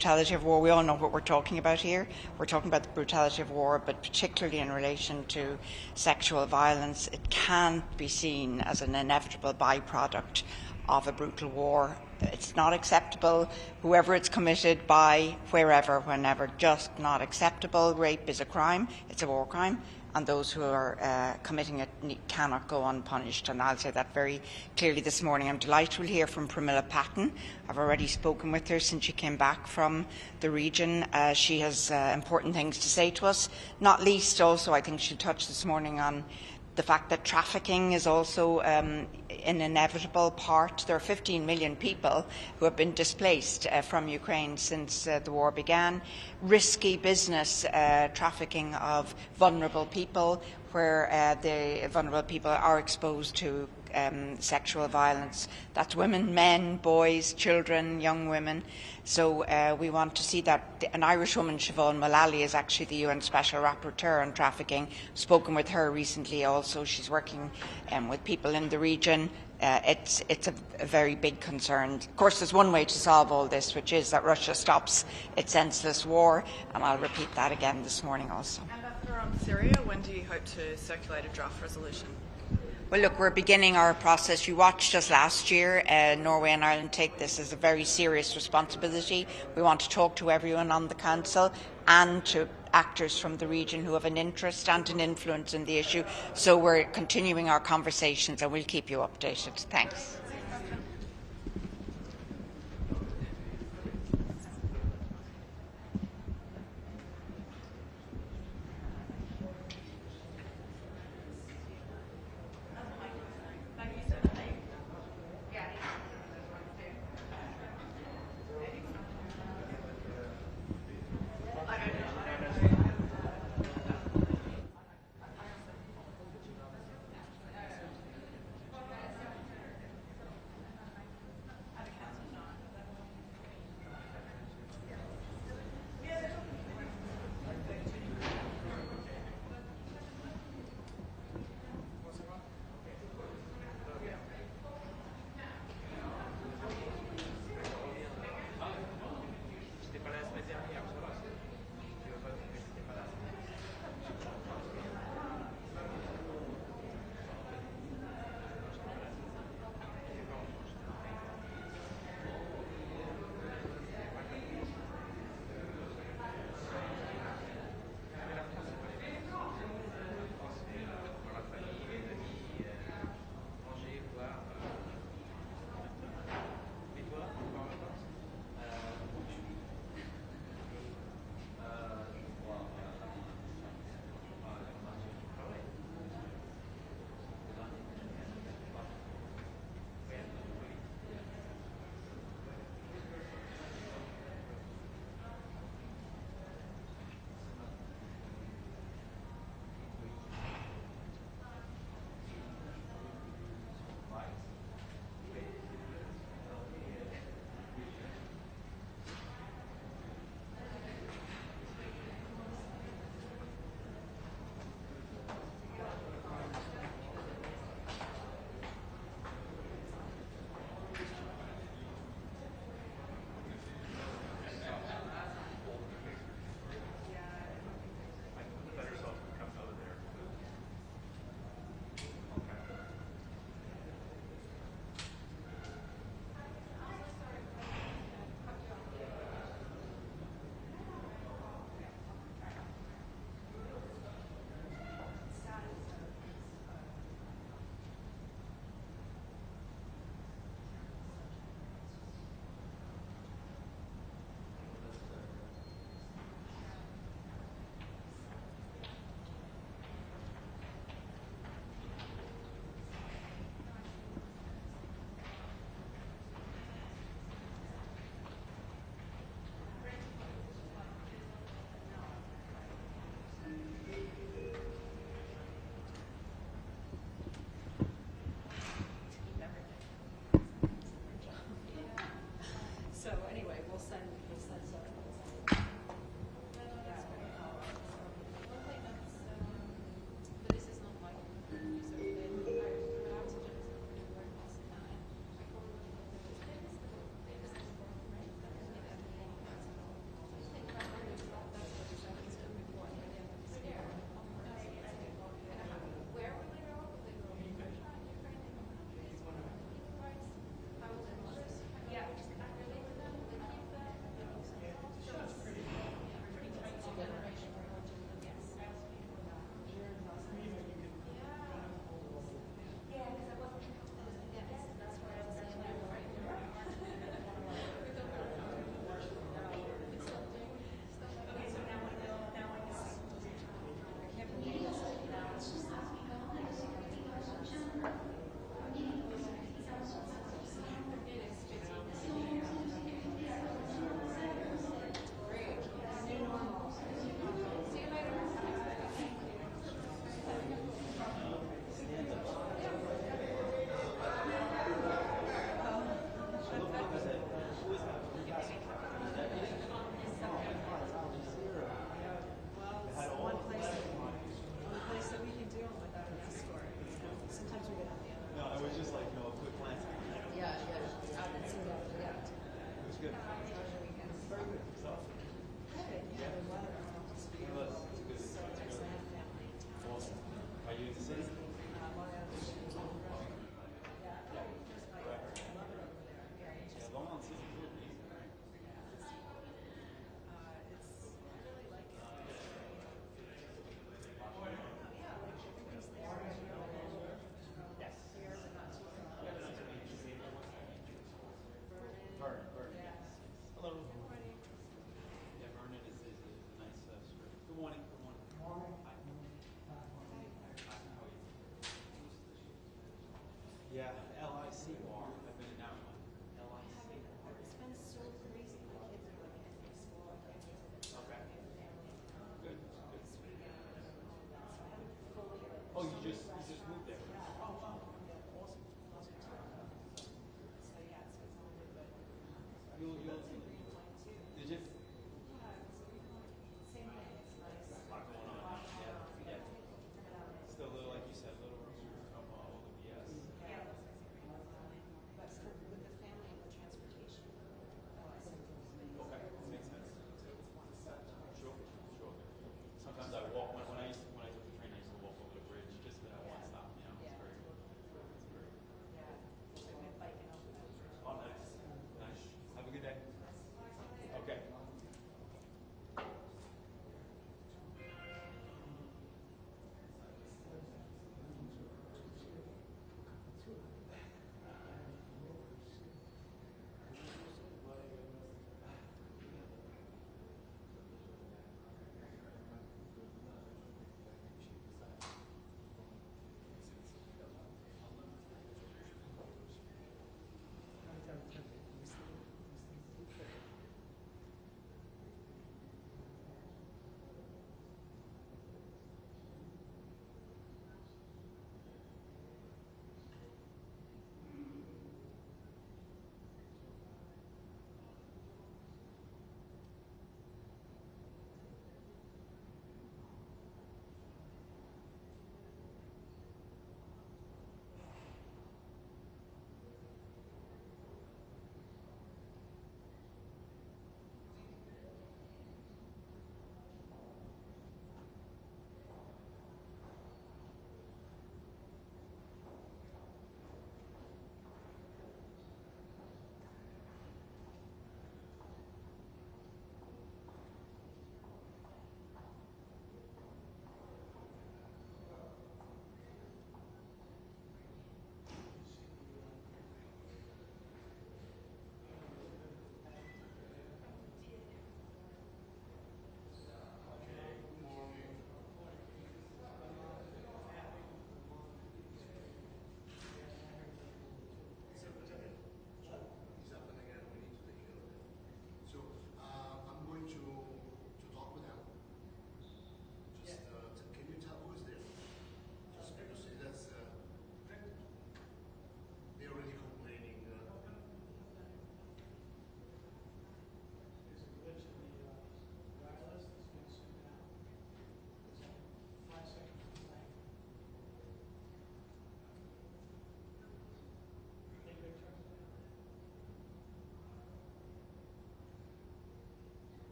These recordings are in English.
Brutality of war, we all know what we're talking about here. We're talking about the brutality of war, but particularly in relation to sexual violence, it can't be seen as an inevitable byproduct of a brutal war. It's not acceptable, whoever it's committed by, wherever, whenever, just not acceptable. Rape is a crime, it's a war crime, and those who are committing it cannot go unpunished. And I'll say that very clearly this morning. I'm delighted to hear from Pramila Patten. I've already spoken with her since she came back from the region. She has important things to say to us, not least also I think she'll touch this morning on the fact that trafficking is also an inevitable part. There are 15 million people who have been displaced from Ukraine since the war began. Risky business, trafficking of vulnerable people, where the vulnerable people are exposed to sexual violence. That's women, men, boys, children, young women. So we want to see that. An Irish woman, Siobhan Mullally, is actually the UN Special Rapporteur on trafficking. Spoken with her recently also. She's working with people in the region. It's a very big concern. Of course, there's one way to solve all this, which is that Russia stops its senseless war, and I'll repeat that again this morning also. Ambassador, on Syria, when do you hope to circulate a draft resolution? Well, look, we're beginning our process. You watched us last year. Norway and Ireland take this as a very serious responsibility. We want to talk to everyone on the Council and to actors from the region who have an interest and an influence in the issue. So we're continuing our conversations and we'll keep you updated. Thanks.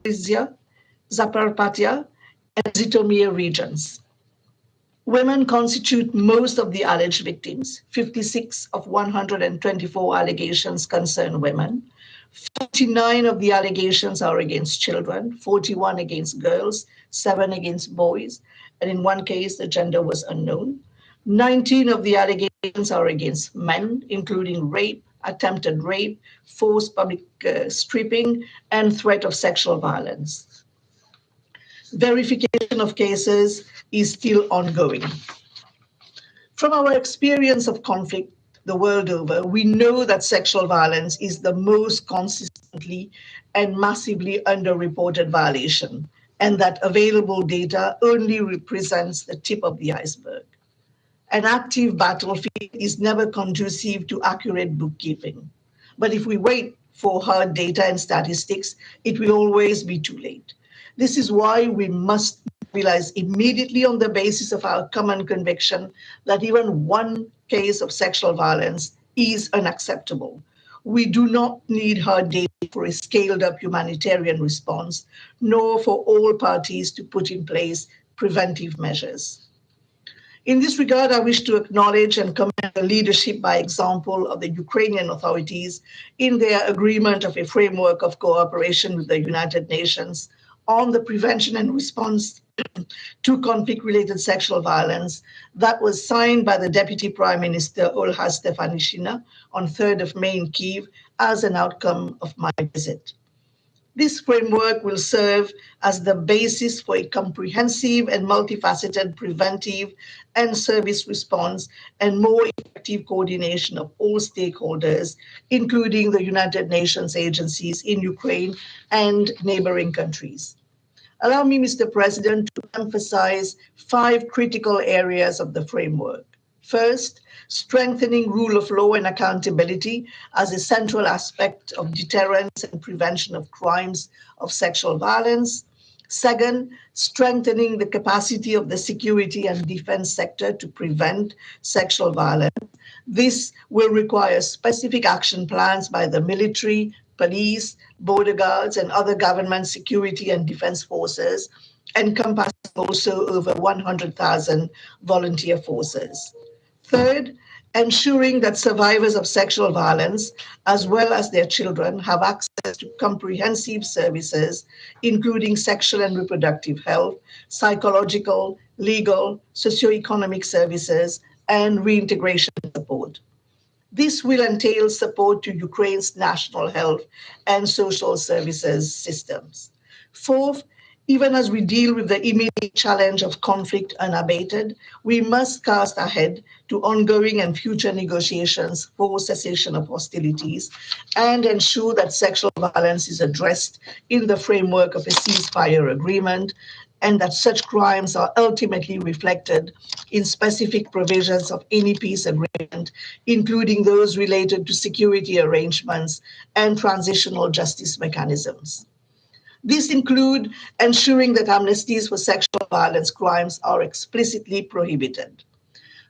Zaporizhzhia, Zakarpattia, and Zhytomyr regions. Women constitute most of the alleged victims. 56 of 124 allegations concern women. 49 of the allegations are against children, 41 against girls, 7 against boys, and in one case, the gender was unknown. 19 of the allegations are against men, including rape, attempted rape, forced public stripping, and threat of sexual violence. Verification of cases is still ongoing. From our experience of conflict the world over, we know that sexual violence is the most consistently and massively underreported violation, and that available data only represents the tip of the iceberg. An active battlefield is never conducive to accurate bookkeeping. But if we wait for hard data and statistics, it will always be too late. This is why we must mobilize immediately on the basis of our common conviction that even one case of sexual violence is unacceptable. We do not need hard data for a scaled-up humanitarian response, nor for all parties to put in place preventive measures. In this regard, I wish to acknowledge and commend the leadership by example of the Ukrainian authorities in their agreement of a framework of cooperation with the United Nations on the prevention and response to conflict-related sexual violence that was signed by the Deputy Prime Minister Olha Stefanishina on 3rd of May in Kyiv as an outcome of my visit. This framework will serve as the basis for a comprehensive and multifaceted preventive and service response and more effective coordination of all stakeholders, including the United Nations agencies in Ukraine and neighboring countries. Allow me, Mr. President, to emphasize 5 critical areas of the framework. First, strengthening rule of law and accountability as a central aspect of deterrence and prevention of crimes of sexual violence. Second, strengthening the capacity of the security and defense sector to prevent sexual violence. This will require specific action plans by the military, police, border guards, and other government security and defense forces, encompassing also over 100,000 volunteer forces. Third, ensuring that survivors of sexual violence, as well as their children, have access to comprehensive services, including sexual and reproductive health, psychological, legal, socioeconomic services, and reintegration support. This will entail support to Ukraine's national health and social services systems. Fourth, even as we deal with the immediate challenge of conflict unabated, we must cast ahead to ongoing and future negotiations for cessation of hostilities and ensure that sexual violence is addressed in the framework of a ceasefire agreement, and that such crimes are ultimately reflected in specific provisions of any peace agreement, including those related to security arrangements and transitional justice mechanisms. These include ensuring that amnesties for sexual violence crimes are explicitly prohibited.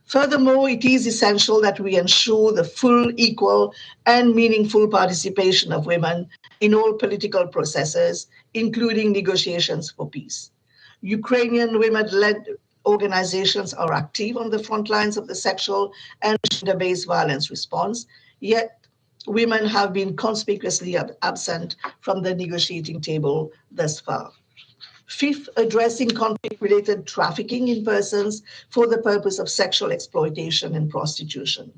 Furthermore, it is essential that we ensure the full, equal, and meaningful participation of women in all political processes, including negotiations for peace. Ukrainian women-led organizations are active on the front lines of the sexual and gender-based violence response, yet women have been conspicuously absent from the negotiating table thus far. Fifth, addressing conflict-related trafficking in persons for the purpose of sexual exploitation and prostitution.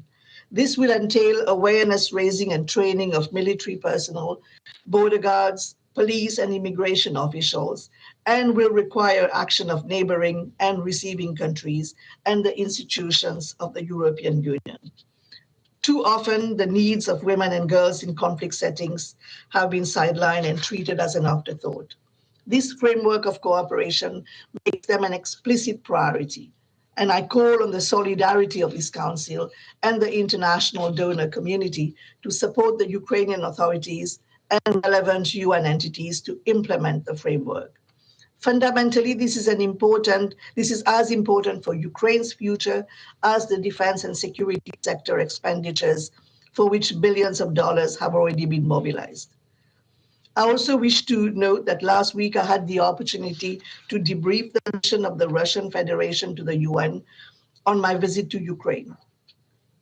This will entail awareness raising and training of military personnel, border guards, police and immigration officials, and will require action of neighboring and receiving countries and the institutions of the European Union. Too often, the needs of women and girls in conflict settings have been sidelined and treated as an afterthought. This framework of cooperation makes them an explicit priority, and I call on the solidarity of this Council and the international donor community to support the Ukrainian authorities and relevant UN entities to implement the framework. Fundamentally, this is as important for Ukraine's future as the defense and security sector expenditures, for which billions of dollars have already been mobilized. I also wish to note that last week I had the opportunity to debrief the mission of the Russian Federation to the UN on my visit to Ukraine.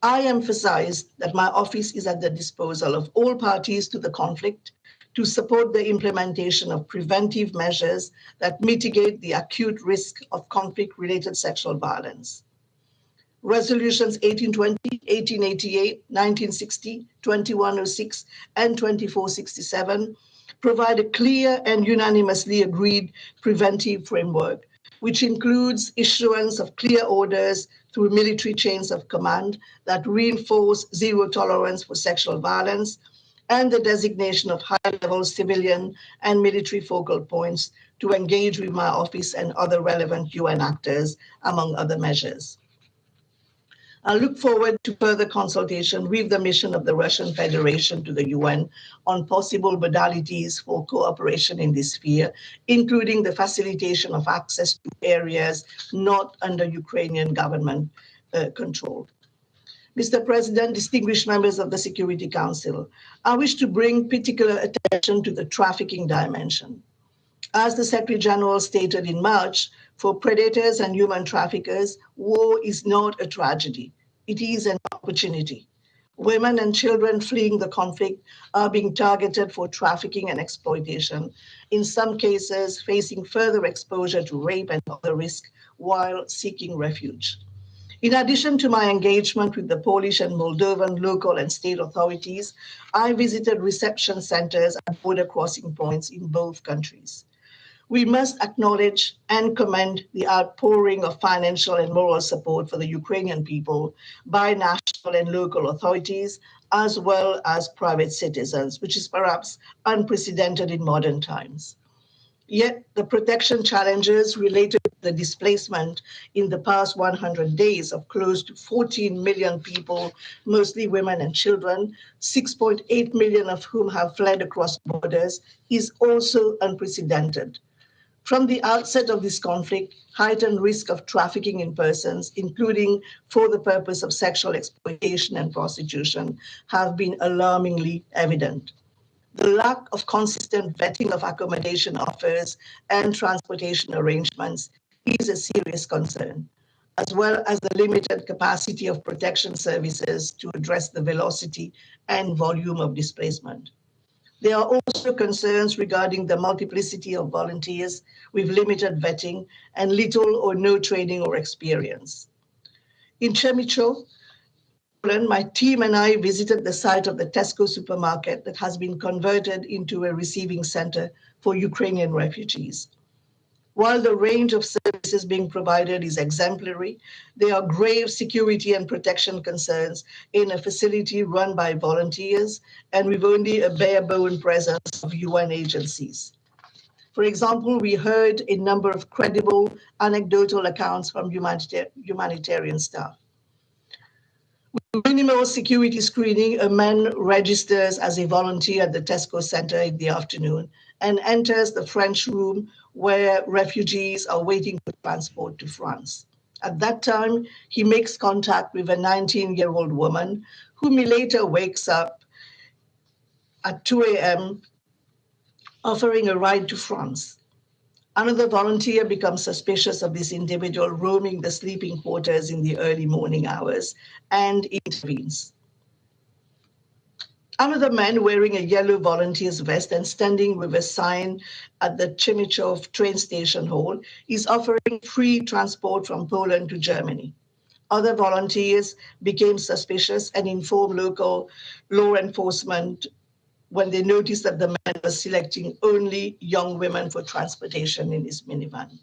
I emphasized that my office is at the disposal of all parties to the conflict to support the implementation of preventive measures that mitigate the acute risk of conflict-related sexual violence. Resolutions 1820, 1888, 1960, 2106, and 2467 provide a clear and unanimously agreed preventive framework, which includes issuance of clear orders through military chains of command that reinforce zero tolerance for sexual violence, and the designation of high-level civilian and military focal points to engage with my office and other relevant UN actors, among other measures. I look forward to further consultation with the mission of the Russian Federation to the UN on possible modalities for cooperation in this sphere, including the facilitation of access to areas not under Ukrainian government control. Mr. President, distinguished members of the Security Council, I wish to bring particular attention to the trafficking dimension. As the Secretary General stated in March, for predators and human traffickers, war is not a tragedy. It is an opportunity. Women and children fleeing the conflict are being targeted for trafficking and exploitation, in some cases facing further exposure to rape and other risks while seeking refuge. In addition to my engagement with the Polish and Moldovan local and state authorities, I visited reception centers and border crossing points in both countries. We must acknowledge and commend the outpouring of financial and moral support for the Ukrainian people by national and local authorities, as well as private citizens, which is perhaps unprecedented in modern times. Yet the protection challenges related to the displacement in the past 100 days of close to 14 million people, mostly women and children, 6.8 million of whom have fled across borders, is also unprecedented. From the outset of this conflict, heightened risk of trafficking in persons, including for the purpose of sexual exploitation and prostitution, have been alarmingly evident. The lack of consistent vetting of accommodation offers and transportation arrangements is a serious concern, as well as the limited capacity of protection services to address the velocity and volume of displacement. There are also concerns regarding the multiplicity of volunteers with limited vetting and little or no training or experience. In Chemichov, my team and I visited the site of the Tesco supermarket that has been converted into a receiving center for Ukrainian refugees. While the range of services being provided is exemplary, there are grave security and protection concerns in a facility run by volunteers and with only a bare-bone presence of UN agencies. For example, we heard a number of credible anecdotal accounts from humanitarian staff. With minimal security screening, a man registers as a volunteer at the Tesco Center in the afternoon and enters the French room where refugees are waiting for transport to France. At that time, he makes contact with a 19-year-old woman whom he later wakes up at 2 a.m. offering a ride to France. Another volunteer becomes suspicious of this individual roaming the sleeping quarters in the early morning hours and intervenes. Another man wearing a yellow volunteer's vest and standing with a sign at the Chemichov train station hall is offering free transport from Poland to Germany. Other volunteers became suspicious and informed local law enforcement when they noticed that the man was selecting only young women for transportation in his minivan.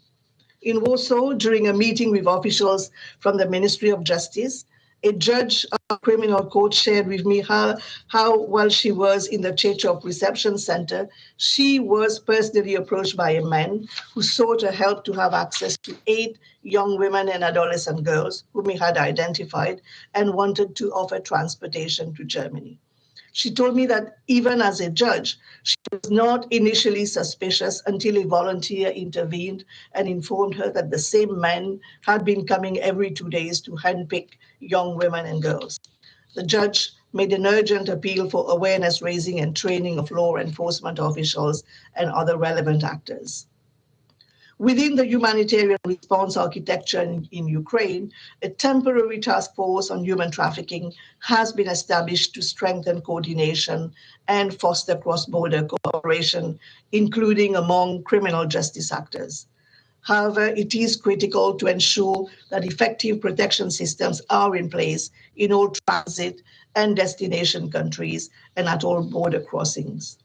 In Warsaw, during a meeting with officials from the Ministry of Justice, a judge of a criminal court shared with me how while she was in the Chechov reception center, she was personally approached by a man who sought her help to have access to 8 young women and adolescent girls whom he had identified and wanted to offer transportation to Germany. She told me that even as a judge, she was not initially suspicious until a volunteer intervened and informed her that the same men had been coming every 2 days to handpick young women and girls. The judge made an urgent appeal for awareness raising and training of law enforcement officials and other relevant actors. Within the humanitarian response architecture in Ukraine, a temporary task force on human trafficking has been established to strengthen coordination and foster cross-border cooperation, including among criminal justice actors. However, it is critical to ensure that effective protection systems are in place in all transit and destination countries and at all border crossings.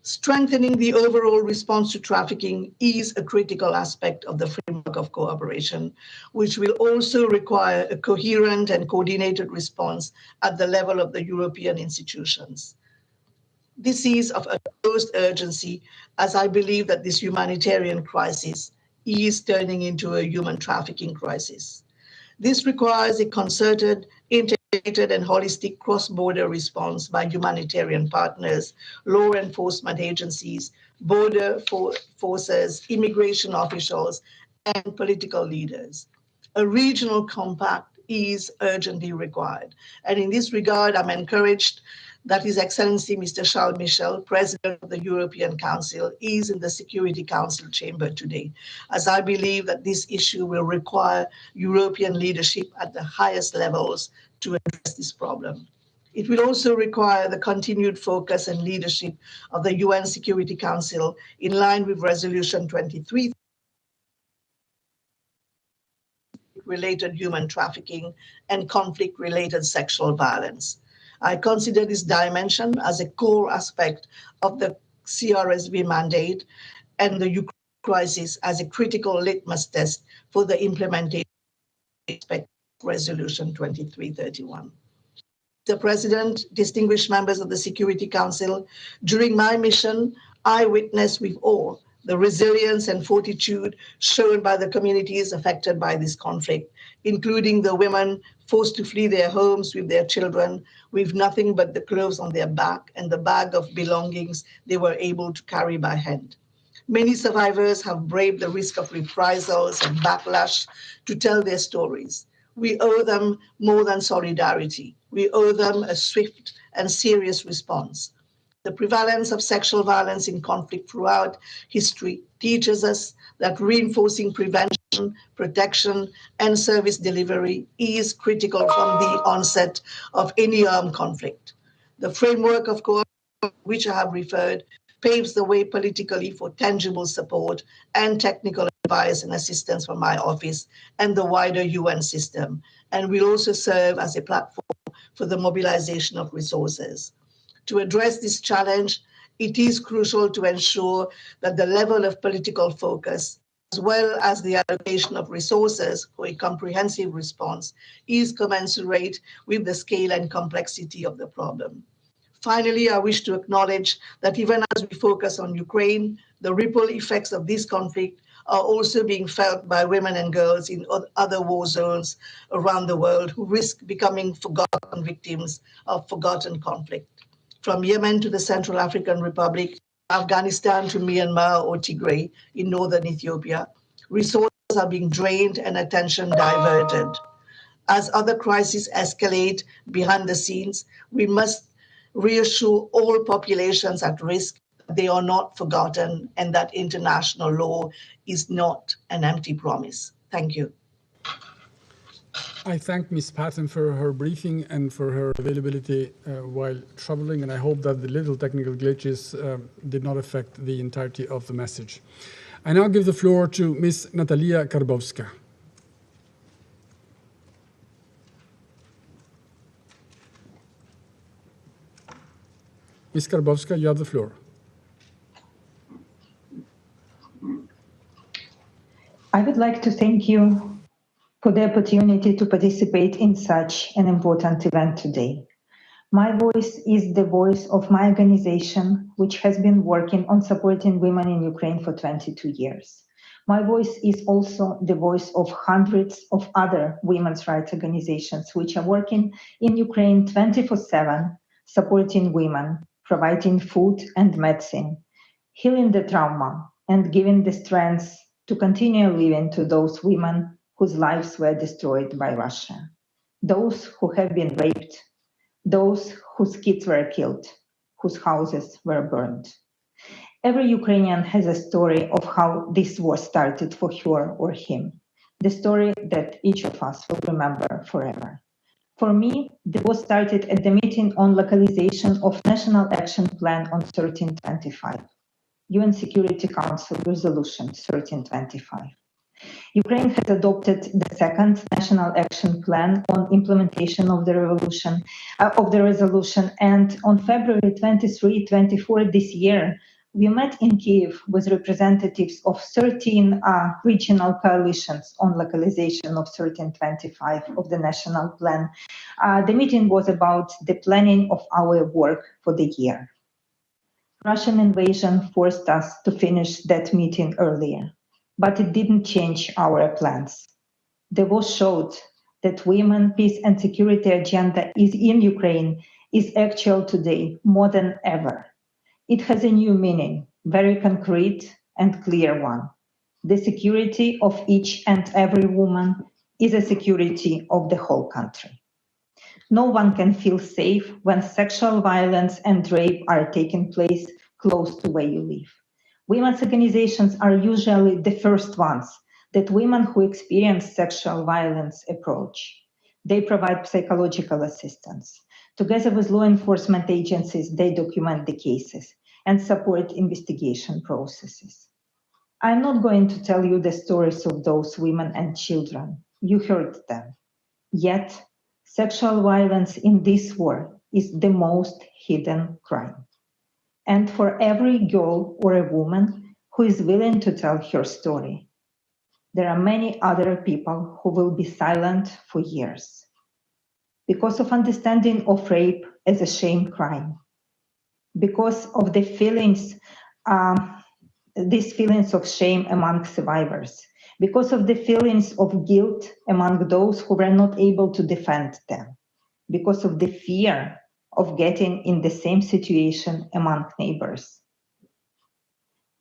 Strengthening the overall response to trafficking is a critical aspect of the framework of cooperation, which will also require a coherent and coordinated response at the level of the European institutions. This is of utmost urgency, as I believe that this humanitarian crisis is turning into a human trafficking crisis. This requires a concerted, integrated and holistic cross-border response by humanitarian partners, law enforcement agencies, border forces, immigration officials, and political leaders. A regional compact is urgently required. And in this regard, I'm encouraged that His Excellency Mr. Charles Michel, President of the European Council, is in the Security Council chamber today, as I believe that this issue will require European leadership at the highest levels to address this problem. It will also require the continued focus and leadership of the UN Security Council in line with Resolution 23 related human trafficking and conflict-related sexual violence. I consider this dimension as a core aspect of the CRSV mandate and the Ukraine crisis as a critical litmus test for the implementation of Resolution 2331. Mr. President, distinguished members of the Security Council, during my mission, I witnessed with awe the resilience and fortitude shown by the communities affected by this conflict, including the women forced to flee their homes with their children, with nothing but the clothes on their back and the bag of belongings they were able to carry by hand. Many survivors have braved the risk of reprisals and backlash to tell their stories. We owe them more than solidarity. We owe them a swift and serious response. The prevalence of sexual violence in conflict throughout history teaches us that reinforcing prevention, protection, and service delivery is critical from the onset of any armed conflict. The framework of cooperation, which I have referred, paves the way politically for tangible support and technical advice and assistance from my office and the wider UN system, and will also serve as a platform for the mobilization of resources. To address this challenge, it is crucial to ensure that the level of political focus, as well as the allocation of resources for a comprehensive response, is commensurate with the scale and complexity of the problem. Finally, I wish to acknowledge that even as we focus on Ukraine, the ripple effects of this conflict are also being felt by women and girls in other war zones around the world who risk becoming forgotten victims of forgotten conflict. From Yemen to the Central African Republic, Afghanistan to Myanmar or Tigray in northern Ethiopia, resources are being drained and attention diverted. As other crises escalate behind the scenes, we must reassure all populations at risk that they are not forgotten and that international law is not an empty promise. Thank you. I thank Ms. Patton for her briefing and for her availability while traveling, and I hope that the little technical glitches did not affect the entirety of the message. I now give the floor to Ms. Natalia Karbowska. Ms. Karbowska, you have the floor. I would like to thank you for the opportunity to participate in such an important event today. My voice is the voice of my organization, which has been working on supporting women in Ukraine for 22 years. My voice is also the voice of hundreds of other women's rights organizations, which are working in Ukraine 24/7, supporting women, providing food and medicine, healing the trauma, and giving the strength to continue living to those women whose lives were destroyed by Russia, those who have been raped, those whose kids were killed, whose houses were burned. Every Ukrainian has a story of how this war started for her or him, the story that each of us will remember forever. For me, the war started at the meeting on localization of National Action Plan on 1325, UN Security Council Resolution 1325. Ukraine has adopted the second National Action Plan on implementation of the resolution, and on February 23-24 this year, we met in Kiev with representatives of 13 regional coalitions on localization of 1325 of the national plan. The meeting was about the planning of our work for the year. Russian invasion forced us to finish that meeting earlier, but it didn't change our plans. The war showed that women, peace and security agenda in Ukraine is actual today more than ever. It has a new meaning, very concrete and clear one. The security of each and every woman is a security of the whole country. No one can feel safe when sexual violence and rape are taking place close to where you live. Women's organizations are usually the first ones that women who experience sexual violence approach. They provide psychological assistance. Together with law enforcement agencies, they document the cases and support investigation processes. I'm not going to tell you the stories of those women and children. You heard them. Yet, sexual violence in this war is the most hidden crime. And for every girl or a woman who is willing to tell her story, there are many other people who will be silent for years because of understanding of rape as a shame crime, because of the feelings, these feelings of shame among survivors, because of the feelings of guilt among those who were not able to defend them, because of the fear of getting in the same situation among neighbors.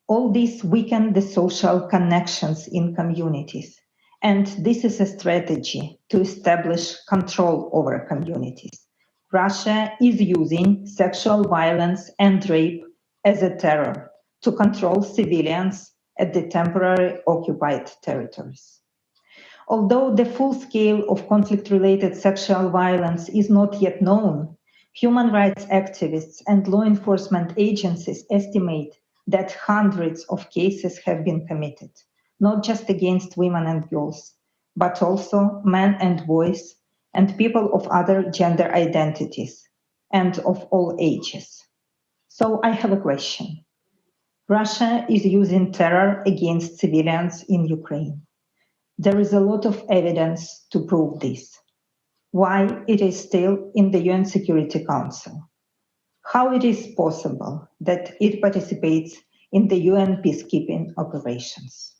All this weaken the social connections in communities, and this is a strategy to establish control over communities. Russia is using sexual violence and rape as a terror to control civilians at the temporary occupied territories. Although the full scale of conflict-related sexual violence is not yet known, human rights activists and law enforcement agencies estimate that hundreds of cases have been committed, not just against women and girls, but also men and boys and people of other gender identities and of all ages. So I have a question. Russia is using terror against civilians in Ukraine. There is a lot of evidence to prove this. Why it is still in the UN Security Council? How it is possible that it participates in the UN peacekeeping operations?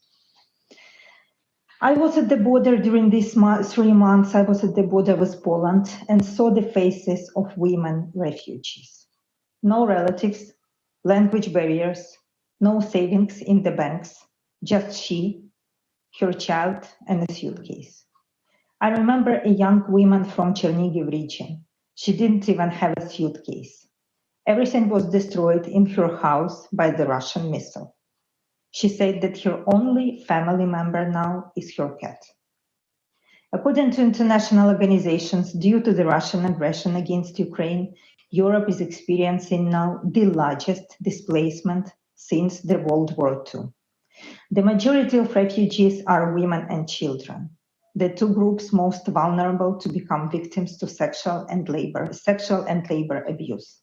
I was at the border during these 3 months. I was at the border with Poland and saw the faces of women refugees. No relatives, language barriers, no savings in the banks, just she, her child, and a suitcase. I remember a young woman from Chernihiv region. She didn't even have a suitcase. Everything was destroyed in her house by the Russian missile. She said that her only family member now is her cat. According to international organizations, due to the Russian aggression against Ukraine, Europe is experiencing now the largest displacement since the World War II. The majority of refugees are women and children, the two groups most vulnerable to become victims to sexual and labor abuse.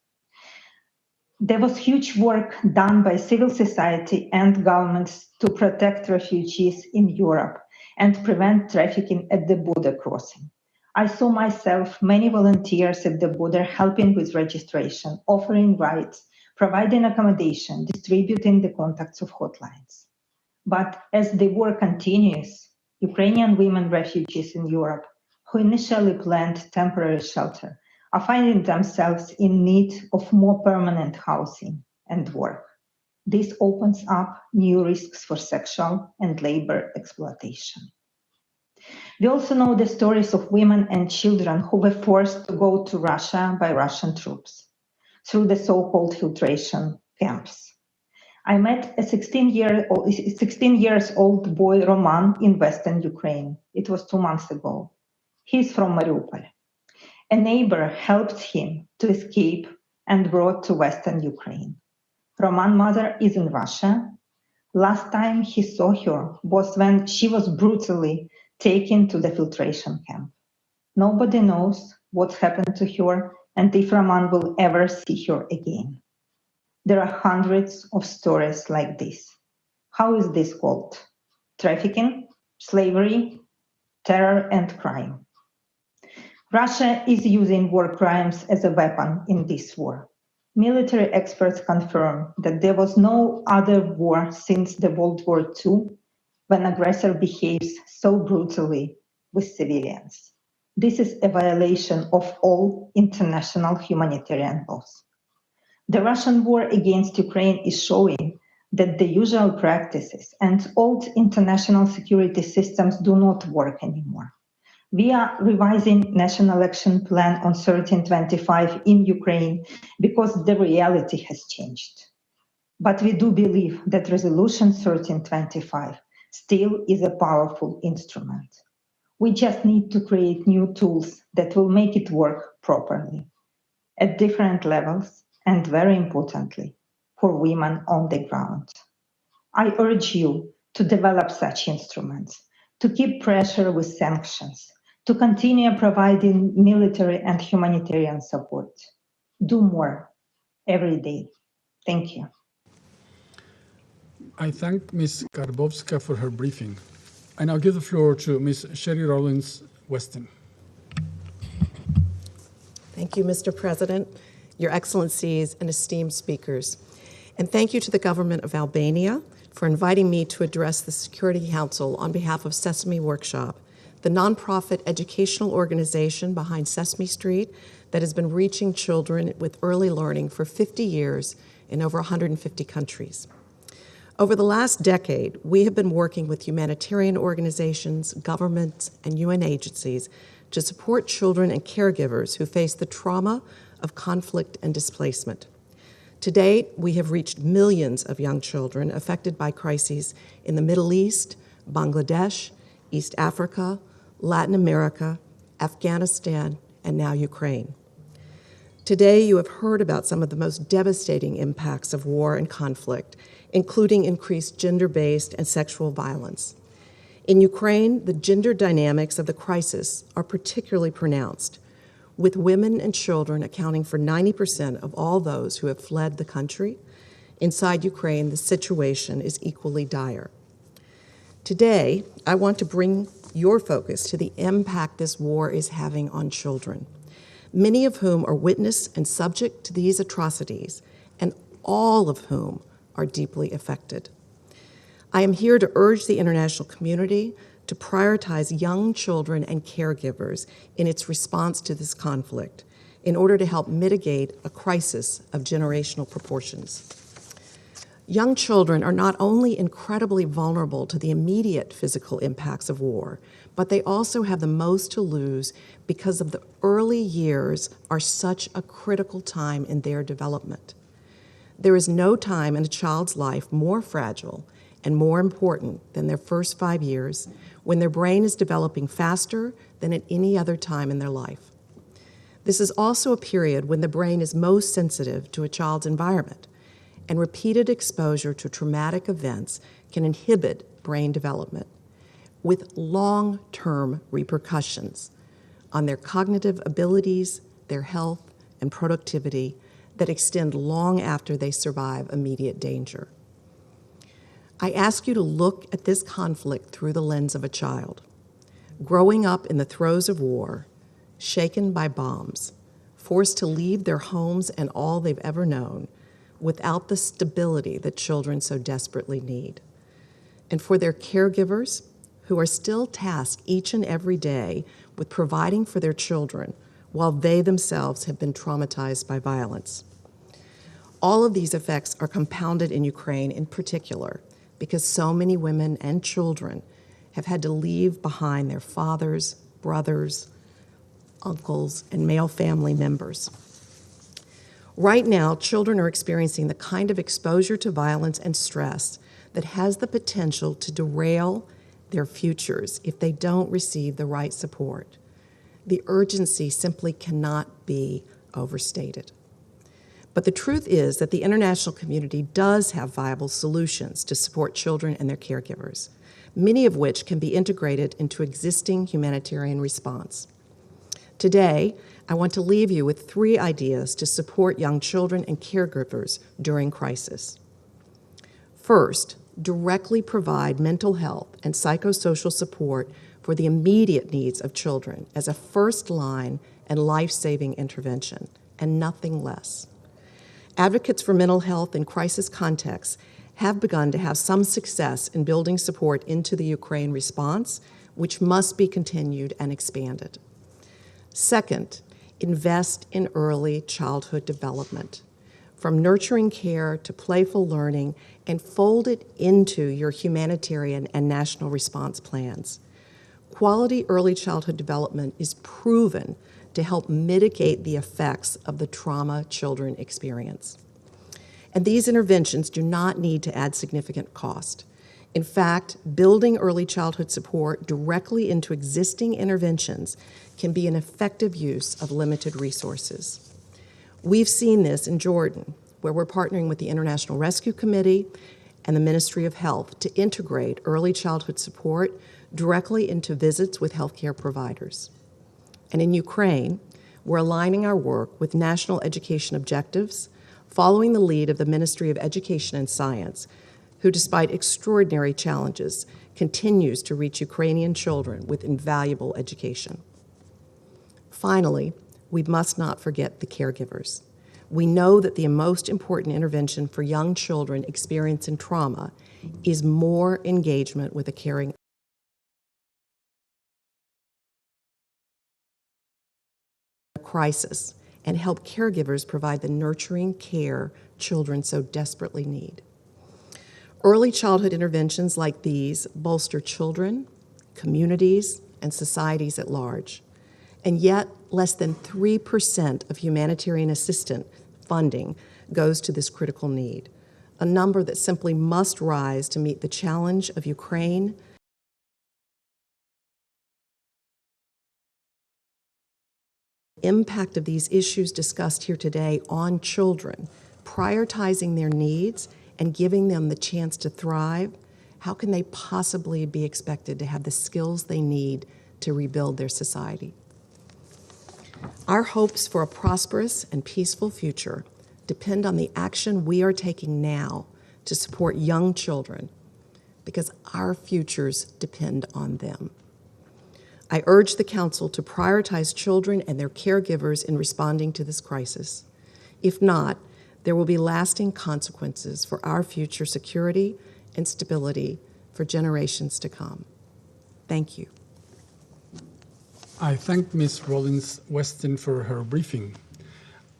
There was huge work done by civil society and governments to protect refugees in Europe and prevent trafficking at the border crossing. I saw myself many volunteers at the border helping with registration, offering rights, providing accommodation, distributing the contacts of hotlines. But as the war continues, Ukrainian women refugees in Europe who initially planned temporary shelter are finding themselves in need of more permanent housing and work. This opens up new risks for sexual and labor exploitation. We also know the stories of women and children who were forced to go to Russia by Russian troops through the so-called filtration camps. I met a 16 years old boy, Roman, in Western Ukraine. It was 2 months ago. He's from Mariupol. A neighbor helped him to escape and brought to Western Ukraine. Roman's mother is in Russia. Last time he saw her was when she was brutally taken to the filtration camp. Nobody knows what happened to her and if Roman will ever see her again. There are hundreds of stories like this. How is this called? Trafficking, slavery, terror, and crime. Russia is using war crimes as a weapon in this war. Military experts confirm that there was no other war since the World War II when aggressor behaves so brutally with civilians. This is a violation of all international humanitarian laws. The Russian war against Ukraine is showing that the usual practices and old international security systems do not work anymore. We are revising National Action Plan on 1325 in Ukraine because the reality has changed. But we do believe that Resolution 1325 still is a powerful instrument. We just need to create new tools that will make it work properly at different levels and, very importantly, for women on the ground. I urge you to develop such instruments, to keep pressure with sanctions, to continue providing military and humanitarian support. Do more every day. Thank you. I thank Ms. Karbowska for her briefing. I now give the floor to Ms. Sherry Rollins-Weston. Thank you, Mr. President, Your Excellencies, and esteemed speakers. And thank you to the government of Albania for inviting me to address the Security Council on behalf of Sesame Workshop, the nonprofit educational organization behind Sesame Street that has been reaching children with early learning for 50 years in over 150 countries. Over the last decade, we have been working with humanitarian organizations, governments, and UN agencies to support children and caregivers who face the trauma of conflict and displacement. To date, we have reached millions of young children affected by crises in the Middle East, Bangladesh, East Africa, Latin America, Afghanistan, and now Ukraine. Today, you have heard about some of the most devastating impacts of war and conflict, including increased gender-based and sexual violence. In Ukraine, the gender dynamics of the crisis are particularly pronounced, with women and children accounting for 90% of all those who have fled the country. Inside Ukraine, the situation is equally dire. Today, I want to bring your focus to the impact this war is having on children, many of whom are witness and subject to these atrocities, and all of whom are deeply affected. I am here to urge the international community to prioritize young children and caregivers in its response to this conflict in order to help mitigate a crisis of generational proportions. Young children are not only incredibly vulnerable to the immediate physical impacts of war, but they also have the most to lose because of the early years are such a critical time in their development. There is no time in a child's life more fragile and more important than their first 5 years, when their brain is developing faster than at any other time in their life. This is also a period when the brain is most sensitive to a child's environment, and repeated exposure to traumatic events can inhibit brain development, with long-term repercussions on their cognitive abilities, their health, and productivity that extend long after they survive immediate danger. I ask you to look at this conflict through the lens of a child, growing up in the throes of war, shaken by bombs, forced to leave their homes and all they've ever known, without the stability that children so desperately need. And for their caregivers, who are still tasked each and every day with providing for their children while they themselves have been traumatized by violence. All of these effects are compounded in Ukraine in particular, because so many women and children have had to leave behind their fathers, brothers, uncles, and male family members. Right now, children are experiencing the kind of exposure to violence and stress that has the potential to derail their futures if they don't receive the right support. The urgency simply cannot be overstated. But the truth is that the international community does have viable solutions to support children and their caregivers, many of which can be integrated into existing humanitarian response. Today, I want to leave you with 3 ideas to support young children and caregivers during crisis. First, directly provide mental health and psychosocial support for the immediate needs of children as a first line and life-saving intervention, and nothing less. Advocates for mental health in crisis contexts have begun to have some success in building support into the Ukraine response, which must be continued and expanded. Second, invest in early childhood development, from nurturing care to playful learning, and fold it into your humanitarian and national response plans. Quality early childhood development is proven to help mitigate the effects of the trauma children experience. And these interventions do not need to add significant cost. In fact, building early childhood support directly into existing interventions can be an effective use of limited resources. We've seen this in Jordan, where we're partnering with the International Rescue Committee and the Ministry of Health to integrate early childhood support directly into visits with healthcare providers. And in Ukraine, we're aligning our work with national education objectives, following the lead of the Ministry of Education and Science, who, despite extraordinary challenges, continues to reach Ukrainian children with invaluable education. Finally, we must not forget the caregivers. We know that the most important intervention for young children experiencing trauma is more engagement with a caring crisis and help caregivers provide the nurturing care children so desperately need. Early childhood interventions like these bolster children, communities, and societies at large. And yet, less than 3% of humanitarian assistance funding goes to this critical need, a number that simply must rise to meet the challenge of Ukraine impact of these issues discussed here today on children, prioritizing their needs and giving them the chance to thrive. How can they possibly be expected to have the skills they need to rebuild their society? Our hopes for a prosperous and peaceful future depend on the action we are taking now to support young children, because our futures depend on them. I urge the Council to prioritize children and their caregivers in responding to this crisis. If not, there will be lasting consequences for our future security and stability for generations to come. Thank you. I thank Ms. Rollins-Weston for her briefing.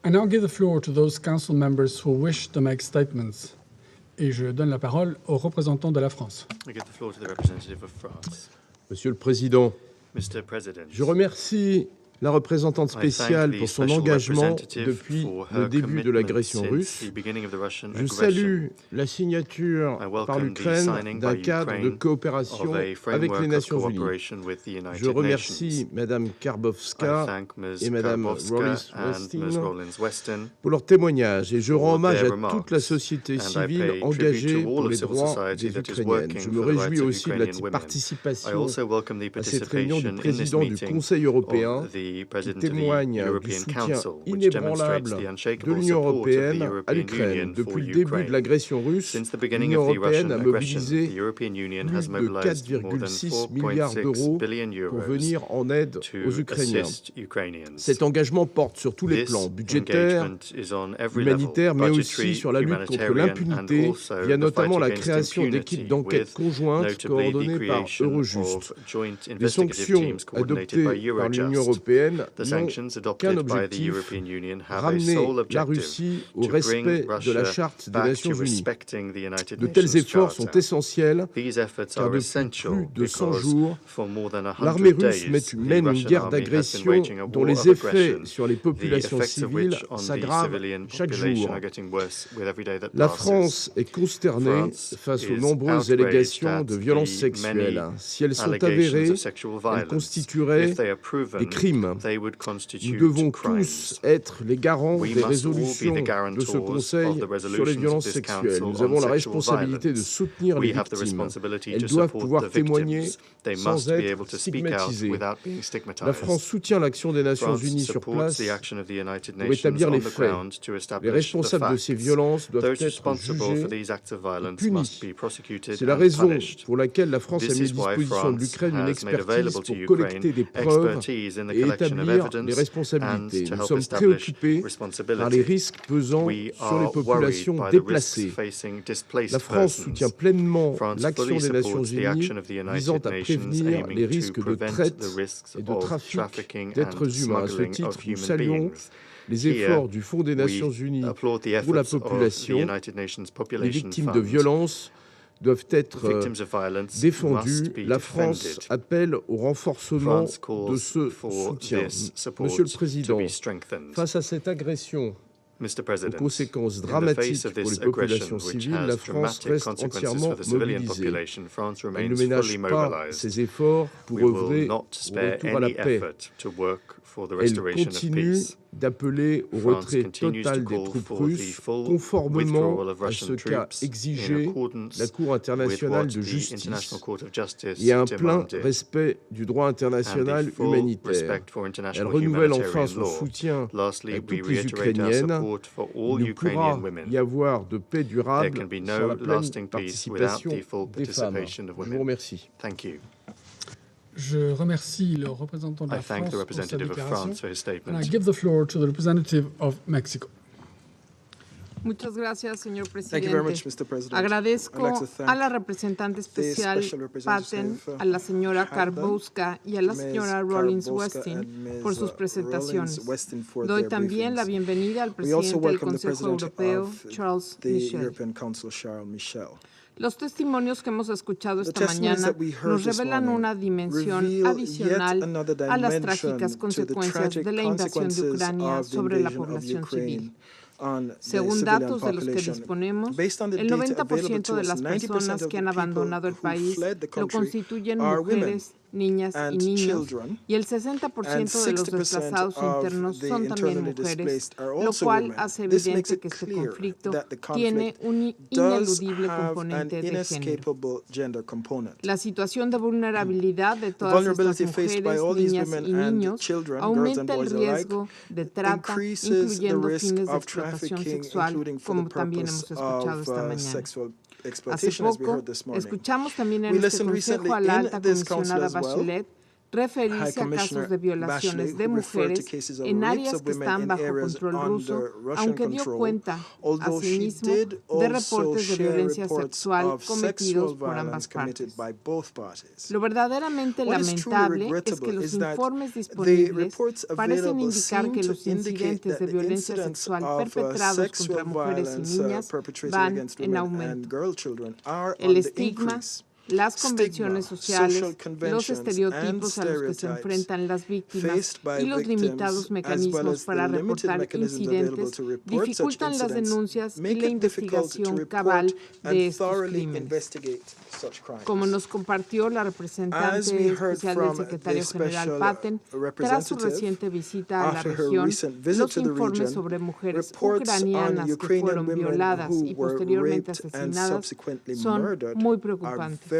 I now give the floor to those council members who wish to make statements. Et je donne la parole au représentant de la France. I give the floor to the representative of France. Monsieur le Président, Mr. President, je remercie la représentante spéciale pour son engagement depuis le début de l'agression russe. Je salue la signature par l'Ukraine d'un cadre de coopération avec les Nations Unies. Je remercie Mme Karbowska et Mme Rollins-Weston pour leur témoignage et je rends hommage à toute la société civile engagée pour les droits des Ukrainiennes. Je me réjouis aussi de la participation à cette réunion du président du Conseil européen qui témoigne du soutien inébranlable de l'Union européenne à l'Ukraine. Depuis le début de l'agression russe, l'Union européenne a mobilisé plus de 4,6 milliards d'euros pour venir en aide aux Ukrainiens. Cet engagement porte sur tous les plans, budgétaires, humanitaires, mais aussi sur la lutte contre l'impunité, via notamment la création d'équipes d'enquête conjointes coordonnées par Eurojust. Les sanctions adoptées par l'Union européenne européenne n'ont qu'un objectif, ramener la Russie au respect de la Charte des Nations Unies. De tels efforts sont essentiels car depuis plus de 100 jours, l'armée russe mène une guerre d'agression dont les effets sur les populations civiles s'aggravent chaque jour. La France est consternée face aux nombreuses allégations de violences sexuelles. Si elles sont avérées, elles constitueraient des crimes. Nous devons tous être les garants des résolutions de ce Conseil sur les violences sexuelles. Nous avons la responsabilité de soutenir les victimes. Elles doivent pouvoir témoigner sans être stigmatisées. La France soutient l'action des Nations Unies sur place pour établir les faits. Les responsables de ces violences doivent être jugés et punis. C'est la raison pour laquelle la France a mis à disposition de l'Ukraine une expertise pour collecter des preuves et établir les responsabilités. Nous sommes préoccupés par les risques pesant sur les populations déplacées. La France soutient pleinement l'action des Nations Unies visant à prévenir les risques de traite et de trafic d'êtres humains. À ce titre, nous saluons les efforts du Fonds des Nations Unies pour la population. Les victimes de violences doivent être défendues. La France appelle au renforcement de ce soutien. Monsieur le Président, face à cette agression aux conséquences dramatiques pour les populations civiles, la France reste entièrement mobilisée. Elle ne ménage pas ses efforts pour œuvrer au retour à la paix. Elle continue d'appeler au retrait total des troupes russes, conformément à ce qu'a exigé la Cour internationale de justice et à un plein respect du droit international humanitaire. Elle renouvelle enfin son soutien à toutes les Ukrainiennes. Il ne pourra y avoir de paix durable sans la pleine participation des femmes. Je vous remercie. Je remercie le représentant de la France pour sa déclaration. And I give the floor to the representative of Mexico. Muchas gracias, señor presidente. Agradezco a la representante especial Patten, a la señora Karbowska y a la señora Rollins-Westin por sus presentaciones. Doy también la bienvenida al presidente del Consejo Europeo, Charles Michel. Los testimonios que hemos escuchado esta mañana nos revelan una dimensión adicional a las trágicas consecuencias de la invasión de Ucrania sobre la población civil. Según datos de los que disponemos, el 90% de las personas que han abandonado el país lo constituyen mujeres, niñas y niños, y el 60% de los desplazados internos son también mujeres, lo cual hace evidente que este conflicto tiene un ineludible componente de género. La situación de vulnerabilidad de todas estas mujeres, niñas y niños aumenta el riesgo de trata, incluyendo fines de explotación sexual, como también hemos escuchado esta mañana. Hace poco, escuchamos también en este Consejo a la alta comisionada Bachelet referirse a casos de violaciones de mujeres en áreas que están bajo control ruso, aunque dio cuenta, asimismo, de reportes de violencia sexual cometidos por ambas partes. Lo verdaderamente lamentable es que los informes disponibles parecen indicar que los incidentes de violencia sexual perpetrados contra mujeres y niñas van en aumento. El estigma, las convenciones sociales, los estereotipos a los que se enfrentan las víctimas y los limitados mecanismos para reportar incidentes dificultan las denuncias y la investigación cabal de estos crímenes. Como nos compartió la representante especial del secretario general Patten, tras su reciente visita a la región, los informes sobre mujeres ucranianas que fueron violadas y posteriormente asesinadas son muy preocupantes.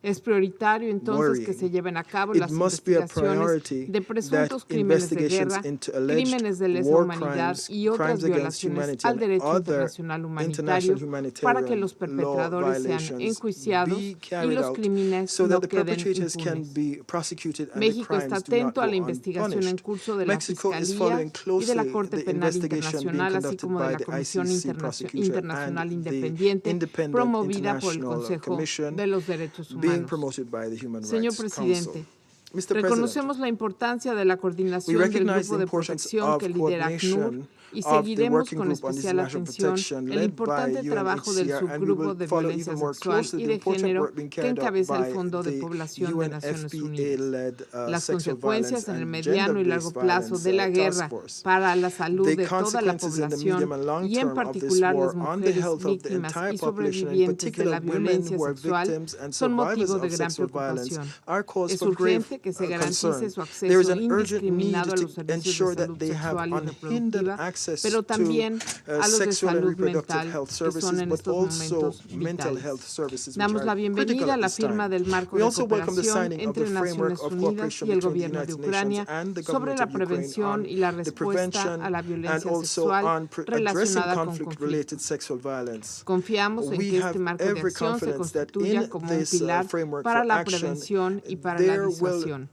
Es prioritario entonces que se lleven a cabo las investigaciones de presuntos crímenes de guerra, crímenes de lesa humanidad y otras violaciones al derecho internacional humanitario para que los perpetradores sean enjuiciados y los crímenes no queden impunes. México está atento a la investigación en curso de la Fiscalía y de la Corte Penal Internacional, así como de la Comisión Internacional Independiente promovida por el Consejo de los Derechos Humanos. Señor presidente, Reconocemos la importancia de la coordinación del Grupo de Protección que lidera ACNUR y seguiremos con especial atención el importante trabajo del subgrupo de violencia sexual y de género que encabeza el Fondo de Población de Naciones Unidas. Las consecuencias en el mediano y largo plazo de la guerra para la salud de toda la población y en particular las mujeres víctimas y sobrevivientes de la violencia sexual son motivo de gran preocupación. Es urgente que se garantice su acceso indiscriminado a los servicios de salud sexual y reproductiva, pero también a los de salud mental, que son en estos momentos vitales. Damos la bienvenida a la firma del marco de cooperación entre Naciones Unidas y el gobierno de Ucrania sobre la prevención y la respuesta a la violencia sexual relacionada con conflictos. Confiamos en que este marco de acción se constituya como un pilar para la prevención y para la disuasión.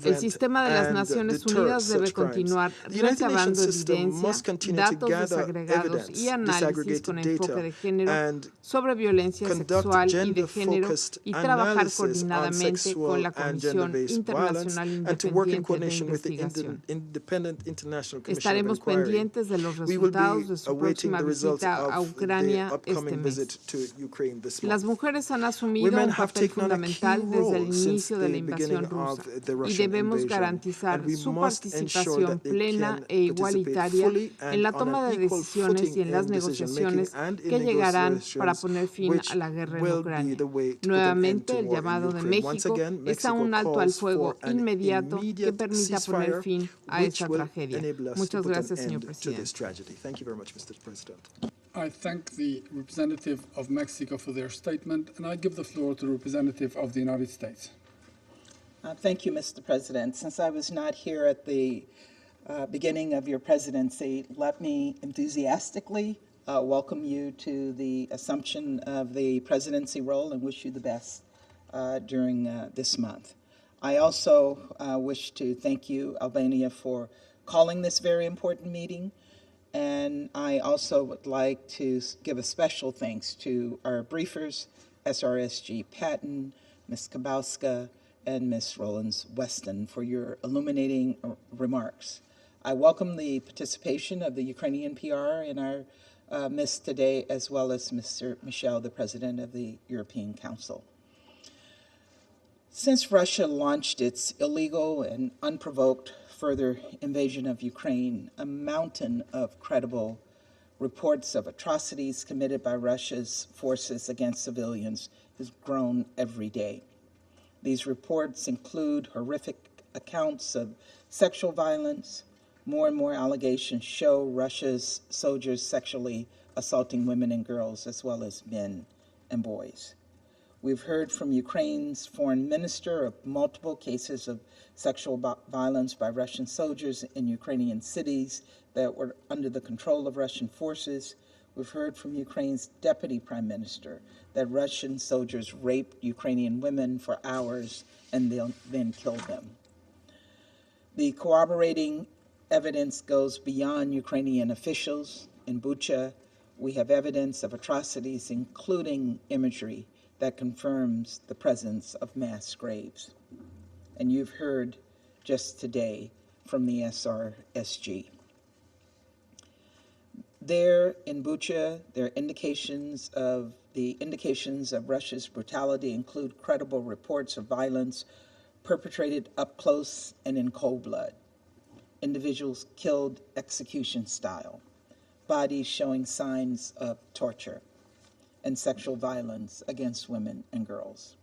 El sistema de las Naciones Unidas debe continuar recabando evidencia, datos desagregados y análisis con enfoque de género sobre violencia sexual y de género y trabajar coordinadamente con la Comisión Internacional Independiente de Investigación. Estaremos pendientes de los resultados de su próxima visita a Ucrania este mes. Las mujeres han asumido un papel fundamental desde el inicio de la invasión rusa y debemos garantizar su participación plena e igualitaria en la toma de decisiones y en las negociaciones que llegarán para poner fin a la guerra en Ucrania. Nuevamente, el llamado de México es a un alto al fuego inmediato que permita poner fin a esta tragedia. Muchas gracias, señor presidente. I thank the representative of Mexico for their statement, and I give the floor to the representative of the United States. Thank you, Mr. President. Since I was not here at the beginning of your presidency, let me enthusiastically welcome you to the assumption of the presidency role and wish you the best during this month. I also wish to thank you, Albania, for calling this very important meeting. And I also would like to give a special thanks to our briefers, SRSG Patton, Ms. Kabowska, and Ms. Rollins-Weston for your illuminating remarks. I welcome the participation of the Ukrainian PR in our midst today, as well as Mr. Michel, the President of the European Council. Since Russia launched its illegal and unprovoked further invasion of Ukraine, a mountain of credible reports of atrocities committed by Russia's forces against civilians has grown every day. These reports include horrific accounts of sexual violence. More and more allegations show Russia's soldiers sexually assaulting women and girls, as well as men and boys. We've heard from Ukraine's foreign minister of multiple cases of sexual violence by Russian soldiers in Ukrainian cities that were under the control of Russian forces. We've heard from Ukraine's deputy prime minister that Russian soldiers raped Ukrainian women for hours and then killed them. The corroborating evidence goes beyond Ukrainian officials. In Bucha, we have evidence of atrocities, including imagery that confirms the presence of mass graves. And you've heard just today from the SRSG. There in Bucha, the indications of Russia's brutality include credible reports of violence perpetrated up close and in cold blood. Individuals killed execution style, bodies showing signs of torture, and sexual violence against women and girls.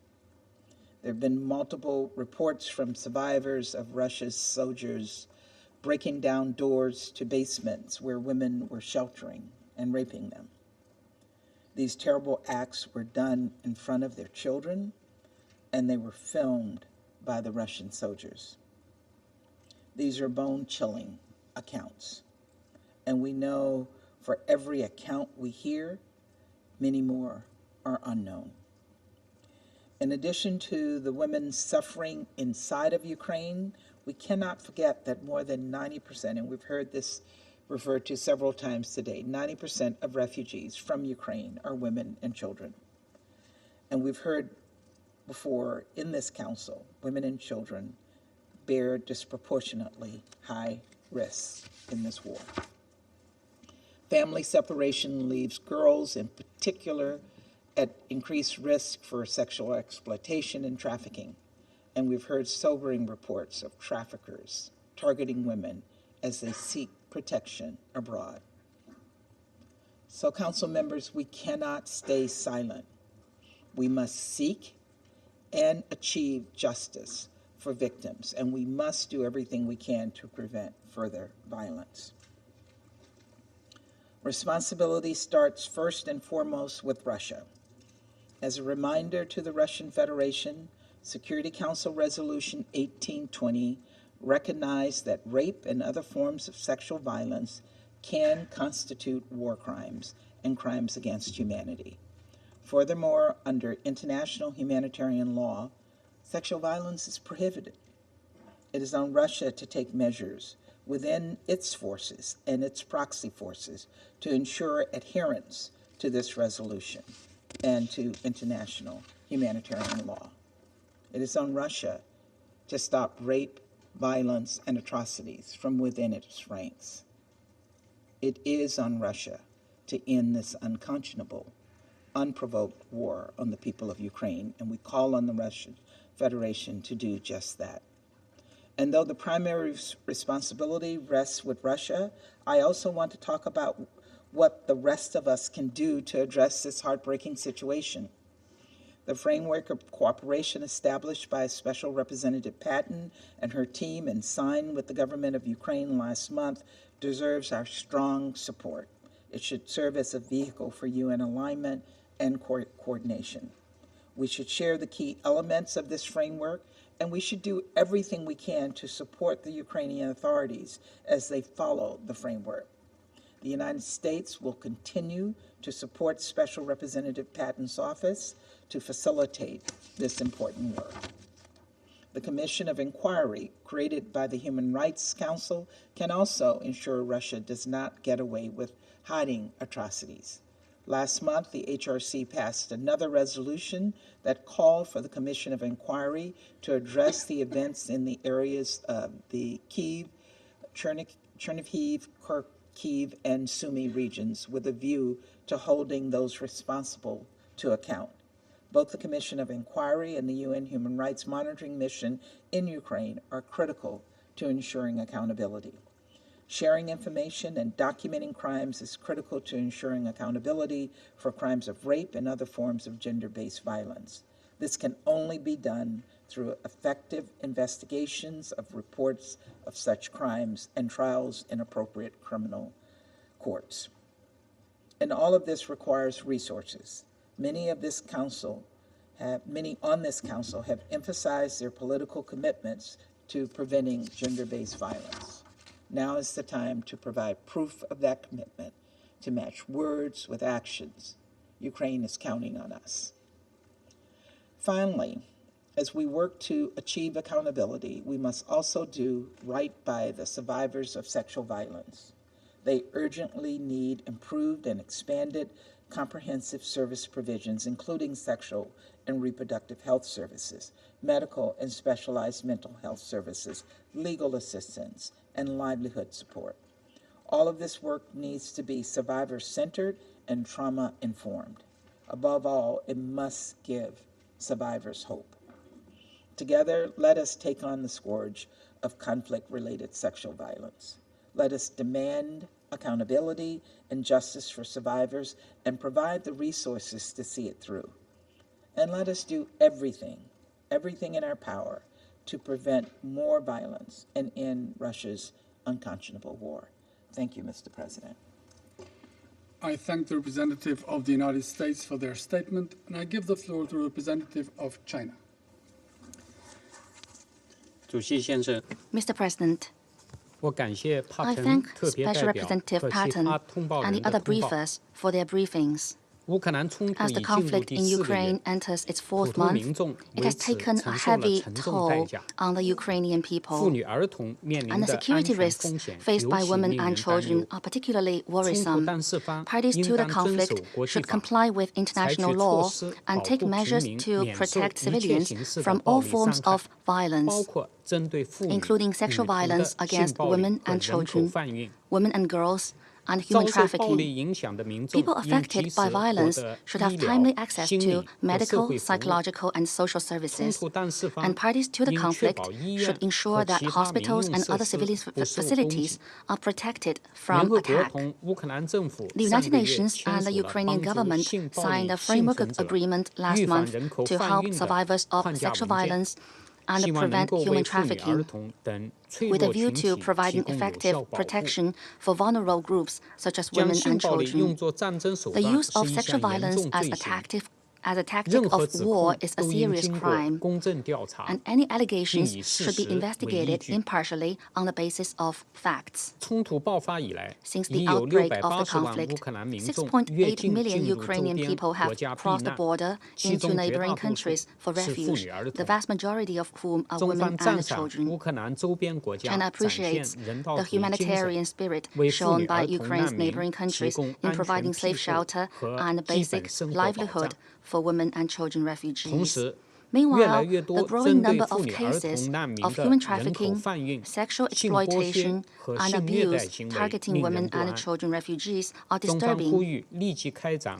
There have been multiple reports from survivors of Russia's soldiers breaking down doors to basements where women were sheltering and raping them. These terrible acts were done in front of their children, and they were filmed by the Russian soldiers. These are bone-chilling accounts, and we know for every account we hear, many more are unknown. In addition to the women suffering inside of Ukraine, we cannot forget that more than 90%, and we've heard this referred to several times today, 90% of refugees from Ukraine are women and children. And we've heard before in this council, women and children bear disproportionately high risks in this war. Family separation leaves girls in particular at increased risk for sexual exploitation and trafficking. And we've heard sobering reports of traffickers targeting women as they seek protection abroad. So, council members, we cannot stay silent. We must seek and achieve justice for victims, and we must do everything we can to prevent further violence. Responsibility starts first and foremost with Russia. As a reminder to the Russian Federation, Security Council Resolution 1820 recognized that rape and other forms of sexual violence can constitute war crimes and crimes against humanity. Furthermore, under international humanitarian law, sexual violence is prohibited. It is on Russia to take measures within its forces and its proxy forces to ensure adherence to this resolution and to international humanitarian law. It is on Russia to stop rape, violence, and atrocities from within its ranks. It is on Russia to end this unconscionable, unprovoked war on the people of Ukraine, and we call on the Russian Federation to do just that. And though the primary responsibility rests with Russia, I also want to talk about what the rest of us can do to address this heartbreaking situation. The framework of cooperation established by Special Representative Patton and her team and signed with the government of Ukraine last month deserves our strong support. It should serve as a vehicle for UN alignment and coordination. We should share the key elements of this framework, and we should do everything we can to support the Ukrainian authorities as they follow the framework. The United States will continue to support Special Representative Patton's office to facilitate this important work. The Commission of Inquiry created by the Human Rights Council can also ensure Russia does not get away with hiding atrocities. Last month, the HRC passed another resolution that called for the Commission of Inquiry to address the events in the areas of the Kyiv, Chernihiv, Kharkiv, and Sumy regions with a view to holding those responsible to account. Both the Commission of Inquiry and the UN Human Rights Monitoring Mission in Ukraine are critical to ensuring accountability. Sharing information and documenting crimes is critical to ensuring accountability for crimes of rape and other forms of gender-based violence. This can only be done through effective investigations of reports of such crimes and trials in appropriate criminal courts. And all of this requires resources. Many on this council have emphasized their political commitments to preventing gender-based violence. Now is the time to provide proof of that commitment, to match words with actions. Ukraine is counting on us. Finally, as we work to achieve accountability, we must also do right by the survivors of sexual violence. They urgently need improved and expanded comprehensive service provisions, including sexual and reproductive health services, medical and specialized mental health services, legal assistance, and livelihood support. All of this work needs to be survivor-centered and trauma-informed. Above all, it must give survivors hope. Together, let us take on the scourge of conflict-related sexual violence. Let us demand accountability and justice for survivors and provide the resources to see it through. And let us do everything in our power to prevent more violence and end Russia's unconscionable war. Thank you, Mr. President. I thank the representative of the United States for their statement, and I give the floor to the representative of China. Mr. President, I thank Special Representative Patton and the other briefers for their briefings. As the conflict in Ukraine enters its fourth month, it has taken a heavy toll on the Ukrainian people, and the security risks faced by women and children are particularly worrisome. Parties to the conflict should comply with international law and take measures to protect civilians from all forms of violence, including sexual violence against women and children, women and girls, and human trafficking. People affected by violence should have timely access to medical, psychological, and social services. And parties to the conflict should ensure that hospitals and other civilian facilities are protected from attack. The United Nations and the Ukrainian government signed a framework agreement last month to help survivors of sexual violence and prevent human trafficking, with a view to providing effective protection for vulnerable groups such as women and children. The use of sexual violence as a tactic of war is a serious crime, and any allegations should be investigated impartially on the basis of facts. Since the outbreak of the conflict, 6.8 million Ukrainian people have crossed the border into neighboring countries for refuge, the vast majority of whom are women and children. China appreciates the humanitarian spirit shown by Ukraine's neighboring countries in providing safe shelter and basic livelihood for women and children refugees. Meanwhile, the growing number of cases of human trafficking, sexual exploitation, and abuse targeting women and children refugees are disturbing.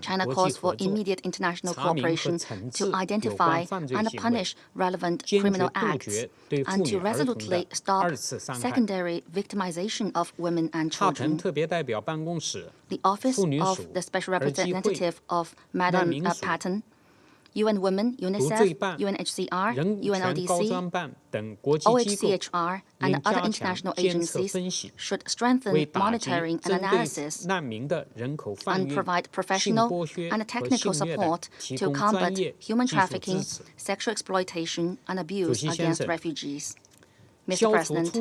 China calls for immediate international cooperation to identify and punish relevant criminal acts and to resolutely stop secondary victimization of women and children. The Office of the Special Representative of Madam Patton, UN Women, UNICEF, UNHCR, UNODC, OHCHR, and other international agencies should strengthen monitoring and analysis and provide professional and technical support to combat human trafficking, sexual exploitation, and abuse against refugees. Mr. President,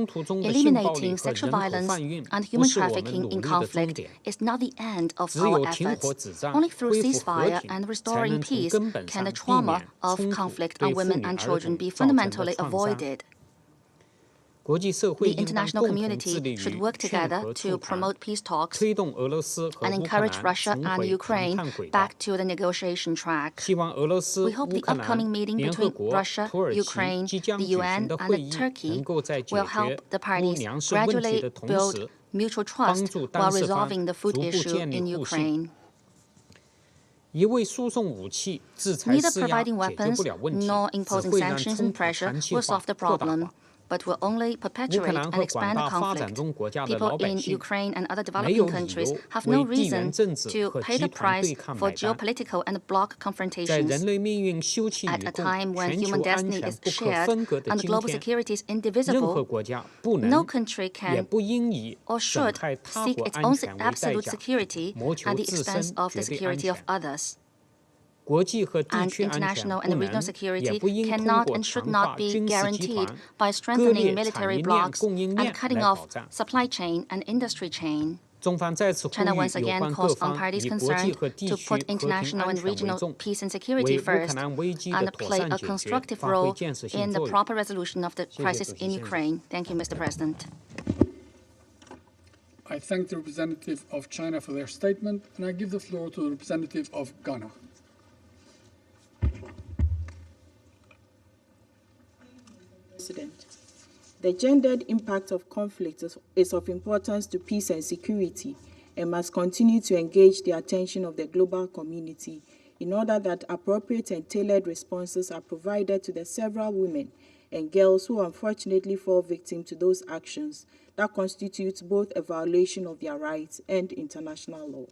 eliminating sexual violence and human trafficking in conflict is not the end of our efforts. Only through ceasefire and restoring peace can the trauma of conflict on women and children be fundamentally avoided. The international community should work together to promote peace talks and encourage Russia and Ukraine back to the negotiation track. We hope the upcoming meeting between Russia, Ukraine, the UN, and Turkey will help the parties gradually build mutual trust while resolving the food issue in Ukraine. Neither providing weapons nor imposing sanctions and pressure will solve the problem, but will only perpetuate and expand the conflict. People in Ukraine and other developing countries have no reason to pay the price for geopolitical and bloc confrontations. At a time when human destiny is shared and global security is indivisible, no country can or should seek its own absolute security at the expense of the security of others. And international and regional security cannot and should not be guaranteed by strengthening military blocs and cutting off supply chain and industry chain. China once again calls on parties concerned to put international and regional peace and security first and play a constructive role in the proper resolution of the crisis in Ukraine. Thank you, Mr. President. I thank the representative of China for their statement, and I give the floor to the representative of Ghana. The gendered impact of conflict is of importance to peace and security and must continue to engage the attention of the global community in order that appropriate and tailored responses are provided to the several women and girls who unfortunately fall victim to those actions that constitute both a violation of their rights and international law.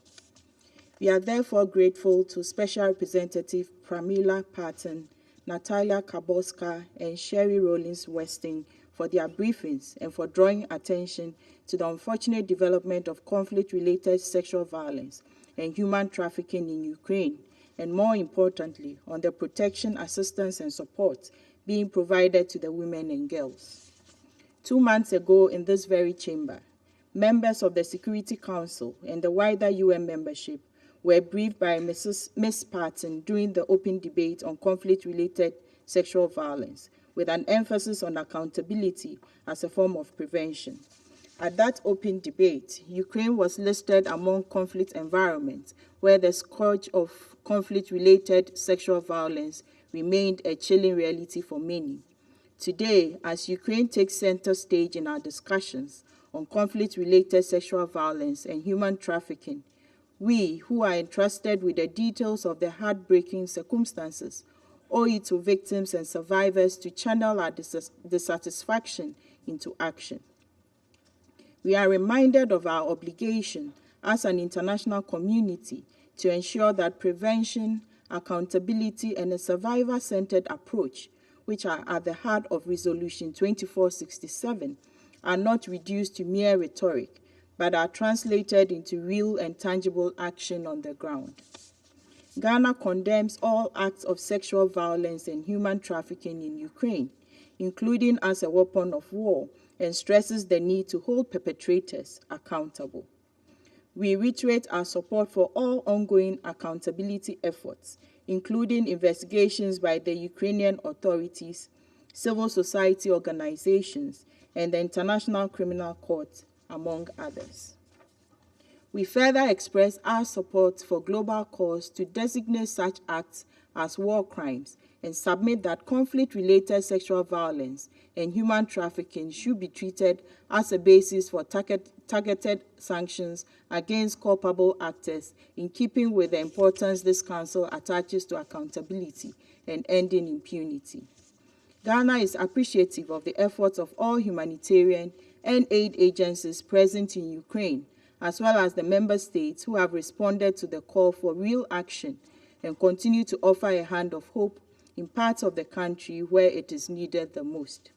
We are therefore grateful to Special Representative Pramila Patton, Natalia Kaborska, and Sherry Rollins-Weston for their briefings and for drawing attention to the unfortunate development of conflict-related sexual violence and human trafficking in Ukraine, and more importantly, on the protection, assistance, and support being provided to the women and girls. 2 months ago in this very chamber, members of the Security Council and the wider UN membership were briefed by Ms. Patton during the open debate on conflict-related sexual violence, with an emphasis on accountability as a form of prevention. At that open debate, Ukraine was listed among conflict environments where the scourge of conflict-related sexual violence remained a chilling reality for many. Today, as Ukraine takes center stage in our discussions on conflict-related sexual violence and human trafficking, we, who are entrusted with the details of the heartbreaking circumstances, owe it to victims and survivors to channel our dissatisfaction into action. We are reminded of our obligation as an international community to ensure that prevention, accountability, and a survivor-centered approach, which are at the heart of Resolution 2467, are not reduced to mere rhetoric, but are translated into real and tangible action on the ground. Ghana condemns all acts of sexual violence and human trafficking in Ukraine, including as a weapon of war, and stresses the need to hold perpetrators accountable. We reiterate our support for all ongoing accountability efforts, including investigations by the Ukrainian authorities, civil society organizations, and the International Criminal Court, among others. We further express our support for global calls to designate such acts as war crimes and submit that conflict-related sexual violence and human trafficking should be treated as a basis for targeted sanctions against culpable actors, in keeping with the importance this Council attaches to accountability and ending impunity. Ghana is appreciative of the efforts of all humanitarian and aid agencies present in Ukraine, as well as the member states who have responded to the call for real action and continue to offer a hand of hope in parts of the country where it is needed the most.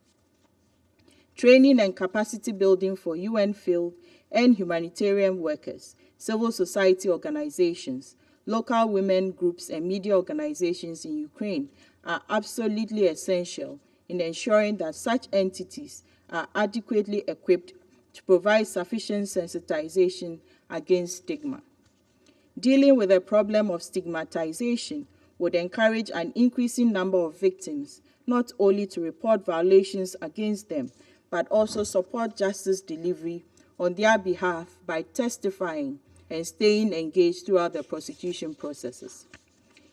Training and capacity building for UN field and humanitarian workers, civil society organizations, local women groups, and media organizations in Ukraine are absolutely essential in ensuring that such entities are adequately equipped to provide sufficient sensitization against stigma. Dealing with the problem of stigmatization would encourage an increasing number of victims not only to report violations against them, but also support justice delivery on their behalf by testifying and staying engaged throughout the prosecution processes.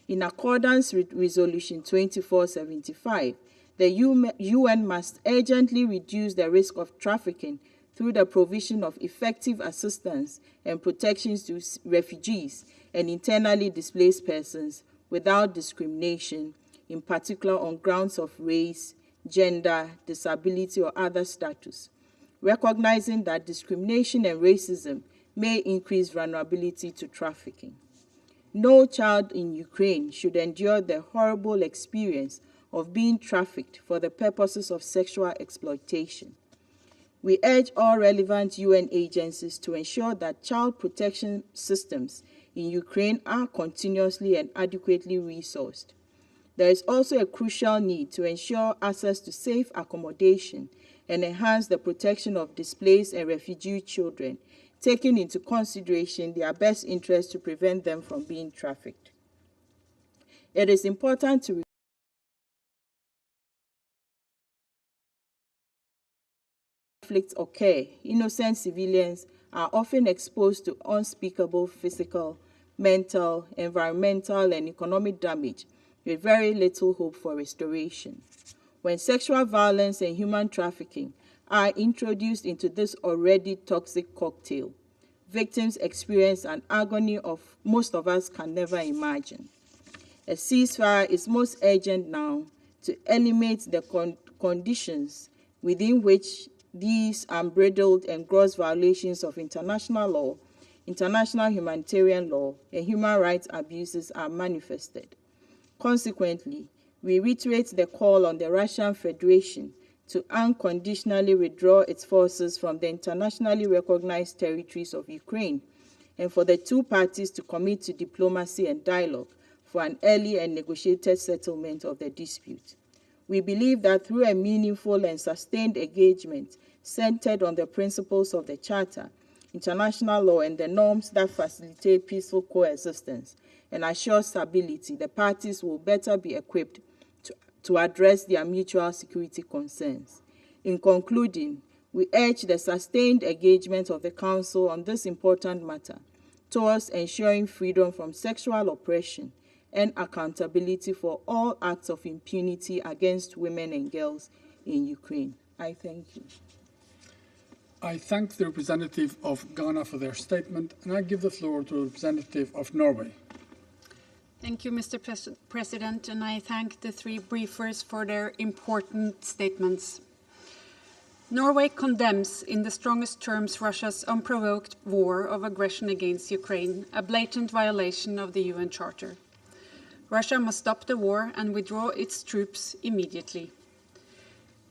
In accordance with Resolution 2475, the UN must urgently reduce the risk of trafficking through the provision of effective assistance and protections to refugees and internally displaced persons without discrimination, in particular on grounds of race, gender, disability, or other status, recognizing that discrimination and racism may increase vulnerability to trafficking. No child in Ukraine should endure the horrible experience of being trafficked for the purposes of sexual exploitation. We urge all relevant UN agencies to ensure that child protection systems in Ukraine are continuously and adequately resourced. There is also a crucial need to ensure access to safe accommodation and enhance the protection of displaced and refugee children, taking into consideration their best interests to prevent them from being trafficked. It is important to conflicts occur, innocent civilians are often exposed to unspeakable physical, mental, environmental, and economic damage with very little hope for restoration. When sexual violence and human trafficking are introduced into this already toxic cocktail, victims experience an agony of most of us can never imagine. A ceasefire is most urgent now to eliminate the conditions within which these unbridled and gross violations of international law, international humanitarian law, and human rights abuses are manifested. Consequently, we reiterate the call on the Russian Federation to unconditionally withdraw its forces from the internationally recognized territories of Ukraine, and for the two parties to commit to diplomacy and dialogue for an early and negotiated settlement of the dispute. We believe that through a meaningful and sustained engagement centered on the principles of the Charter, international law, and the norms that facilitate peaceful coexistence and assure stability, the parties will better be equipped to address their mutual security concerns. In concluding, we urge the sustained engagement of the Council on this important matter towards ensuring freedom from sexual oppression and accountability for all acts of impunity against women and girls in Ukraine. I thank you. I thank the representative of Ghana for their statement, and I give the floor to the representative of Norway. Thank you, Mr. President, and I thank the three briefers for their important statements. Norway condemns in the strongest terms Russia's unprovoked war of aggression against Ukraine, a blatant violation of the UN Charter. Russia must stop the war and withdraw its troops immediately.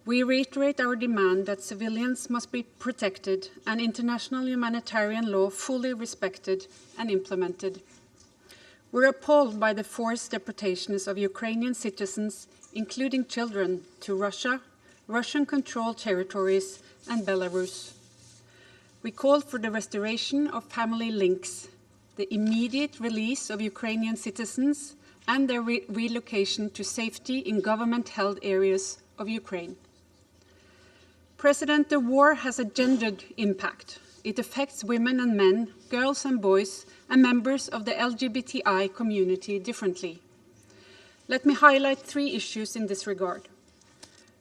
We reiterate our demand that civilians must be protected and international humanitarian law fully respected and implemented. We're appalled by the forced deportations of Ukrainian citizens, including children, to Russia, Russian-controlled territories, and Belarus. We call for the restoration of family links, the immediate release of Ukrainian citizens, and their relocation to safety in government-held areas of Ukraine. President, the war has a gendered impact. It affects women and men, girls and boys, and members of the LGBTI community differently. Let me highlight three issues in this regard.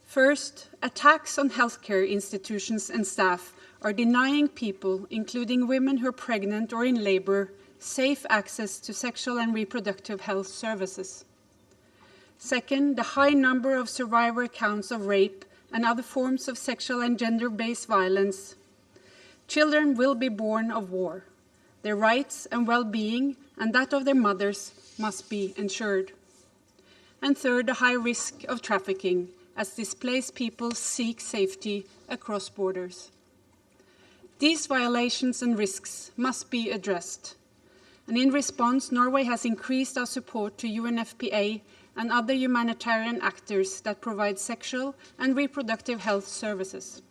First, attacks on healthcare institutions and staff are denying people, including women who are pregnant or in labor, safe access to sexual and reproductive health services. Second, the high number of survivor accounts of rape and other forms of sexual and gender-based violence. Children will be born of war. Their rights and well-being and that of their mothers must be ensured. And third, the high risk of trafficking as displaced people seek safety across borders. These violations and risks must be addressed. And in response, Norway has increased our support to UNFPA and other humanitarian actors that provide sexual and reproductive health services.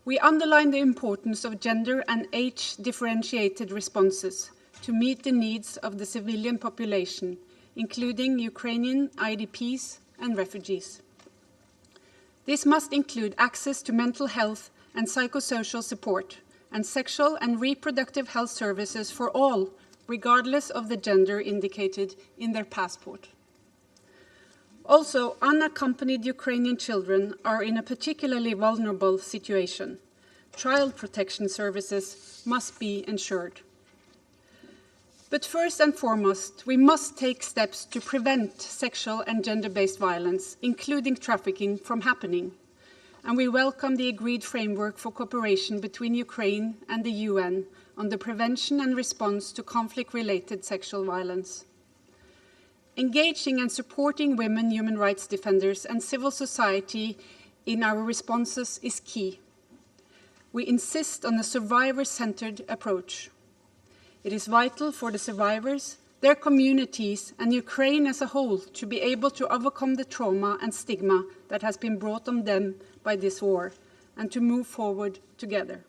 We underline the importance of gender and age-differentiated responses to meet the needs of the civilian population, including Ukrainian IDPs and refugees. This must include access to mental health and psychosocial support, and sexual and reproductive health services for all, regardless of the gender indicated in their passport. Also, unaccompanied Ukrainian children are in a particularly vulnerable situation. Child protection services must be ensured. But first and foremost, we must take steps to prevent sexual and gender-based violence, including trafficking, from happening. And we welcome the agreed framework for cooperation between Ukraine and the UN on the prevention and response to conflict-related sexual violence. Engaging and supporting women, human rights defenders, and civil society in our responses is key. We insist on a survivor-centered approach. It is vital for the survivors, their communities, and Ukraine as a whole to be able to overcome the trauma and stigma that has been brought on them by this war, and to move forward together.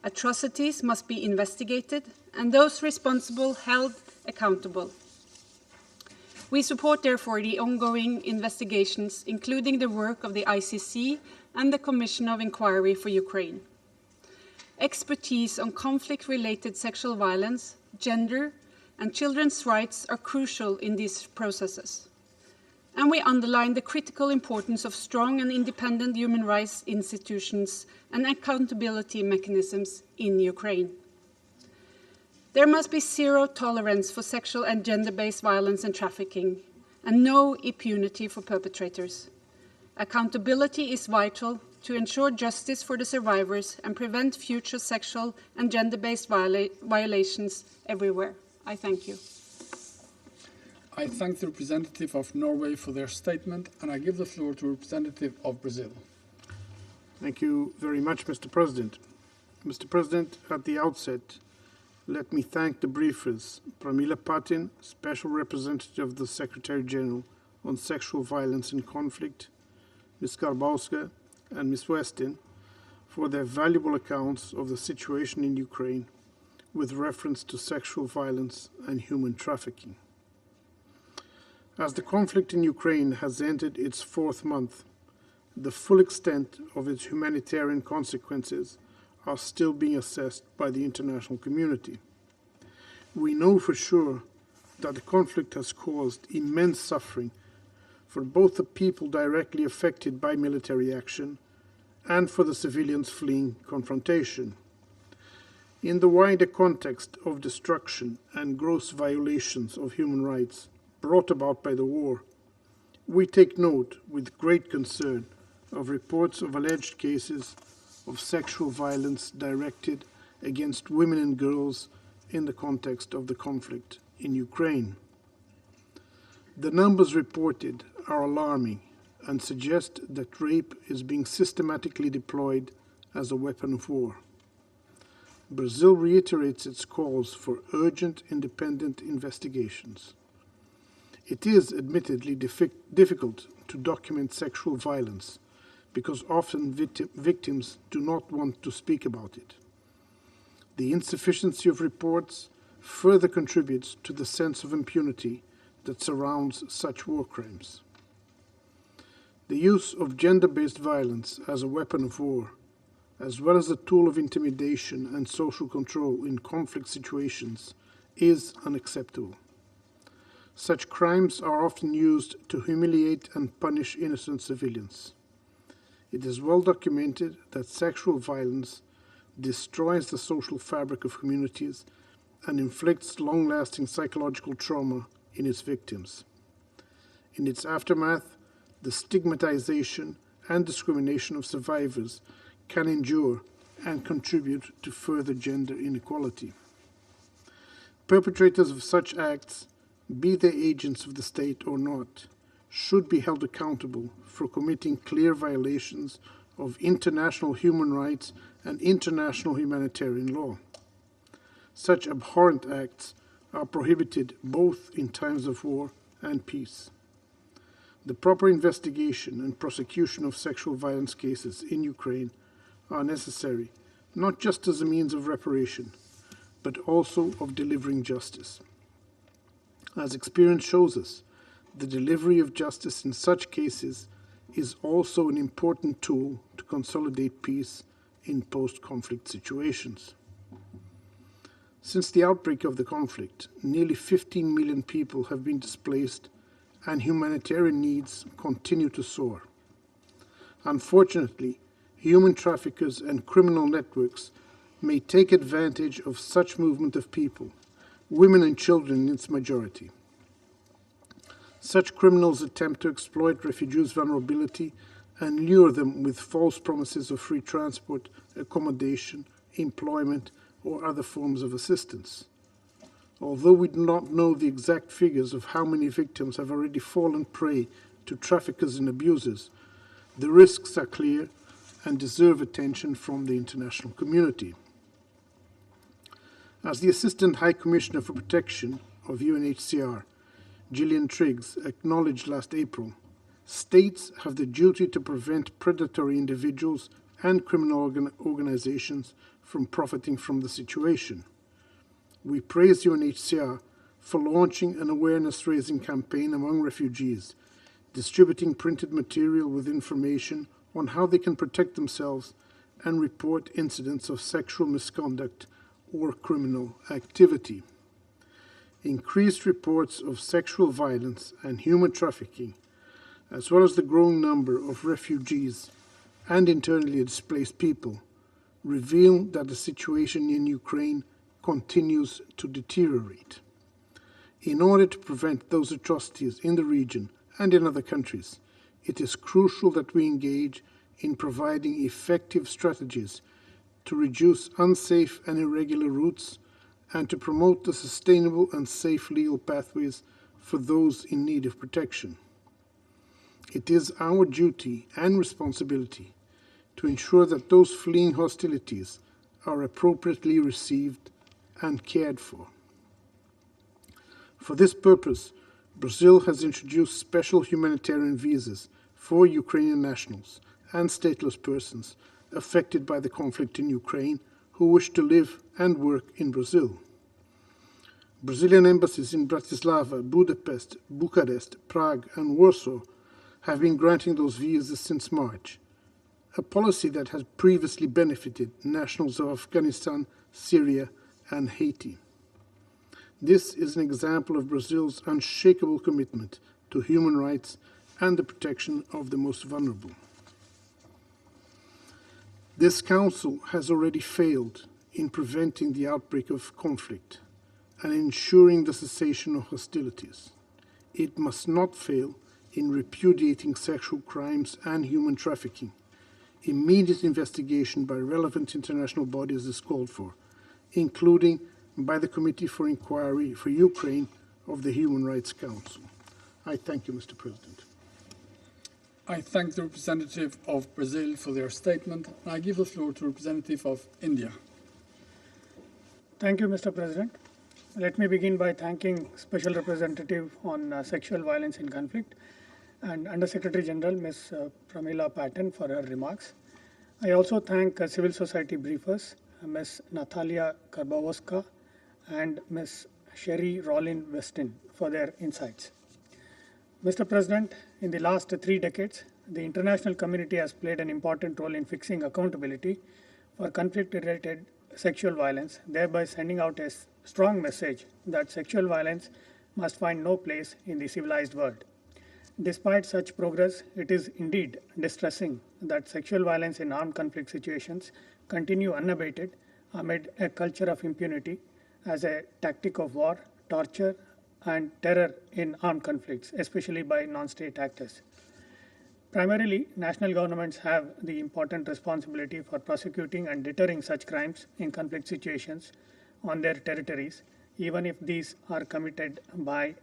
Atrocities must be investigated, and those responsible held accountable. We support, therefore, the ongoing investigations, including the work of the ICC and the Commission of Inquiry for Ukraine. Expertise on conflict-related sexual violence, gender, and children's rights are crucial in these processes. And we underline the critical importance of strong and independent human rights institutions and accountability mechanisms in Ukraine. There must be zero tolerance for sexual and gender-based violence and trafficking, and no impunity for perpetrators. Accountability is vital to ensure justice for the survivors and prevent future sexual and gender-based violations everywhere. I thank you. I thank the representative of Norway for their statement, and I give the floor to the representative of Brazil. Thank you very much, Mr. President. Mr. President, at the outset, let me thank the briefers, Pramila Patin, Special Representative of the Secretary General on Sexual Violence and Conflict, Ms. Skarbowska and Ms. Westin, for their valuable accounts of the situation in Ukraine with reference to sexual violence and human trafficking. As the conflict in Ukraine has entered its 4th month, the full extent of its humanitarian consequences are still being assessed by the international community. We know for sure that the conflict has caused immense suffering for both the people directly affected by military action and for the civilians fleeing confrontation. In the wider context of destruction and gross violations of human rights brought about by the war, we take note with great concern of reports of alleged cases of sexual violence directed against women and girls in the context of the conflict in Ukraine. The numbers reported are alarming and suggest that rape is being systematically deployed as a weapon of war. Brazil reiterates its calls for urgent independent investigations. It is admittedly difficult to document sexual violence because often victims do not want to speak about it. The insufficiency of reports further contributes to the sense of impunity that surrounds such war crimes. The use of gender-based violence as a weapon of war, as well as a tool of intimidation and social control in conflict situations, is unacceptable. Such crimes are often used to humiliate and punish innocent civilians. It is well documented that sexual violence destroys the social fabric of communities and inflicts long-lasting psychological trauma in its victims. In its aftermath, the stigmatization and discrimination of survivors can endure and contribute to further gender inequality. Perpetrators of such acts, be they agents of the state or not, should be held accountable for committing clear violations of international human rights and international humanitarian law. Such abhorrent acts are prohibited both in times of war and peace. The proper investigation and prosecution of sexual violence cases in Ukraine are necessary, not just as a means of reparation, but also of delivering justice. As experience shows us, the delivery of justice in such cases is also an important tool to consolidate peace in post-conflict situations. Since the outbreak of the conflict, nearly 15 million people have been displaced and humanitarian needs continue to soar. Unfortunately, human traffickers and criminal networks may take advantage of such movement of people, women and children in its majority. Such criminals attempt to exploit refugees' vulnerability and lure them with false promises of free transport, accommodation, employment, or other forms of assistance. Although we do not know the exact figures of how many victims have already fallen prey to traffickers and abusers, the risks are clear and deserve attention from the international community. As the Assistant High Commissioner for Protection of UNHCR, Gillian Triggs, acknowledged last April, states have the duty to prevent predatory individuals and criminal organizations from profiting from the situation. We praise UNHCR for launching an awareness-raising campaign among refugees, distributing printed material with information on how they can protect themselves and report incidents of sexual misconduct or criminal activity. Increased reports of sexual violence and human trafficking, as well as the growing number of refugees and internally displaced people, reveal that the situation in Ukraine continues to deteriorate. In order to prevent those atrocities in the region and in other countries, it is crucial that we engage in providing effective strategies to reduce unsafe and irregular routes and to promote the sustainable and safe legal pathways for those in need of protection. It is our duty and responsibility to ensure that those fleeing hostilities are appropriately received and cared for. For this purpose, Brazil has introduced special humanitarian visas for Ukrainian nationals and stateless persons affected by the conflict in Ukraine who wish to live and work in Brazil. Brazilian embassies in Bratislava, Budapest, Bucharest, Prague, and Warsaw have been granting those visas since March, a policy that has previously benefited nationals of Afghanistan, Syria, and Haiti. This is an example of Brazil's unshakable commitment to human rights and the protection of the most vulnerable. This Council has already failed in preventing the outbreak of conflict and ensuring the cessation of hostilities. It must not fail in repudiating sexual crimes and human trafficking. Immediate investigation by relevant international bodies is called for, including by the Committee for Inquiry for Ukraine of the Human Rights Council. I thank you, Mr. President. I thank the representative of Brazil for their statement. I give the floor to the representative of India. Thank you, Mr. President. Let me begin by thanking Special Representative on Sexual Violence in Conflict and Under-Secretary General Ms. Pramila Patten for her remarks. I also thank civil society briefers, Ms. Natalia Karbowska and Ms. Sherry Rollin Weston for their insights. Mr. President, in the last 3 decades, the international community has played an important role in fixing accountability for conflict-related sexual violence, thereby sending out a strong message that sexual violence must find no place in the civilized world. Despite such progress, it is indeed distressing that sexual violence in armed conflict situations continue unabated amid a culture of impunity as a tactic of war, torture, and terror in armed conflicts, especially by non-state actors. Primarily, national governments have the important responsibility for prosecuting and deterring such crimes in conflict situations on their territories, even if these are committed by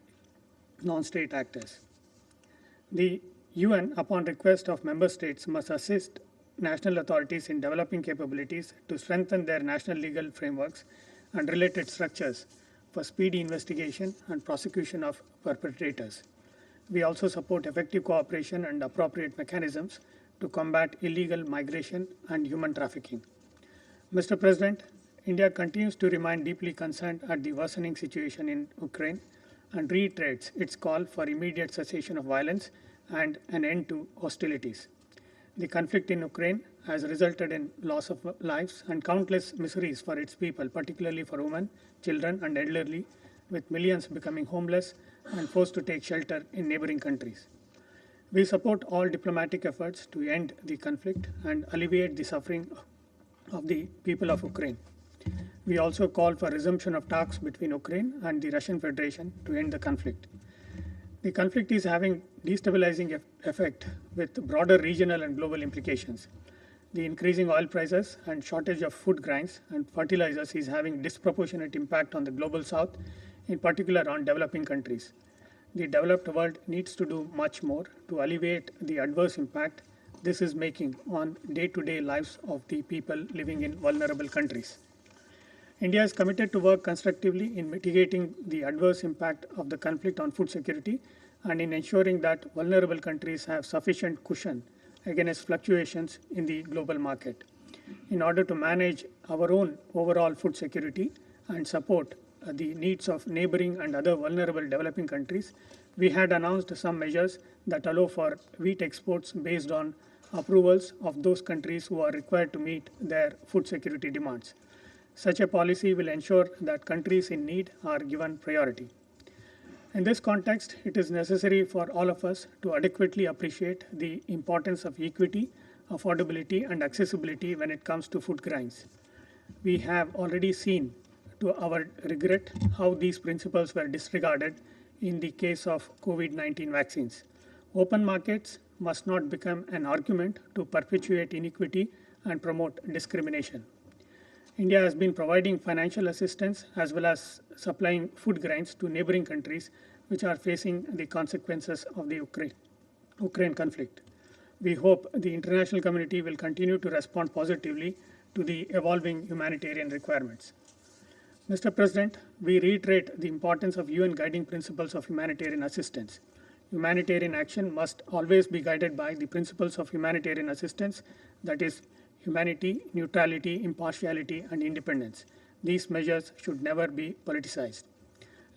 non-state actors. The UN, upon request of member states, must assist national authorities in developing capabilities to strengthen their national legal frameworks and related structures for speedy investigation and prosecution of perpetrators. We also support effective cooperation and appropriate mechanisms to combat illegal migration and human trafficking. Mr. President, India continues to remain deeply concerned at the worsening situation in Ukraine and reiterates its call for immediate cessation of violence and an end to hostilities. The conflict in Ukraine has resulted in loss of lives and countless miseries for its people, particularly for women, children, and elderly, with millions becoming homeless and forced to take shelter in neighboring countries. We support all diplomatic efforts to end the conflict and alleviate the suffering of the people of Ukraine. We also call for resumption of talks between Ukraine and the Russian Federation to end the conflict. The conflict is having destabilizing effect with broader regional and global implications. The increasing oil prices and shortage of food grains and fertilizers is having disproportionate impact on the global south, in particular on developing countries. The developed world needs to do much more to alleviate the adverse impact this is making on day-to-day lives of the people living in vulnerable countries. India is committed to work constructively in mitigating the adverse impact of the conflict on food security and in ensuring that vulnerable countries have sufficient cushion against fluctuations in the global market. In order to manage our own overall food security and support the needs of neighboring and other vulnerable developing countries, we had announced some measures that allow for wheat exports based on approvals of those countries who are required to meet their food security demands. Such a policy will ensure that countries in need are given priority. In this context, it is necessary for all of us to adequately appreciate the importance of equity, affordability, and accessibility when it comes to food grains. We have already seen, to our regret, how these principles were disregarded in the case of COVID-19 vaccines. Open markets must not become an argument to perpetuate inequity and promote discrimination. India has been providing financial assistance as well as supplying food grains to neighboring countries which are facing the consequences of the Ukraine conflict. We hope the international community will continue to respond positively to the evolving humanitarian requirements. Mr. President, we reiterate the importance of UN guiding principles of humanitarian assistance. Humanitarian action must always be guided by the principles of humanitarian assistance, that is, humanity, neutrality, impartiality, and independence. These measures should never be politicized.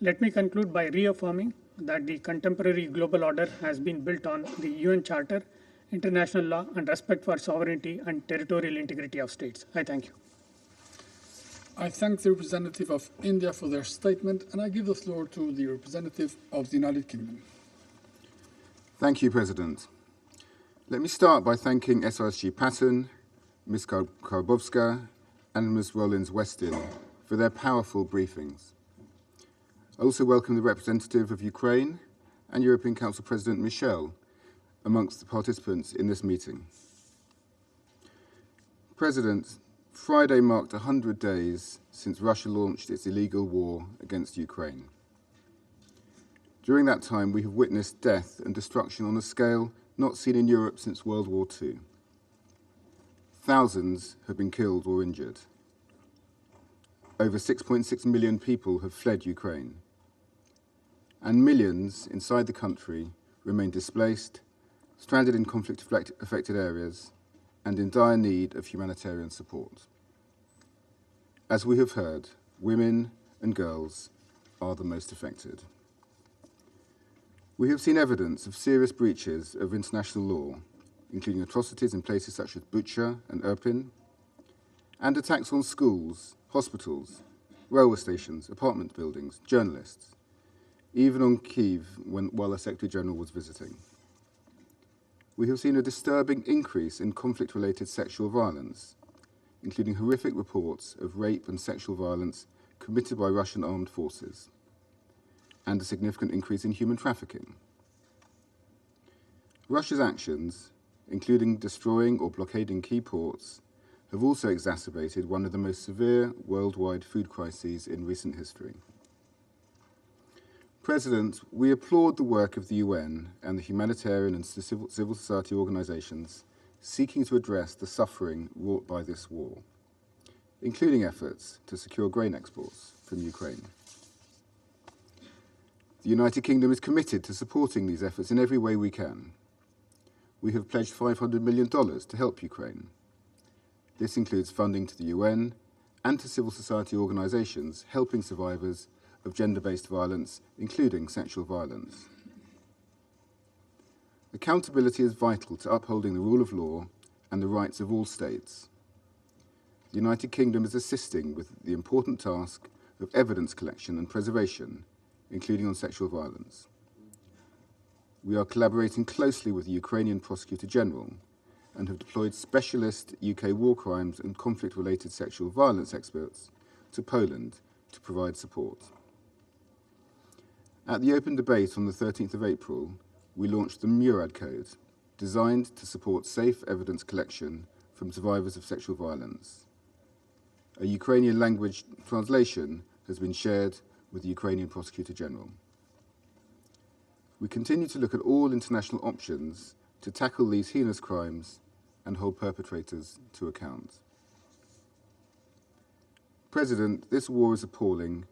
Let me conclude by reaffirming that the contemporary global order has been built on the UN Charter, international law, and respect for sovereignty and territorial integrity of states. I thank you. I thank the representative of India for their statement, and I give the floor to the representative of the United Kingdom. Thank you, President. Let me start by thanking SRSG Patton, Ms. Karbowska, and Ms. Rollins-Westin for their powerful briefings. I also welcome the representative of Ukraine and European Council President Michel amongst the participants in this meeting. President, Friday marked 100 days since Russia launched its illegal war against Ukraine. During that time, we have witnessed death and destruction on a scale not seen in Europe since World War II. Thousands have been killed or injured. Over 6.6 million people have fled Ukraine. And millions inside the country remain displaced, stranded in conflict-affected areas, and in dire need of humanitarian support. As we have heard, women and girls are the most affected. We have seen evidence of serious breaches of international law, including atrocities in places such as Bucha and Irpin, and attacks on schools, hospitals, railway stations, apartment buildings, journalists, even on Kyiv while the Secretary General was visiting. We have seen a disturbing increase in conflict-related sexual violence, including horrific reports of rape and sexual violence committed by Russian armed forces, and a significant increase in human trafficking. Russia's actions, including destroying or blockading key ports, have also exacerbated one of the most severe worldwide food crises in recent history. President, we applaud the work of the UN and the humanitarian and civil society organizations seeking to address the suffering wrought by this war, including efforts to secure grain exports from Ukraine. The United Kingdom is committed to supporting these efforts in every way we can. We have pledged $500 million to help Ukraine. This includes funding to the UN and to civil society organizations helping survivors of gender-based violence, including sexual violence. Accountability is vital to upholding the rule of law and the rights of all states. The United Kingdom is assisting with the important task of evidence collection and preservation, including on sexual violence. We are collaborating closely with the Ukrainian Prosecutor General and have deployed specialist UK war crimes and conflict-related sexual violence experts to Poland to provide support. At the open debate on the 13th of April, we launched the Murad Code, designed to support safe evidence collection from survivors of sexual violence. A Ukrainian language translation has been shared with the Ukrainian Prosecutor General. We continue to look at all international options to tackle these heinous crimes and hold perpetrators to account. President, this war is appalling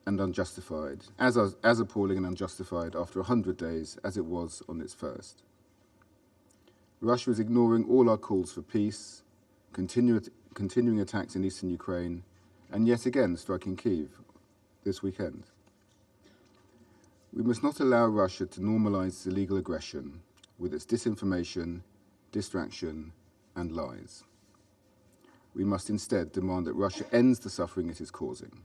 and unjustified, as appalling and unjustified after 100 days as it was on its first. Russia is ignoring all our calls for peace, continuing attacks in eastern Ukraine, and yet again striking Kyiv this weekend. We must not allow Russia to normalize illegal aggression with its disinformation, distraction, and lies. We must instead demand that Russia ends the suffering it is causing.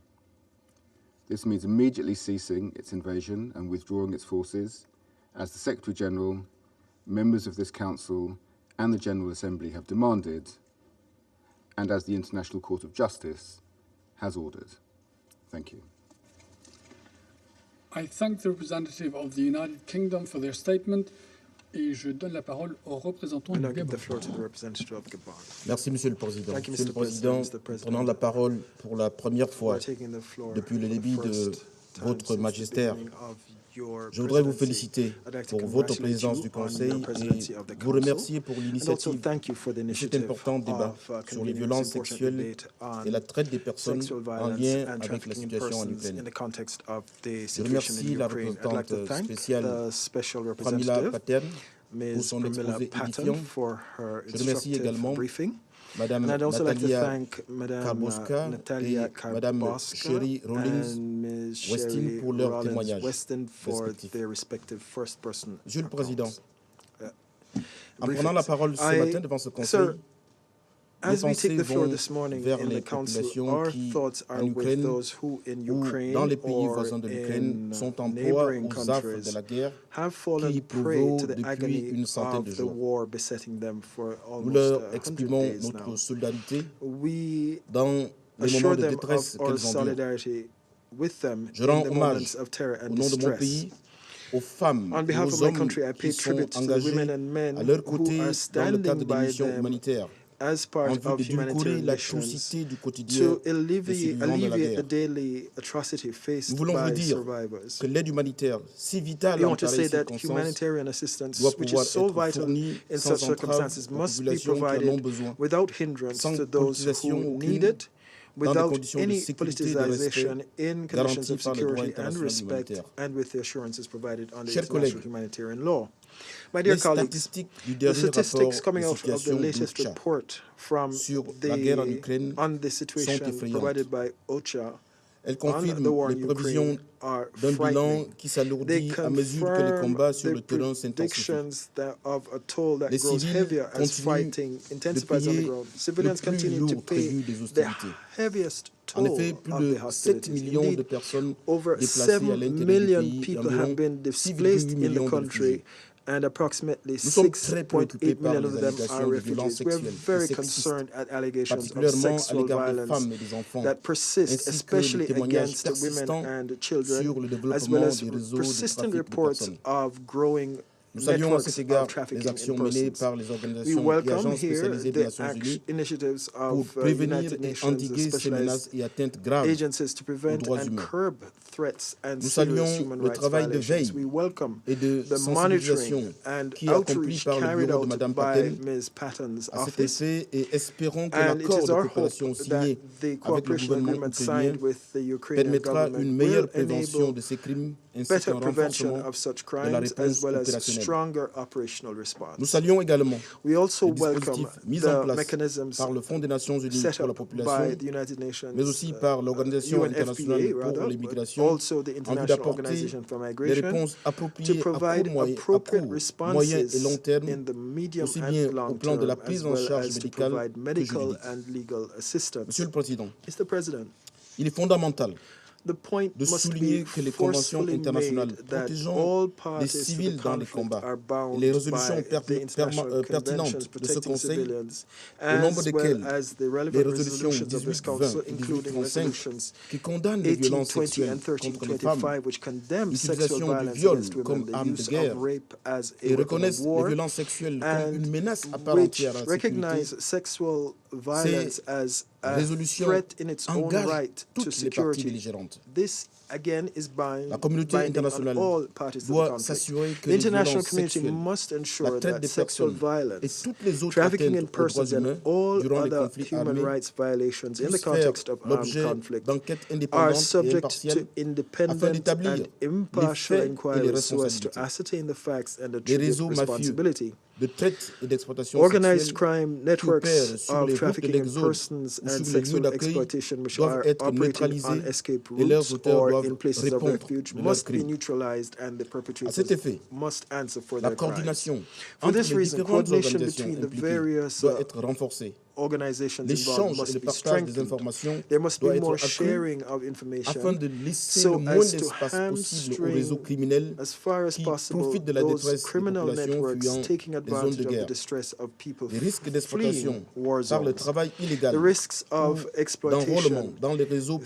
This means immediately ceasing its invasion and withdrawing its forces, as the Secretary General, members of this Council, and the General Assembly have demanded, and as the International Court of Justice has ordered. Thank you. I thank the representative of the United Kingdom for their statement. Et je donne la parole au représentant du Gabon. Merci, Monsieur le Président. Monsieur le Président, prenant la parole pour la première fois depuis le début de votre magistère, je voudrais vous féliciter pour votre présidence du Conseil et vous remercier pour l'initiative de cet important débat sur les violences sexuelles et la traite des personnes en lien avec la situation en Ukraine. Je remercie la représentante spéciale Pramila Patten pour son exposé édifiant. Je remercie également Madame And I'd also like to Natalia thank Madame Natalia Karboska and Ms. Sherry Rollins-Weston for their respective first-person Monsieur le Président, en briefings. prenant la parole ce matin devant ce Conseil, as we take the floor this morning in the Council, our thoughts are with those who in Ukraine or in neighboring countries have fallen prey to the agony of the war besetting them for almost 100 days now. We assure them of our solidarity with them in the moments of terror and distress. On behalf of my country, I pay tribute to the women and men who are standing by them as part of humanitarian missions to alleviate the daily atrocity faced by survivors. We want to say that humanitarian assistance, which is so vital in such circumstances, must be provided without hindrance to those who need it, without any politicization, in conditions of security and respect, and with the assurances provided under international humanitarian law. My dear colleagues, the statistics coming out of the latest report from on the situation provided by OCHA on the war in Ukraine are frightening. They confirm the predictions of a toll that grows heavier as fighting intensifies on the ground. Civilians continue to pay the heaviest toll of the hostilities. Indeed, over 7 million people have been displaced in the country, and approximately 6.8 million of them are refugees. We are very concerned at allegations of sexual violence that persist, especially against women and children, as well as persistent reports of growing networks of trafficking in persons. We welcome here the initiatives of United Nations specialized agencies to prevent and curb threats and serious human rights violations. We welcome the monitoring and outreach carried out by Ms. Patton's office, and it is our hope that the cooperation agreement signed with the Ukrainian government will enable better prevention of such crimes as well as stronger operational response. We also welcome the mechanisms set up by the United Nations, UNFPA, also the International Organization for Migration, to provide appropriate responses in the medium and long term, as well as to provide medical and legal assistance. Mr. President, il est fondamental de souligner que les conventions internationales protégeant les civils dans les combats et les résolutions pertinentes de ce Conseil, au nombre desquelles les résolutions 1820 et 1835 qui condamnent les violences sexuelles contre les femmes, l'utilisation du viol comme arme de guerre et reconnaissent les violences sexuelles comme une menace à part entière à la sécurité. Ces résolutions engagent toutes les parties belligérantes. La communauté internationale doit s'assurer que les violences sexuelles, la traite des personnes et toutes les autres atteintes aux droits humains durant les conflits armés puissent faire l'objet d'enquêtes indépendantes et impartiales afin d'établir les faits et les responsabilités. Les réseaux mafieux de traite et d'exploitation organized crime networks of trafficking in persons and sexual exploitation which are operating on escape routes or in places of refuge must be neutralized, and the perpetrators must answer for their crimes. For this reason, coordination between the various organizations involved must be strengthened. There must be more sharing of information so as to hamstring as far as possible those criminal networks taking advantage of the distress of people fleeing war zones. The risks of exploitation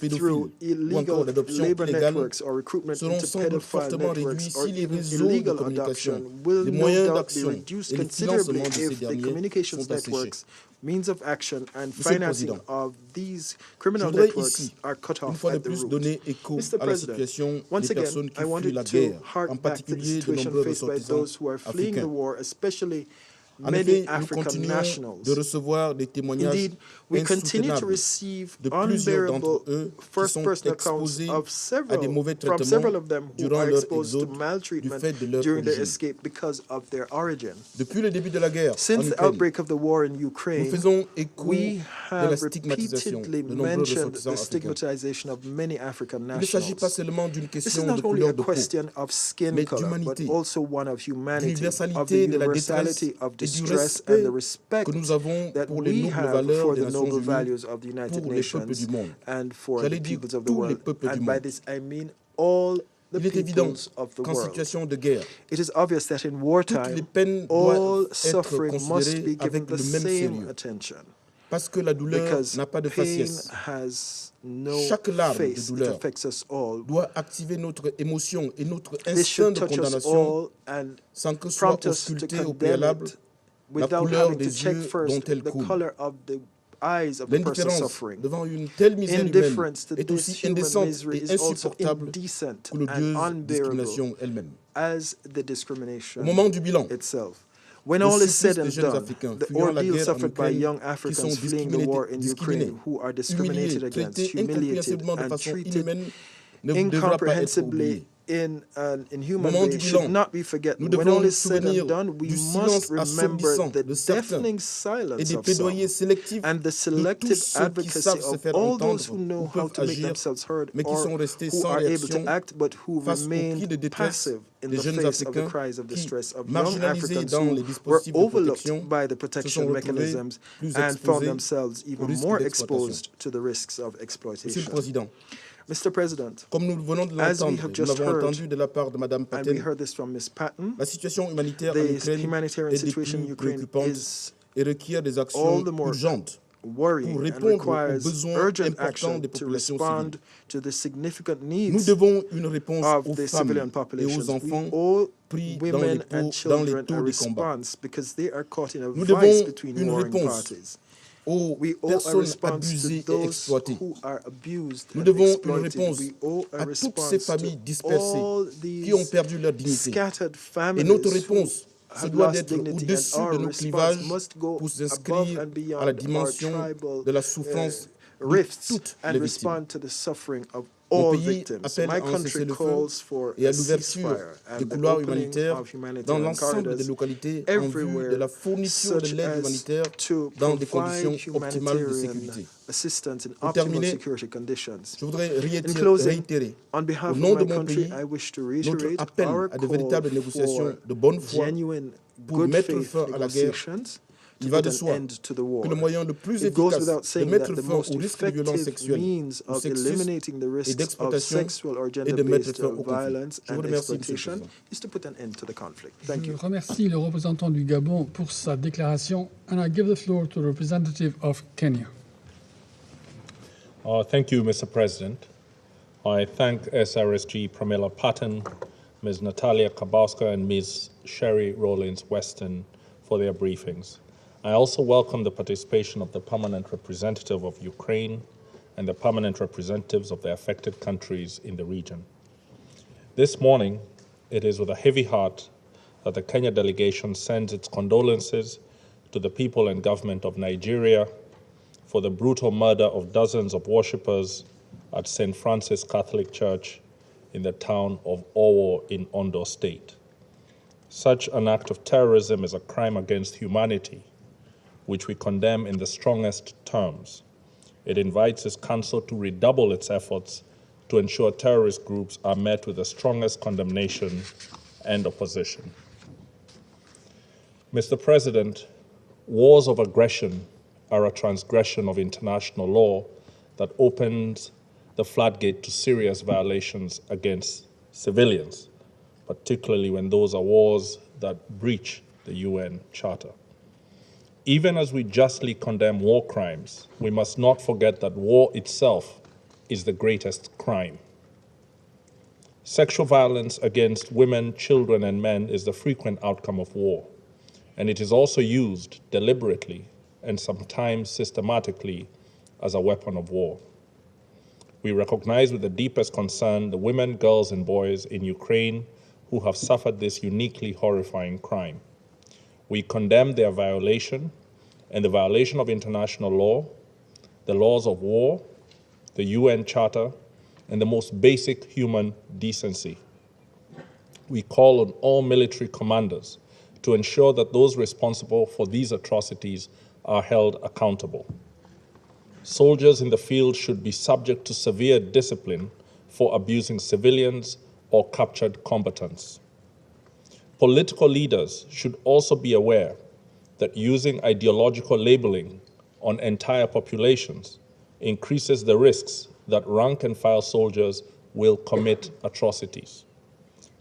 through illegal labor networks or recruitment into pedophile networks or even illegal adoption will no doubt be reduced considerably if the communications networks, means of action and financing of these criminal networks are cut off at the root. Mr. President, once again, I wanted to hark back to the situation faced by those who are fleeing the war, especially many African nationals. De recevoir des témoignages Indeed, we continue to receive unbearable first-person accounts of several of them who are exposed to maltreatment during their escape because of their origin. Depuis le début de la guerre, since the outbreak of the war in Ukraine, we have repeatedly mentioned the stigmatization of many African nationals. This is not only a question of skin color, but also one of humanity, of the universality of distress and the respect that we have for the noble values of the United Nations and for the peoples of the world. And by this I mean all the peoples of the world. It is obvious that in wartime, all suffering must be given the same attention. Because pain has no face, it affects us all. Doit activer notre émotion et notre This should instinct de touch us condamnation all and sans que soit prompt us to ausculté au condemn préalable it la without couleur having to des check yeux first dont elle the coule. color of the eyes of the person L'indifférence suffering. devant une telle misère humaine Indifference to est this aussi human indécente misery et is also insupportable indecent que l'odieuse and discrimination unbearable elle-même. as the discrimination Au moment du bilan, itself. When le all is supplice said and des jeunes done, Africains the fuyant la ordeal guerre en suffered by Ukraine, young qui sont Africans fleeing the war in Ukraine, who are discriminated against, humiliated, incomprehensiblement de and façon treated inhumaine, ne devra pas être incomprehensibly oublié. in an inhuman Moment way du should bilan, not be forgotten. nous When devons all nous is said souvenir and done, we du must silence remember assourdissant the de certains deafening et silence des of some plaidoyers sélectifs and the de selective tous ceux qui advocacy savent se of faire all those entendre who know ou how peuvent to make agir, themselves heard mais qui or sont restés who sans are able réaction to act but who face aux remained cris de détresse passive in des the jeunes face of the Africains cries of qui, distress of young marginalisés Africans dans who les were dispositifs de overlooked protection, by the se protection sont retrouvés mechanisms plus and found exposés themselves au even risque more d'exploitation. exposed to the risks of Monsieur le exploitation. Président, Mr. President, comme nous venons de as we l'entendre, have nous just l'avons heard, entendu de la part de Madame and we Patten, heard this from Ms. Patton, la situation humanitaire en the Ukraine humanitarian est des situation in plus Ukraine préoccupantes is et requiert des all actions the more urgentes pour worrying and répondre aux requires besoins urgent importants action des to populations respond civiles. to the significant Nous needs devons une réponse of aux the femmes civilian et aux populations. We enfants owe pris dans les, women and dans les children a taux des combats. response because they are caught in a Nous vice devons between une warring réponse parties. aux We owe a personnes response abusées to et those exploitées. who are abused Nous and devons une exploited. réponse We owe a à toutes ces response familles to dispersées all qui ont these perdu leur dignité. scattered Et notre families who réponse se have doit lost d'être dignity, and au-dessus our de nos response clivages must go pour above s'inscrire and à la beyond our dimension tribal de la souffrance de rifts toutes and les victimes. respond to the suffering of Mon all pays victims. appelle My à un country cessez-le-feu calls for et à a l'ouverture ceasefire des and the couloirs opening humanitaires of dans humanitarian l'ensemble des corridors localités en vue de everywhere, la fourniture de such l'aide as humanitaire to dans des provide conditions optimales de humanitarian sécurité. assistance in Pour optimal terminer, security conditions. je voudrais In closing, réitérer on au behalf nom of de my mon country, pays I wish to notre reiterate appel our à de call véritables négociations for de bonne foi genuine pour good mettre faith fin à la guerre. negotiations to Il va put de an soi end to the war. que le moyen le plus It goes efficace without de saying mettre that the fin most au risque de violence effective sexuelle means ou of sexiste eliminating the et risks of d'exploitation sexual or est de mettre gender-based fin au conflit. violence Je vous and remercie, Monsieur le exploitation Président. is to put an end to the conflict. Thank Je you. remercie le représentant du Gabon pour sa déclaration, and I give the floor to the representative of Kenya. Thank you, Mr. President. I thank SRSG Pramila Patten, Ms. Natalia Kabowska, and Ms. Sherry Rollins-Weston for their briefings. I also welcome the participation of the permanent representative of Ukraine and the permanent representatives of the affected countries in the region. This morning, it is with a heavy heart that the Kenya delegation sends its condolences to the people and government of Nigeria for the brutal murder of dozens of worshippers at St. Francis Catholic Church in the town of Owo in Ondo State. Such an act of terrorism is a crime against humanity, which we condemn in the strongest terms. It invites its council to redouble its efforts to ensure terrorist groups are met with the strongest condemnation and opposition. Mr. President, wars of aggression are a transgression of international law that opens the floodgate to serious violations against civilians, particularly when those are wars that breach the UN Charter. Even as we justly condemn war crimes, we must not forget that war itself is the greatest crime. Sexual violence against women, children, and men is the frequent outcome of war, and it is also used deliberately and sometimes systematically as a weapon of war. We recognize with the deepest concern the women, girls, and boys in Ukraine who have suffered this uniquely horrifying crime. We condemn their violation and the violation of international law, the laws of war, the UN Charter, and the most basic human decency. We call on all military commanders to ensure that those responsible for these atrocities are held accountable. Soldiers in the field should be subject to severe discipline for abusing civilians or captured combatants. Political leaders should also be aware that using ideological labeling on entire populations increases the risks that rank-and-file soldiers will commit atrocities.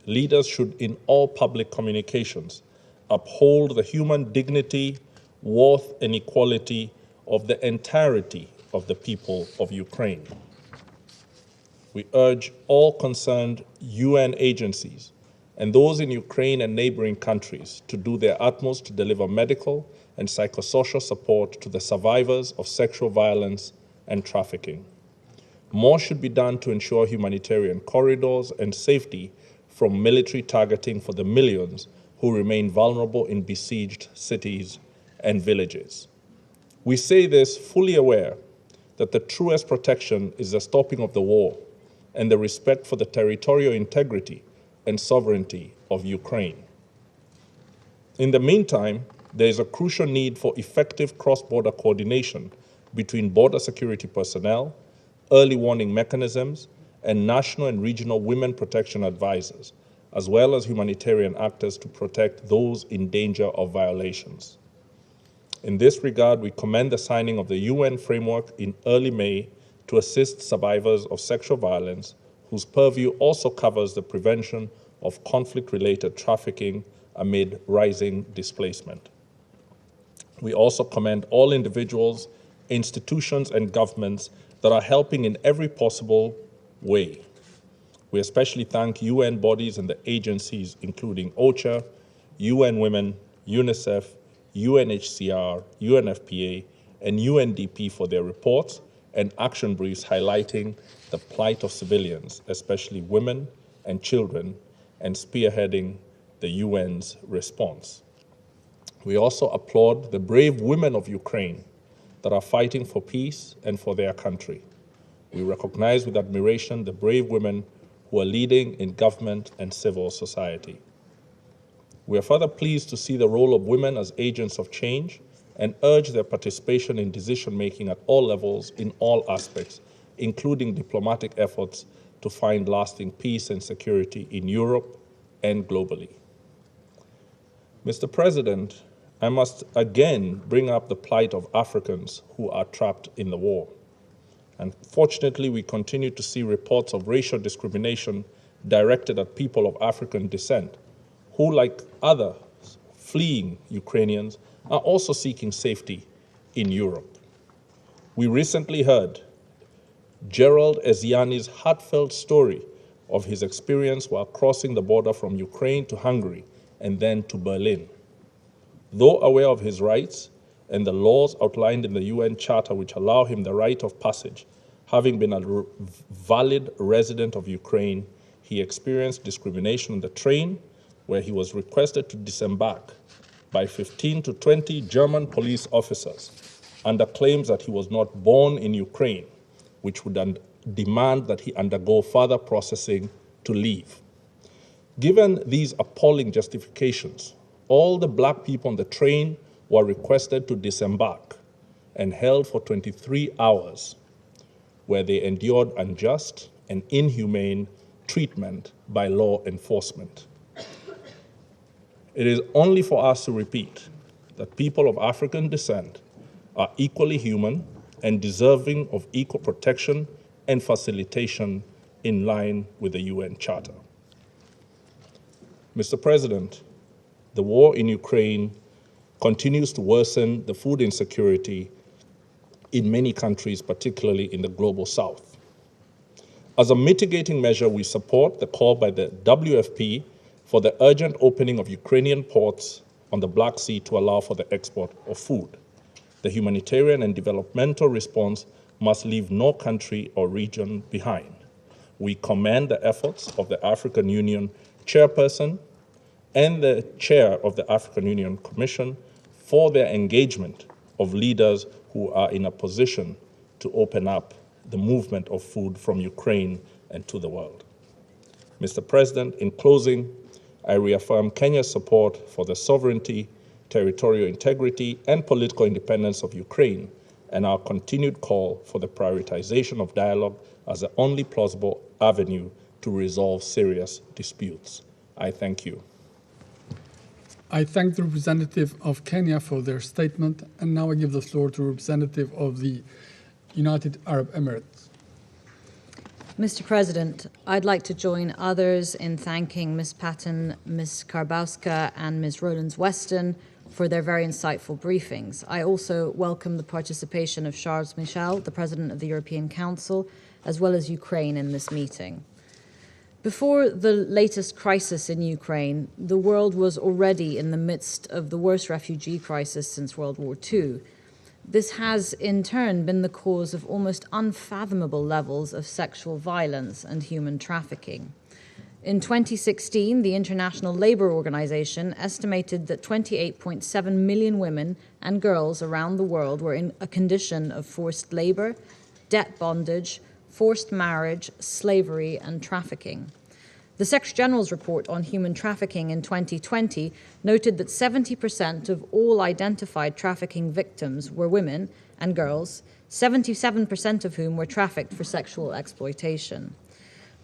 Leaders should, in all public communications, uphold the human dignity, worth, and equality of the entirety of the people of Ukraine. We urge all concerned UN agencies and those in Ukraine and neighboring countries to do their utmost to deliver medical and psychosocial support to the survivors of sexual violence and trafficking. More should be done to ensure humanitarian corridors and safety from military targeting for the millions who remain vulnerable in besieged cities and villages. We say this fully aware that the truest protection is the stopping of the war and the respect for the territorial integrity and sovereignty of Ukraine. In the meantime, there is a crucial need for effective cross-border coordination between border security personnel, early warning mechanisms, and national and regional women protection advisors, as well as humanitarian actors to protect those in danger of violations. In this regard, we commend the signing of the UN framework in early May to assist survivors of sexual violence, whose purview also covers the prevention of conflict-related trafficking amid rising displacement. We also commend all individuals, institutions, and governments that are helping in every possible way. We especially thank UN bodies and the agencies including OCHA, UN Women, UNICEF, UNHCR, UNFPA, and UNDP for their reports and action briefs highlighting the plight of civilians, especially women and children, and spearheading the UN's response. We also applaud the brave women of Ukraine that are fighting for peace and for their country. We recognize with admiration the brave women who are leading in government and civil society. We are further pleased to see the role of women as agents of change and urge their participation in decision-making at all levels in all aspects, including diplomatic efforts to find lasting peace and security in Europe and globally. Mr. President, I must again bring up the plight of Africans who are trapped in the war. Unfortunately, we continue to see reports of racial discrimination directed at people of African descent who, like other fleeing Ukrainians, are also seeking safety in Europe. We recently heard Gerald Eziani's heartfelt story of his experience while crossing the border from Ukraine to Hungary and then to Berlin. Though aware of his rights and the laws outlined in the UN Charter which allow him the right of passage, having been a valid resident of Ukraine, he experienced discrimination on the train where he was requested to disembark by 15 to 20 German police officers under claims that he was not born in Ukraine, which would demand that he undergo further processing to leave. Given these appalling justifications, all the black people on the train were requested to disembark and held for 23 hours, where they endured unjust and inhumane treatment by law enforcement. It is only for us to repeat that people of African descent are equally human and deserving of equal protection and facilitation in line with the UN Charter. Mr. President, the war in Ukraine continues to worsen the food insecurity in many countries, particularly in the global south. As a mitigating measure, we support the call by the WFP for the urgent opening of Ukrainian ports on the Black Sea to allow for the export of food. The humanitarian and developmental response must leave no country or region behind. We commend the efforts of the African Union chairperson and the chair of the African Union Commission for their engagement of leaders who are in a position to open up the movement of food from Ukraine and to the world. Mr. President, in closing, I reaffirm Kenya's support for the sovereignty, territorial integrity, and political independence of Ukraine, and our continued call for the prioritization of dialogue as the only plausible avenue to resolve serious disputes. I thank you. I thank the representative of Kenya for their statement, and now I give the floor to the representative of the United Arab Emirates. Mr. President, I'd like to join others in thanking Ms. Patton, Ms. Karbowska, and Ms. Rowlands-Weston for their very insightful briefings. I also welcome the participation of Charles Michel, the President of the European Council, as well as Ukraine in this meeting. Before the latest crisis in Ukraine, the world was already in the midst of the worst refugee crisis since World War II. This has, in turn, been the cause of almost unfathomable levels of sexual violence and human trafficking. In 2016, the International Labour Organization estimated that 28.7 million women and girls around the world were in a condition of forced labor, debt bondage, forced marriage, slavery, and trafficking. The Secretary General's report on human trafficking in 2020 noted that 70% of all identified trafficking victims were women and girls, 77% of whom were trafficked for sexual exploitation.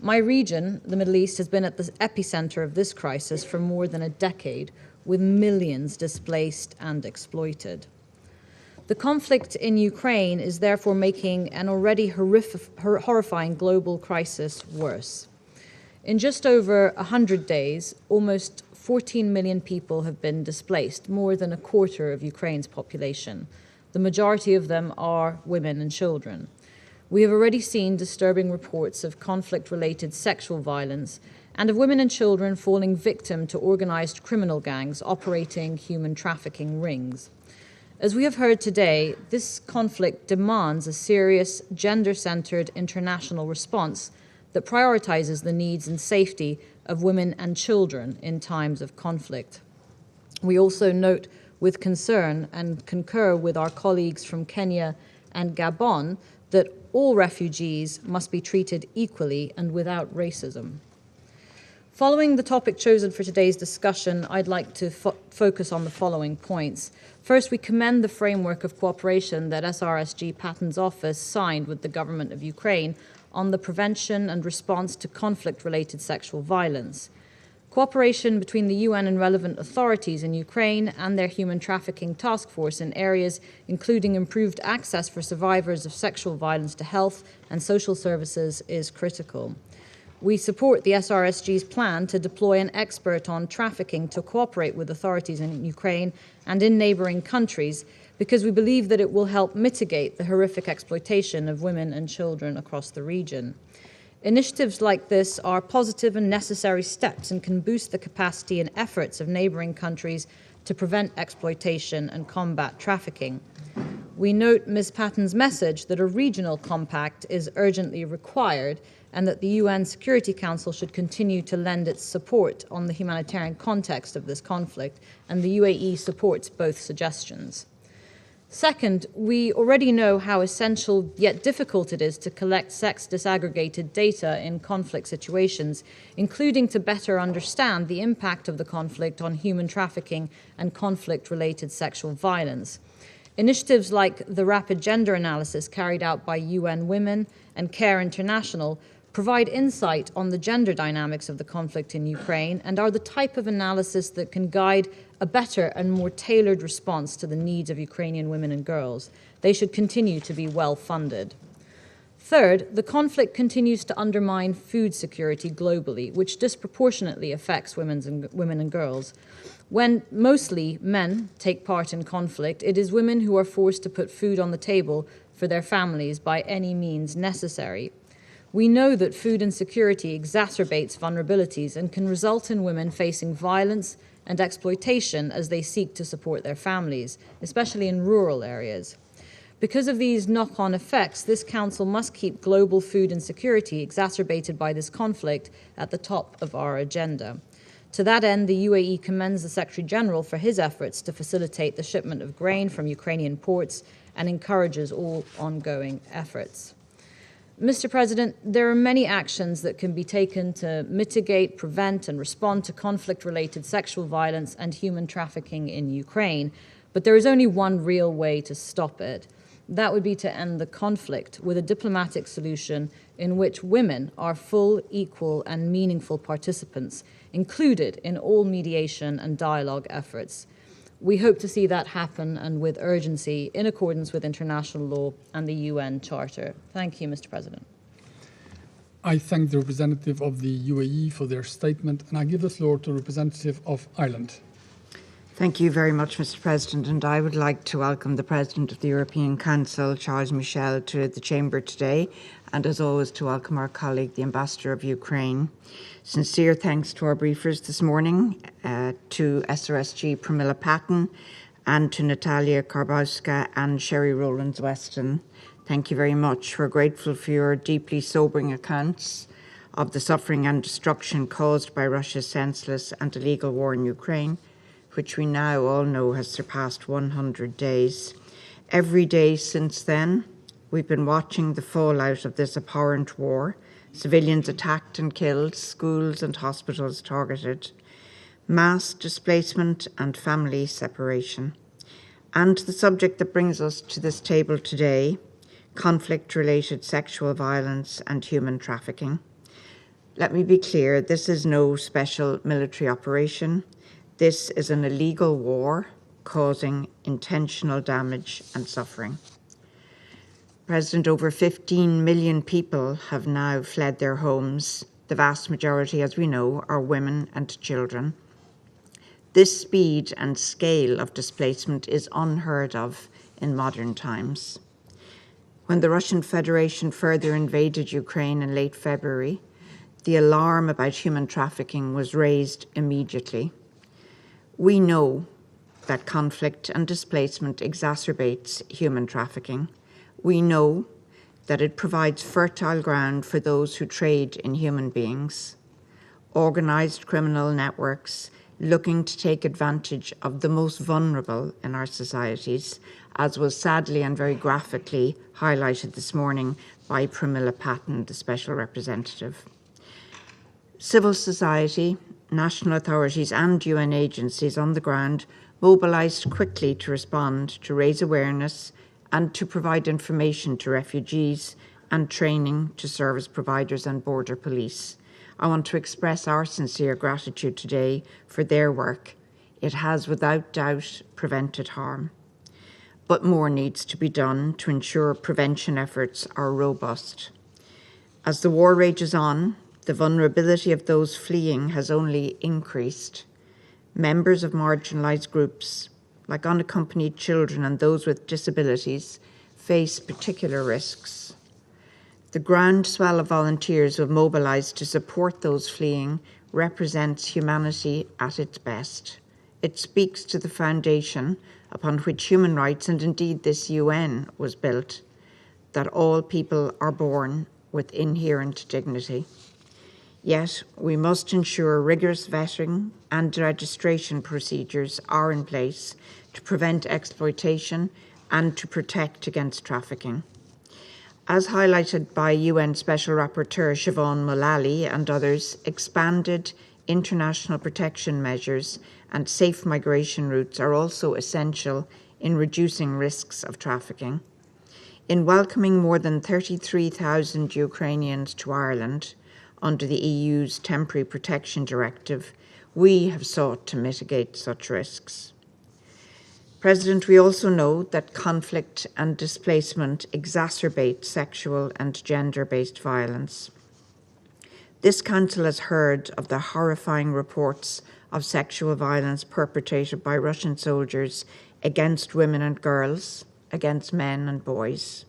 My region, the Middle East, has been at the epicenter of this crisis for more than a decade, with millions displaced and exploited. The conflict in Ukraine is therefore making an already horrifying global crisis worse. In just over 100 days, almost 14 million people have been displaced, more than a quarter of Ukraine's population. The majority of them are women and children. We have already seen disturbing reports of conflict-related sexual violence and of women and children falling victim to organized criminal gangs operating human trafficking rings. As we have heard today, this conflict demands a serious, gender-centered international response that prioritizes the needs and safety of women and children in times of conflict. We also note with concern and concur with our colleagues from Kenya and Gabon that all refugees must be treated equally and without racism. Following the topic chosen for today's discussion, I'd like to focus on the following points. First, we commend the framework of cooperation that SRSG Patton's office signed with the government of Ukraine on the prevention and response to conflict-related sexual violence. Cooperation between the UN and relevant authorities in Ukraine and their human trafficking task force in areas including improved access for survivors of sexual violence to health and social services is critical. We support the SRSG's plan to deploy an expert on trafficking to cooperate with authorities in Ukraine and in neighboring countries because we believe that it will help mitigate the horrific exploitation of women and children across the region. Initiatives like this are positive and necessary steps and can boost the capacity and efforts of neighboring countries to prevent exploitation and combat trafficking. We note Ms. Patton's message that a regional compact is urgently required and that the UN Security Council should continue to lend its support on the humanitarian context of this conflict, and the UAE supports both suggestions. Second, we already know how essential yet difficult it is to collect sex disaggregated data in conflict situations, including to better understand the impact of the conflict on human trafficking and conflict-related sexual violence. Initiatives like the rapid gender analysis carried out by UN Women and CARE International provide insight on the gender dynamics of the conflict in Ukraine and are the type of analysis that can guide a better and more tailored response to the needs of Ukrainian women and girls. They should continue to be well funded. Third, the conflict continues to undermine food security globally, which disproportionately affects women and girls. When mostly men take part in conflict, it is women who are forced to put food on the table for their families by any means necessary. We know that food insecurity exacerbates vulnerabilities and can result in women facing violence and exploitation as they seek to support their families, especially in rural areas. Because of these knock-on effects, this Council must keep global food insecurity exacerbated by this conflict at the top of our agenda. To that end, the UAE commends the Secretary General for his efforts to facilitate the shipment of grain from Ukrainian ports and encourages all ongoing efforts. Mr. President, there are many actions that can be taken to mitigate, prevent, and respond to conflict-related sexual violence and human trafficking in Ukraine, but there is only one real way to stop it. That would be to end the conflict with a diplomatic solution in which women are full, equal, and meaningful participants, included in all mediation and dialogue efforts. We hope to see that happen, and with urgency, in accordance with international law and the UN Charter. Thank you, Mr. President. I thank the representative of the UAE for their statement, and I give the floor to the representative of Ireland. Thank you very much, Mr. President, and I would like to welcome the President of the European Council, Charles Michel, to the Chamber today, and as always to welcome our colleague, the Ambassador of Ukraine. Sincere thanks to our briefers this morning, to SRSG Pramila Patton, and to Natalia Karbowska and Sherry Rowlands-Weston. Thank you very much. We're grateful for your deeply sobering accounts of the suffering and destruction caused by Russia's senseless and illegal war in Ukraine, which we now all know has surpassed 100 days. Every day since then, we've been watching the fallout of this abhorrent war, civilians attacked and killed, schools and hospitals targeted, mass displacement and family separation. And the subject that brings us to this table today, conflict-related sexual violence and human trafficking. Let me be clear, this is no special military operation. This is an illegal war causing intentional damage and suffering. President, over 15 million people have now fled their homes. The vast majority, as we know, are women and children. This speed and scale of displacement is unheard of in modern times. When the Russian Federation further invaded Ukraine in late February, the alarm about human trafficking was raised immediately. We know that conflict and displacement exacerbates human trafficking. We know that it provides fertile ground for those who trade in human beings, organized criminal networks looking to take advantage of the most vulnerable in our societies, as was sadly and very graphically highlighted this morning by Pramila Patton, the Special Representative. Civil society, national authorities and UN agencies on the ground mobilized quickly to respond, to raise awareness and to provide information to refugees and training to service providers and border police. I want to express our sincere gratitude today for their work. It has without doubt prevented harm. But more needs to be done to ensure prevention efforts are robust. As the war rages on, the vulnerability of those fleeing has only increased. Members of marginalized groups, like unaccompanied children and those with disabilities, face particular risks. The groundswell of volunteers who have mobilized to support those fleeing represents humanity at its best. It speaks to the foundation upon which human rights, and indeed this UN, was built, that all people are born with inherent dignity. Yet, we must ensure rigorous vetting and registration procedures are in place to prevent exploitation and to protect against trafficking. As highlighted by UN Special Rapporteur Siobhan Mullally and others, expanded international protection measures and safe migration routes are also essential in reducing risks of trafficking. In welcoming more than 33,000 Ukrainians to Ireland, under the EU's Temporary Protection Directive, we have sought to mitigate such risks. President, we also know that conflict and displacement exacerbate sexual and gender-based violence. This Council has heard of the horrifying reports of sexual violence perpetrated by Russian soldiers against women and girls, against men and boys.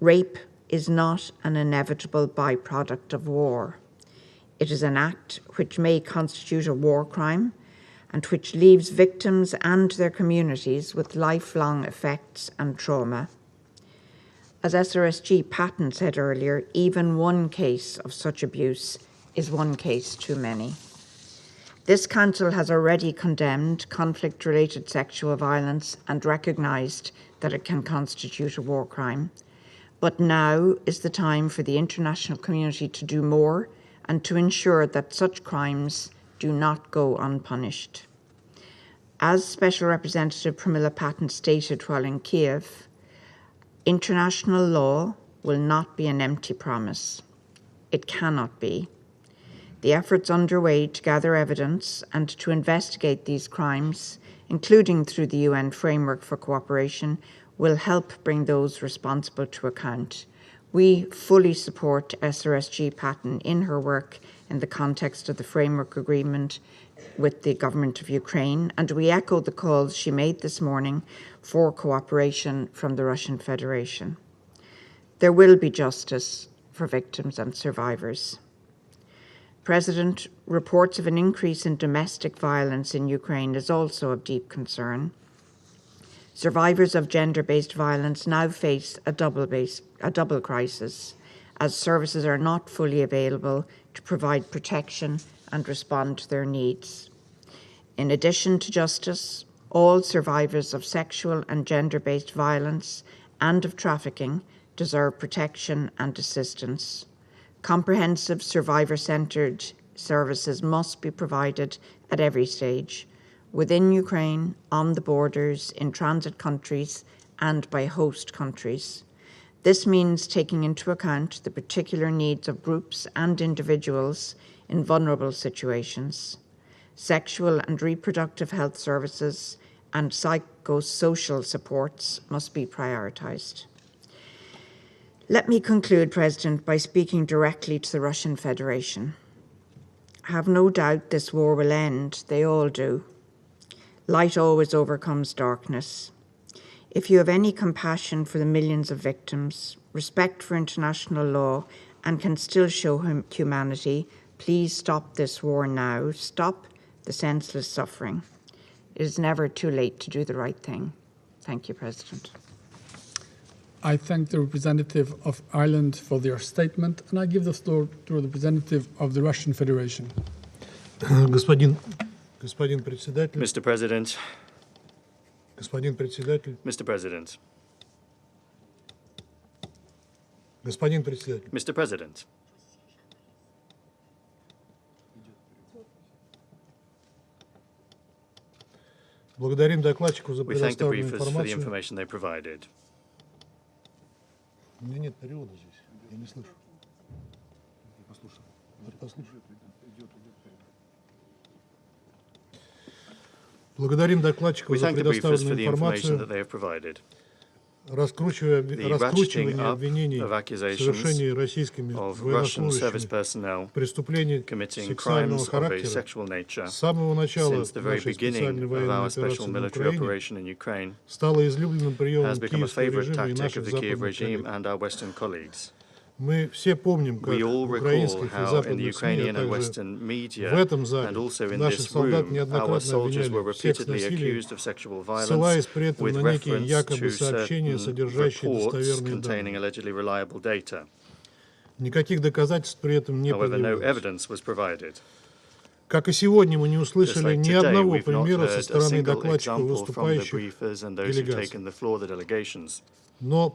Rape is not an inevitable byproduct of war. It is an act which may constitute a war crime and which leaves victims and their communities with lifelong effects and trauma. As SRSG Patton said earlier, even one case of such abuse is one case too many. This Council has already condemned conflict-related sexual violence and recognised that it can constitute a war crime. But now is the time for the international community to do more and to ensure that such crimes do not go unpunished. As Special Representative Pramila Patten stated while in Kiev, international law will not be an empty promise. It cannot be. The efforts underway to gather evidence and to investigate these crimes, including through the UN Framework for Cooperation, will help bring those responsible to account. We fully support SRSG Patten in her work in the context of the framework agreement with the government of Ukraine, and we echo the calls she made this morning for cooperation from the Russian Federation. There will be justice for victims and survivors. President, reports of an increase in domestic violence in Ukraine is also of deep concern. Survivors of gender-based violence now face a double crisis, as services are not fully available to provide protection and respond to their needs. In addition to justice, all survivors of sexual and gender-based violence and of trafficking deserve protection and assistance. Comprehensive survivor-centred services must be provided at every stage, within Ukraine, on the borders, in transit countries, and by host countries. This means taking into account the particular needs of groups and individuals in vulnerable situations. Sexual and reproductive health services and psychosocial supports must be prioritised. Let me conclude, President, by speaking directly to the Russian Federation. I have no doubt this war will end. They all do. Light always overcomes darkness. If you have any compassion for the millions of victims, respect for international law, and can still show humanity, please stop this war now. Stop the senseless suffering. It is never too late to do the right thing. Thank you, President. I thank the representative of Ireland for their statement, and I give the floor to the representative of the Russian Federation. Mr. President. Mr. President. Mr. President. We thank the briefers for the information they provided. We thank the briefers for the information that they have provided. The ratcheting up of accusations of Russian service personnel committing crimes of a sexual nature since the very beginning of our special military operation in Ukraine has become a favorite tactic of the Kiev regime and our Western colleagues. We all recall how in the Ukrainian and Western media, and also in this room, our soldiers were repeatedly accused of sexual violence with reference to certain reports containing allegedly reliable data. However, no evidence was provided. Just like today, we've not heard a single example from the briefers and those who've taken the floor, the delegations. But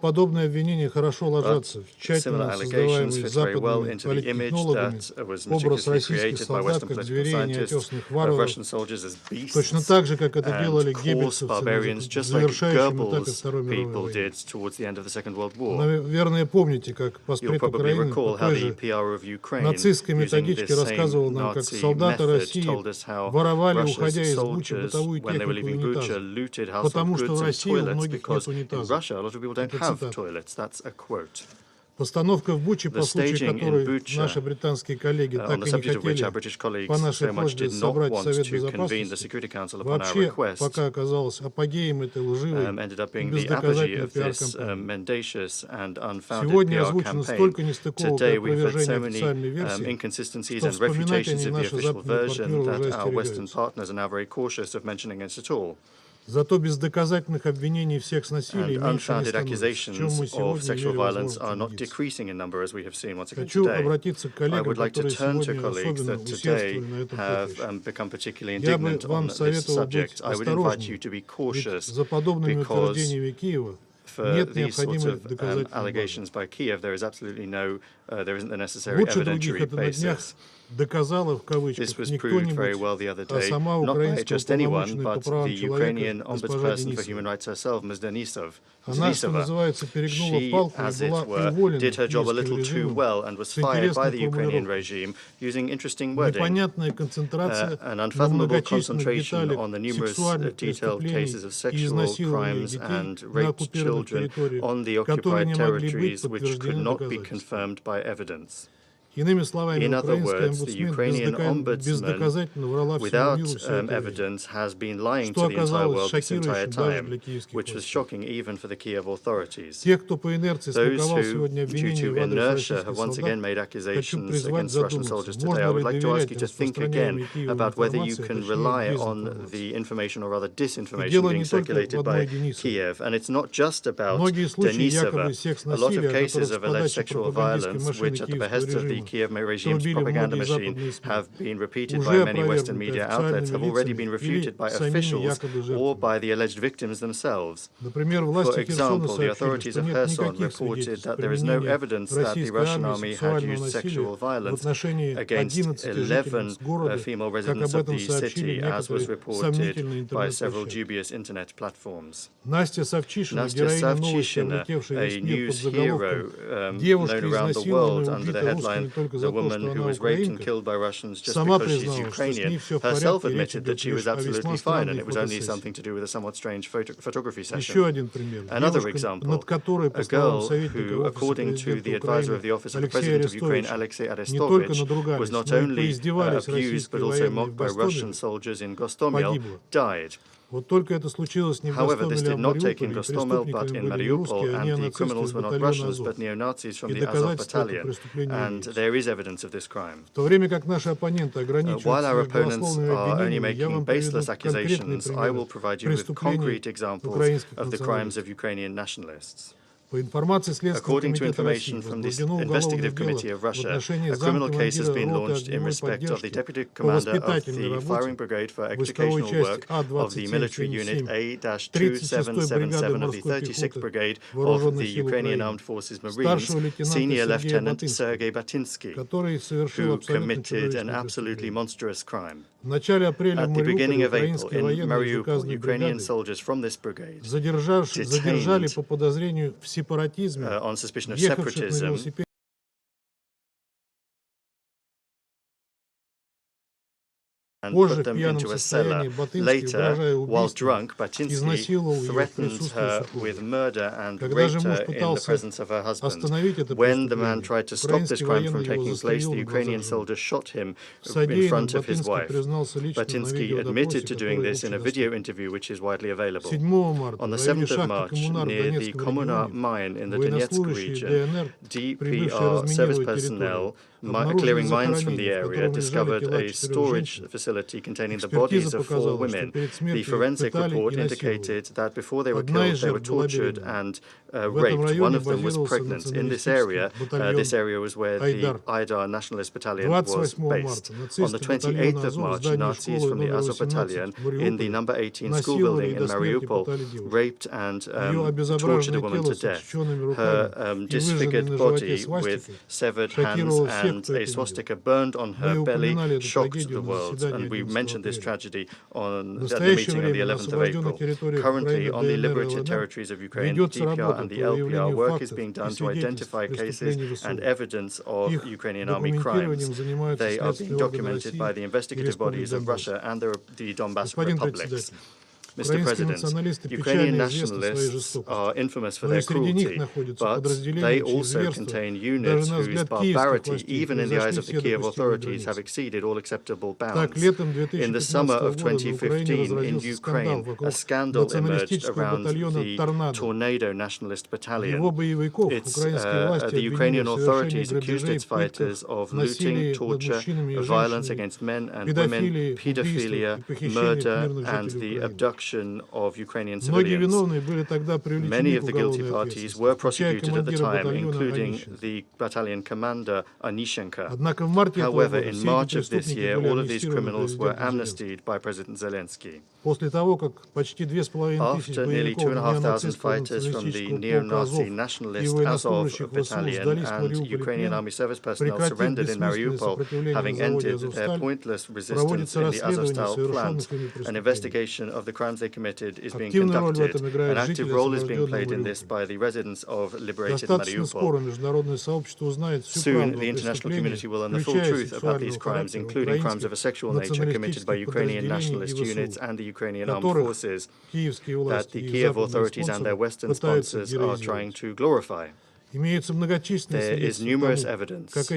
similar allegations fit very well into the image that was meticulously created by Western political scientists of Russian soldiers as beasts and coarse barbarians, just like Goebbels' people did towards the end of the Second World War. You'll probably recall how the PR of Ukraine, using this same Nazi method, told us how Russia's soldiers, when they were leaving Bucha, looted household goods and toilets because in Russia a lot of people don't have toilets. That's a quote. The staging in Bucha, on the subject of which our British colleagues so much did not want to convene the Security Council upon our request, ended up being the apogee of this mendacious and unfounded PR campaign. Today we've had so many inconsistencies and refutations of the official version that our Western partners are now very cautious of mentioning it at all. Зато без доказательных обвинений в секс-насилии меньше не становится, в чем мы сегодня имели возможность убедиться. Хочу обратиться к коллегам, которые сегодня особенно усердствовали на этом поприще. Я бы вам советовал быть осторожными, ведь за подобными утверждениями Киева нет необходимых доказательных баз. Лучше других это на днях доказала в кавычках не кто-нибудь, а сама украинская уполномоченная по правам человека госпожа Денисова. Она, что называется, перегнула палку и была уволена киевским режимом с интересной формулировкой. Непонятная концентрация на многочисленных деталях сексуальных преступлений и изнасилования детей на оккупированных территориях, которые не могли быть подтверждены доказательствами. Иными словами, украинский омбудсмен бездоказательно врала всему миру все это время, что оказалось шокирующим даже для киевских властей. Тех, кто по инерции смаковал сегодня обвинения в адрес российских солдат, хочу призвать задуматься, можно ли доверять распространяемой Киевом информации, и дело не только в одной Денисовой. Многие случаи якобы секс-насилия, о которых с подачи пропагандистской машины киевского режима Kiev regime's propaganda machine have been repeated by many Western media outlets, have already been refuted by officials or by the alleged victims themselves. For example, the authorities of Kherson reported that there is no evidence that the Russian army had used sexual violence against 11 female residents of the city, as was reported by several dubious internet platforms. Настя Савчишина, a news hero known around the world under the headline "The woman who was raped and killed by Russians just because she's Ukrainian," herself admitted that she was absolutely fine and it was only something to do with a somewhat strange photography session. Another example, a girl who, according to the advisor of the Office of the President of Ukraine, Alexei Arestovich, was not only abused but also mocked by Russian soldiers in Gostomel, died. However, this did not take in Gostomel, but in Mariupol, and the criminals were not Russians, but neo-Nazis from the Azov battalion, and there is evidence of this crime. While our opponents are only making baseless accusations, I will provide you with concrete examples of the crimes of Ukrainian nationalists. According to information from the Investigative Committee of Russia, a criminal case has been launched in respect of the Deputy Commander of the Firing Brigade for Educational Work of the military unit A-2777 of the 36th Brigade of the Ukrainian Armed Forces Marines, Senior Lieutenant Sergei Batinsky, who committed an absolutely monstrous crime. At the beginning of April, in Mariupol, Ukrainian soldiers from this brigade detained on suspicion of separatism and put them into a cellar. Later, while drunk, Batinsky threatened her with murder and raped her in the presence of her husband. When the man tried to stop this crime from taking place, the Ukrainian soldier shot him in front of his wife. Batinsky admitted to doing this in a video interview which is widely available. On the 7th of March, near the Kommunar mine in the Donetsk region, DPR service personnel clearing mines from the area discovered a storage facility containing the bodies of 4 women. The forensic report indicated that before they were killed, they were tortured and raped. One of them was pregnant. In this area was where the Aidar Nationalist Battalion was based. On the 28th of March, Nazis from the Azov Battalion in the number 18 school building in Mariupol raped and tortured a woman to death. Her disfigured body with severed hands and a swastika burned on her belly shocked the world, and we mentioned this tragedy at the meeting on the 11th of April. Currently, on the liberated territories of Ukraine, the DPR and the LPR, work is being done to identify cases and evidence of Ukrainian army crimes. They are being documented by the investigative bodies of Russia and the Donbass republics. Mr. President, Ukrainian nationalists are infamous for their cruelty, but they also contain units whose barbarity, even in the eyes of the Kiev authorities, have exceeded all acceptable bounds. In the summer of 2015, in Ukraine, a scandal emerged around the Tornado Nationalist Battalion. The Ukrainian authorities accused its fighters of looting, torture, violence against men and women, pedophilia, murder, and the abduction destruction of Ukrainian civilians. Many of the guilty parties were prosecuted at the time, including the battalion commander Onishenko. However, in March of this year, all of these criminals were amnestied by President Zelensky. After nearly 2,500 fighters from the neo-Nazi nationalist Azov battalion and Ukrainian army service personnel surrendered in Mariupol, having ended their pointless resistance in the Azovstal plant, an investigation of the crimes they committed is being conducted. An active role is being played in this by the residents of liberated Mariupol. Soon, the international community will learn the full truth about these crimes, including crimes of a sexual nature committed by Ukrainian nationalist units and the Ukrainian armed forces that the Kiev authorities and their Western sponsors are trying to glorify. There is numerous evidence of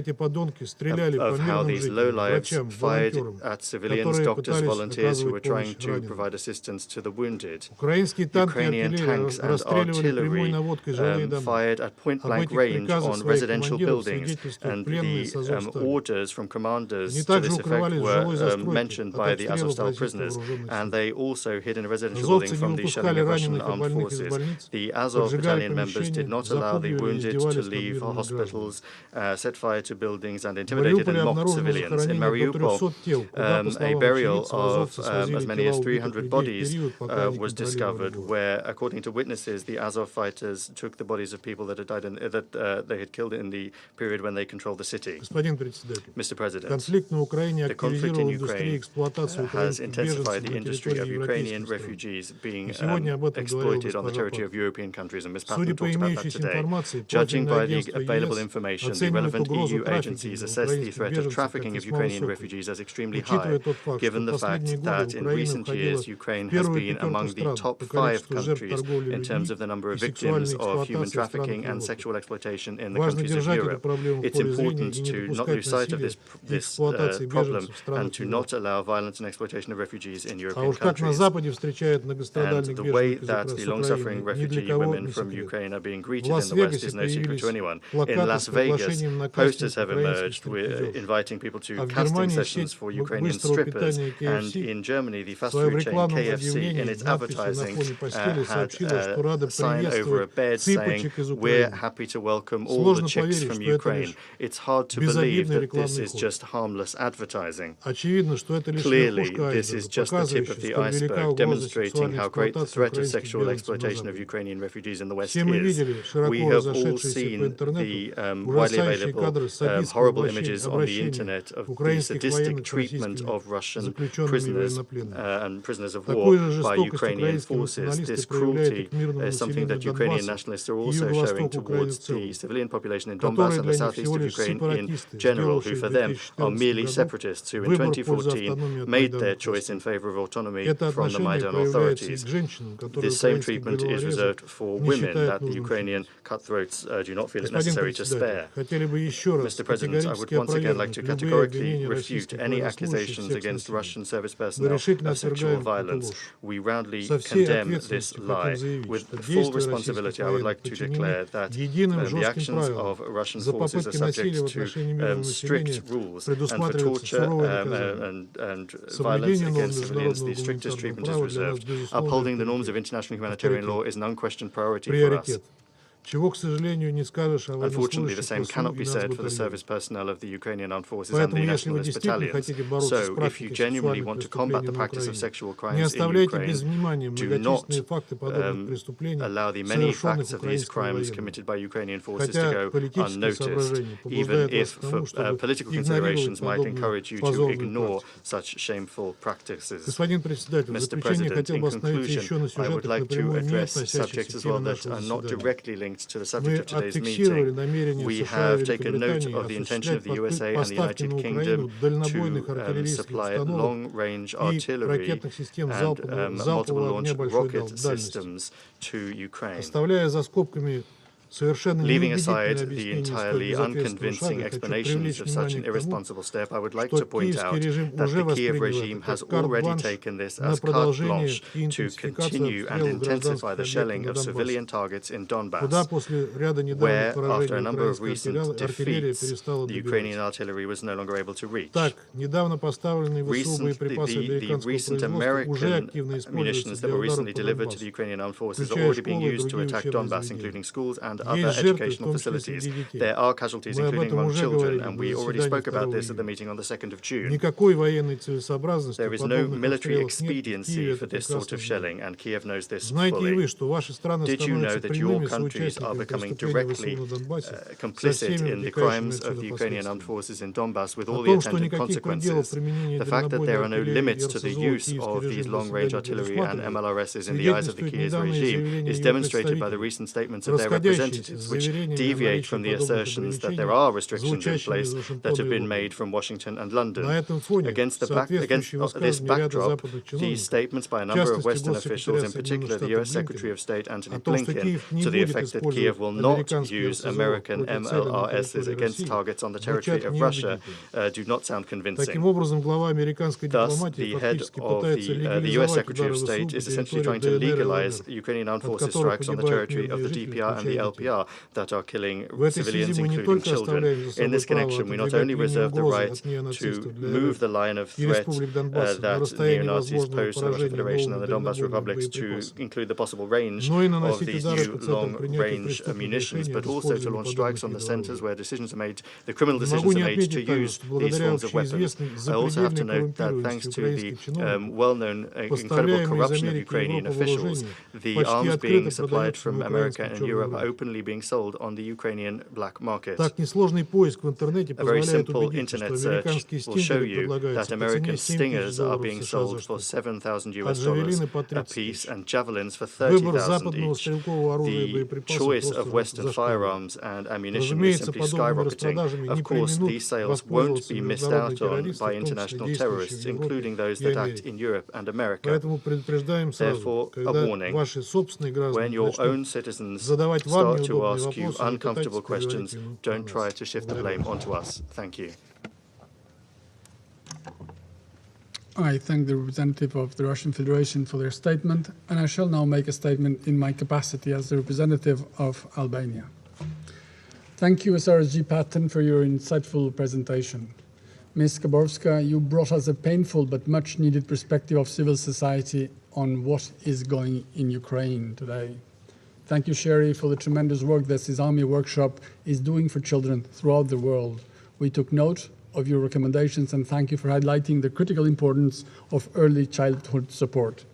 how these lowlifes fired at civilians, doctors, volunteers who were trying to provide assistance to the wounded. Ukrainian tanks and artillery fired at point-blank range on residential buildings, and the orders from commanders to this effect were mentioned by the Azovstal prisoners, and they also hid in a residential building from the shelling of Russian armed forces. The Azov battalion members did not allow the wounded to leave hospitals, set fire to buildings, and intimidated and mocked civilians. In Mariupol, a burial of as many as 300 bodies was discovered, where, according to witnesses, the Azov fighters took the bodies of people that had died that they had killed in the period when they controlled the city. Mr. President, the conflict in Ukraine has intensified the industry of Ukrainian refugees being exploited on the territory of European countries, and Ms. Patton talked about that today. Judging by the available information, the relevant EU agencies assess the threat of trafficking of Ukrainian refugees as extremely high, given the fact that in recent years Ukraine has been among the top 5 countries in terms of the number of victims of human trafficking and sexual exploitation in the countries of Europe. It's important to not lose sight of this problem and to not allow violence and exploitation of refugees in European countries. And the way that the long-suffering refugee women from Ukraine are being greeted in the West is no secret to anyone. In Las Vegas, posters have emerged inviting people to casting sessions for Ukrainian strippers, and in Germany, the fast food chain KFC, in its advertising, had a sign over a bed saying, "We're happy to welcome all the chicks from Ukraine." It's hard to believe that this is just harmless advertising. Clearly, this is just the tip of the iceberg, demonstrating how great the threat of sexual exploitation of Ukrainian refugees in the West is. We have all seen the widely available horrible images on the internet of the sadistic treatment of Russian prisoners and prisoners of war by Ukrainian forces. This cruelty is something that Ukrainian nationalists are also showing towards the civilian population in Donbass and the southeast of Ukraine in general, who for them are merely separatists who in 2014 made their choice in favor of autonomy from the Maidan authorities. This same treatment is reserved for women that the Ukrainian cutthroats do not feel it necessary to spare. Mr. President, I would once again like to categorically refute any accusations against Russian service personnel of sexual violence. We roundly condemn this lie. With full responsibility, I would like to declare that the actions of Russian forces are subject to strict rules, and for torture and violence against civilians, the strictest treatment is reserved. Upholding the norms of international humanitarian law is an unquestioned priority for us. Unfortunately, the same cannot be said for the service personnel of the Ukrainian armed forces and the nationalist battalions. So, if you genuinely want to combat the practice of sexual crimes in Ukraine, do not allow the many facts of these crimes committed by Ukrainian forces to go unnoticed, even if for political considerations might encourage you to ignore such shameful practices. Mr. President, in conclusion, I would like to address subjects as well that are not directly linked to the subject of today's meeting. We have taken note of the intention of the USA and the United Kingdom to supply long-range artillery and multiple launch rocket systems to Ukraine. Leaving aside the entirely unconvincing explanations of such an irresponsible step, I would like to point out that the Kiev regime has already taken this as carte blanche to continue and intensify the shelling of civilian targets in Donbass, where, after a number of recent defeats, the Ukrainian artillery was no longer able to reach. The recent American munitions that were recently delivered to the Ukrainian armed forces are already being used to attack Donbass, including schools and other educational facilities. There are casualties, including among children, and we already spoke about this at the meeting on the 2nd of June. There is no military expediency for this sort of shelling, and Kiev knows this fully. Did you know that your countries are becoming directly complicit in the crimes of the Ukrainian armed forces in Donbass, with all the attendant consequences? The fact that there are no limits to the use of these long-range artillery and MLRSs in the eyes of the Kiev regime is demonstrated by the recent statements of their representatives, which deviate from the assertions that there are restrictions in place that have been made from Washington and London. Against this backdrop, these statements by a number of Western officials, in particular the U.S. Secretary of State Antony Blinken, to the effect that Kiev will not use American MLRSs against targets on the territory of Russia, do not sound convincing. Thus, the head of the U.S. Secretary of State is essentially trying to legalize Ukrainian armed forces strikes on the territory of the DPR and the LPR that are killing civilians, including children. In this connection, we not only reserve the right to move the line of threat that neo-Nazis pose to the Russian Federation and the Donbas republics to include the possible range of these new long-range munitions, but also to launch strikes on the centers where decisions are made, the criminal decisions are made to use these forms of weapons. I also have to note that thanks to the well-known incredible corruption of Ukrainian officials, the arms being supplied from America and Europe are openly being sold on the Ukrainian black market. A very simple internet search will show you that American Stingers are being sold for $7,000 a piece and Javelins for $30,000 each. The choice of Western firearms and ammunition is simply skyrocketing. Of course, these sales won't be missed out on by international terrorists, including those that act in Europe and America. Therefore, a warning: when your own citizens start to ask you uncomfortable questions, don't try to shift the blame onto us. Thank you. I thank the representative of the Russian Federation for their statement, and I shall now make a statement in my capacity as the representative of Albania. Thank you, SRSG Patton, for your insightful presentation. Ms. Skaborska, you brought us a painful but much-needed perspective of civil society on what is going in Ukraine today. Thank you, Sherry, for the tremendous work that this Army workshop is doing for children throughout the world. We took note of your recommendations, and thank you for highlighting the critical importance of early childhood support.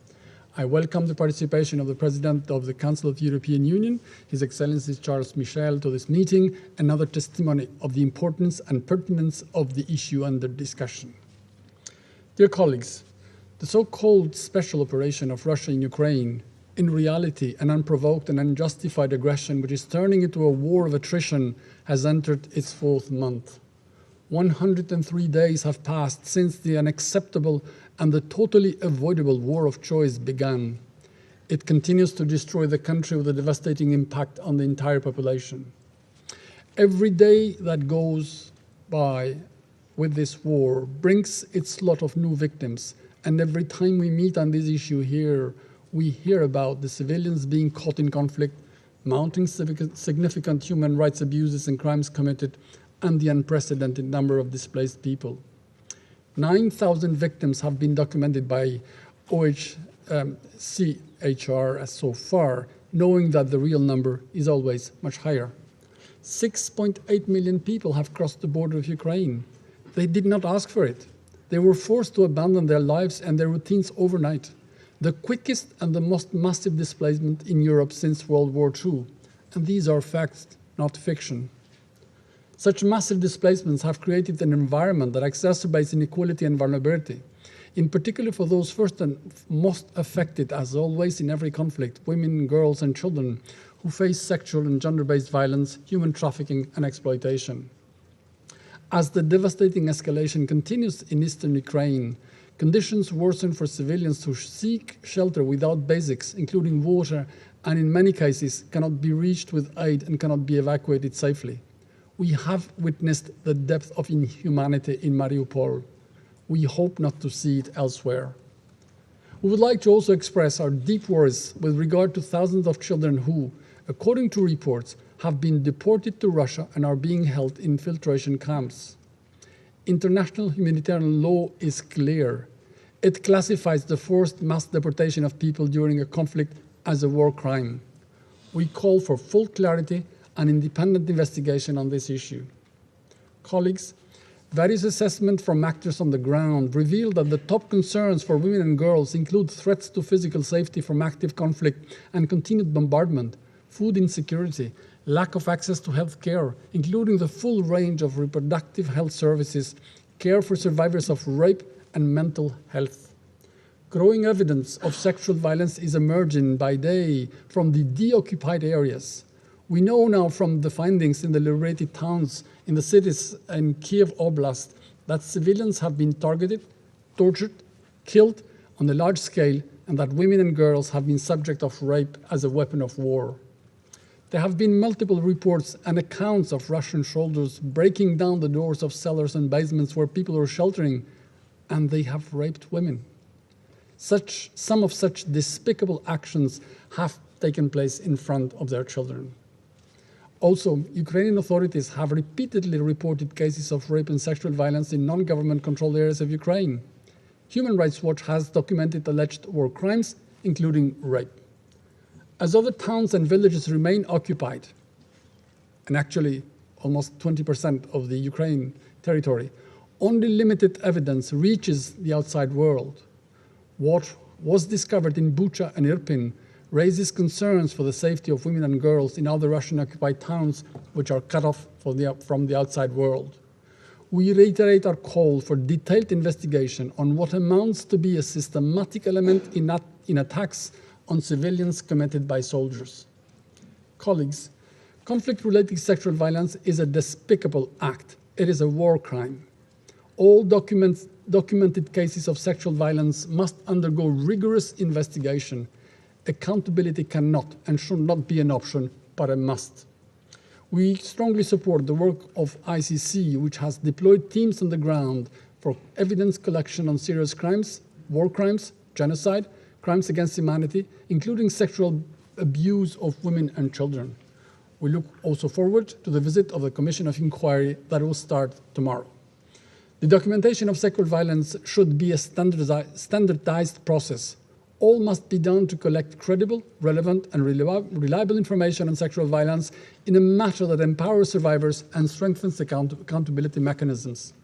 I welcome the participation of the President of the Council of the European Union, His Excellency Charles Michel, to this meeting, another testimony of the importance and pertinence of the issue under discussion. Dear colleagues, the so-called special operation of Russia in Ukraine, in reality an unprovoked and unjustified aggression which is turning into a war of attrition, has entered its fourth month. 103 days have passed since the unacceptable and the totally avoidable war of choice began. It continues to destroy the country with a devastating impact on the entire population. Every day that goes by with this war brings its lot of new victims, and every time we meet on this issue here, we hear about the civilians being caught in conflict, mounting significant human rights abuses and crimes committed, and the unprecedented number of displaced people. 9,000 victims have been documented by OHCHR so far, knowing that the real number is always much higher. 6.8 million people have crossed the border of Ukraine. They did not ask for it. They were forced to abandon their lives and their routines overnight. The quickest and the most massive displacement in Europe since World War II. And these are facts, not fiction. Such massive displacements have created an environment that exacerbates inequality and vulnerability, in particular for those first and most affected, as always in every conflict, women, girls, and children who face sexual and gender-based violence, human trafficking, and exploitation. As the devastating escalation continues in eastern Ukraine, conditions worsen for civilians who seek shelter without basics, including water and in many cases cannot be reached with aid and cannot be evacuated safely. We have witnessed the depth of inhumanity in Mariupol. We hope not to see it elsewhere. We would like to also express our deep worries with regard to thousands of children who, according to reports, have been deported to Russia and are being held in filtration camps. International humanitarian law is clear. It classifies the forced mass deportation of people during a conflict as a war crime. We call for full clarity and independent investigation on this issue. Colleagues, various assessments from actors on the ground reveal that the top concerns for women and girls include threats to physical safety from active conflict and continued bombardment, food insecurity, lack of access to health care, including the full range of reproductive health services, care for survivors of rape, and mental health. Growing evidence of sexual violence is emerging by day from the deoccupied areas. We know now from the findings in the liberated towns in the cities in Kiev Oblast that civilians have been targeted, tortured, killed on a large scale, and that women and girls have been subject of rape as a weapon of war. There have been multiple reports and accounts of Russian soldiers breaking down the doors of cellars and basements where people are sheltering, and they have raped women. Some of such despicable actions have taken place in front of their children. Also, Ukrainian authorities have repeatedly reported cases of rape and sexual violence in non-government controlled areas of Ukraine. Human Rights Watch has documented alleged war crimes, including rape. As other towns and villages remain occupied, and actually almost 20% of the Ukraine territory, only limited evidence reaches the outside world. What was discovered in Bucha and Irpin raises concerns for the safety of women and girls in other Russian-occupied towns which are cut off from the outside world. We reiterate our call for detailed investigation on what amounts to be a systematic element in attacks on civilians committed by soldiers. Colleagues, conflict-related sexual violence is a despicable act. It is a war crime. All documented cases of sexual violence must undergo rigorous investigation. Accountability cannot and should not be an option, but a must. We strongly support the work of ICC, which has deployed teams on the ground for evidence collection on serious crimes, war crimes, genocide, crimes against humanity, including sexual abuse of women and children. We look also forward to the visit of the Commission of Inquiry that will start tomorrow. The documentation of sexual violence should be a standardized process. All must be done to collect credible, relevant, and reliable information on sexual violence in a manner that empowers survivors and strengthens accountability mechanisms.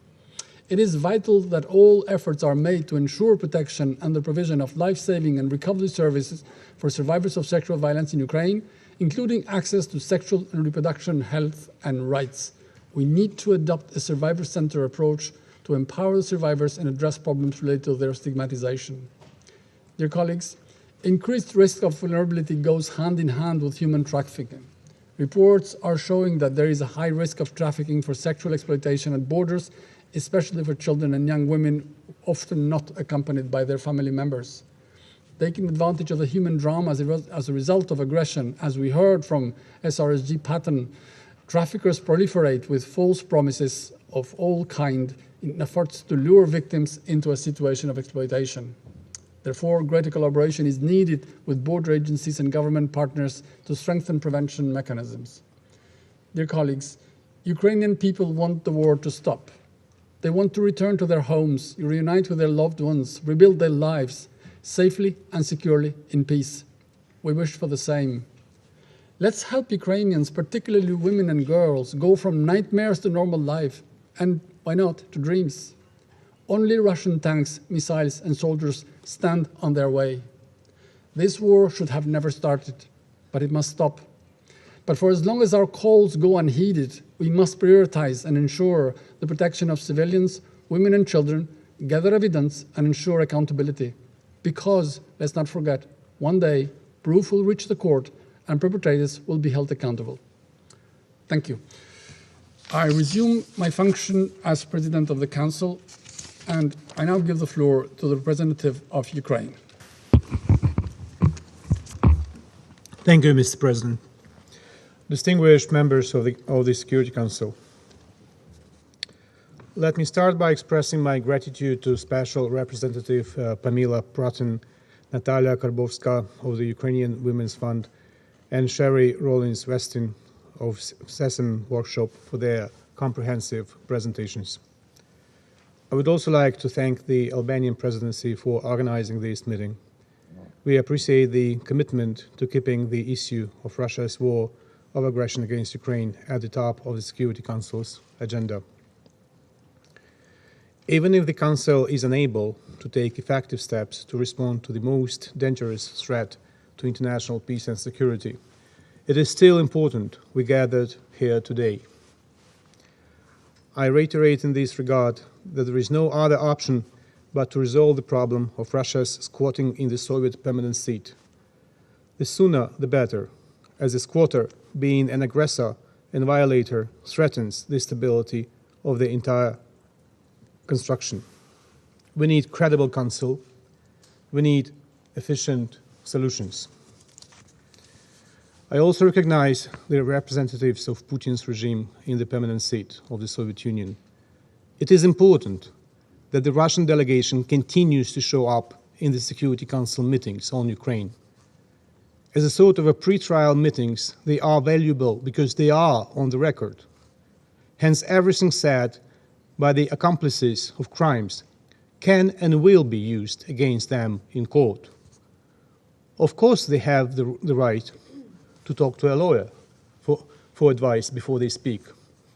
It is vital that all efforts are made to ensure protection and the provision of life-saving and recovery services for survivors of sexual violence in Ukraine, including access to sexual and reproduction health and rights. We need to adopt a survivor-centered approach to empower the survivors and address problems related to their stigmatization. Dear colleagues, increased risk of vulnerability goes hand in hand with human trafficking. Reports are showing that there is a high risk of trafficking for sexual exploitation at borders, especially for children and young women, often not accompanied by their family members. Taking advantage of the human drama as a result of aggression, as we heard from SRSG Patton, traffickers proliferate with false promises of all kinds in efforts to lure victims into a situation of exploitation. Therefore, greater collaboration is needed with border agencies and government partners to strengthen prevention mechanisms. Dear colleagues, Ukrainian people want the war to stop. They want to return to their homes, reunite with their loved ones, rebuild their lives safely and securely in peace. We wish for the same. Let's help Ukrainians, particularly women and girls, go from nightmares to normal life, and why not, to dreams. Only Russian tanks, missiles, and soldiers stand on their way. This war should have never started, but it must stop. But for as long as our calls go unheeded, we must prioritize and ensure the protection of civilians, women and children, gather evidence, and ensure accountability. Because, let's not forget, one day, proof will reach the court and perpetrators will be held accountable. Thank you. I resume my function as President of the Council, and I now give the floor to the representative of Ukraine. Thank you, Mr. President. Distinguished members of the Security Council, let me start by expressing my gratitude to Special Representative Pamila Pratin, Natalia Karbovska of the Ukrainian Women's Fund, and Sherry Rollins-Westin of SESM Workshop for their comprehensive presentations. I would also like to thank the Albanian presidency for organizing this meeting. We appreciate the commitment to keeping the issue of Russia's war of aggression against Ukraine at the top of the Security Council's agenda. Even if the Council is unable to take effective steps to respond to the most dangerous threat to international peace and security, it is still important we gathered here today. I reiterate in this regard that there is no other option but to resolve the problem of Russia's squatting in the Soviet permanent seat. The sooner the better, as the squatter, being an aggressor and violator, threatens the stability of the entire construction. We need credible counsel. We need efficient solutions. I also recognize the representatives of Putin's regime in the permanent seat of the Soviet Union. It is important that the Russian delegation continues to show up in the Security Council meetings on Ukraine. As a sort of a pre-trial meetings, they are valuable because they are on the record. Hence, everything said by the accomplices of crimes can and will be used against them in court. Of course, they have the right to talk to a lawyer for advice before they speak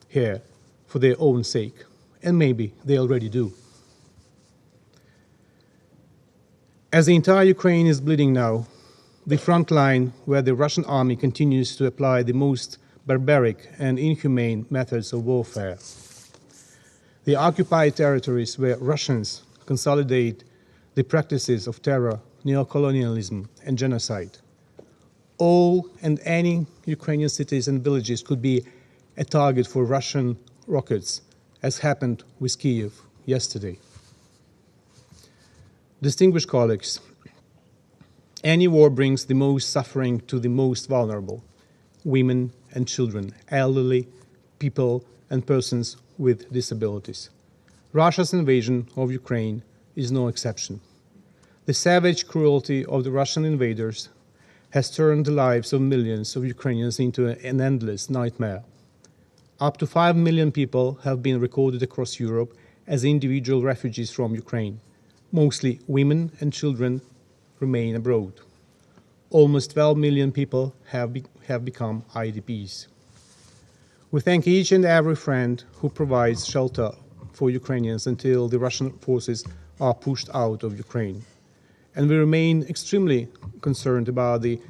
here for their own sake, and maybe they already do. As the entire Ukraine is bleeding now, the front line where the Russian army continues to apply the most barbaric and inhumane methods of warfare, the occupied territories where Russians consolidate the practices of terror, neocolonialism, and genocide. All and any Ukrainian cities and villages could be a target for Russian rockets, as happened with Kyiv yesterday. Distinguished colleagues, any war brings the most suffering to the most vulnerable, women and children, elderly people, and persons with disabilities. Russia's invasion of Ukraine is no exception. The savage cruelty of the Russian invaders has turned the lives of millions of Ukrainians into an endless nightmare. Up to 5 million people have been recorded across Europe as individual refugees from Ukraine. Mostly women and children remain abroad. Almost 12 million people have become IDPs. We thank each and every friend who provides shelter for Ukrainians until the Russian forces are pushed out of Ukraine. And we remain extremely concerned about the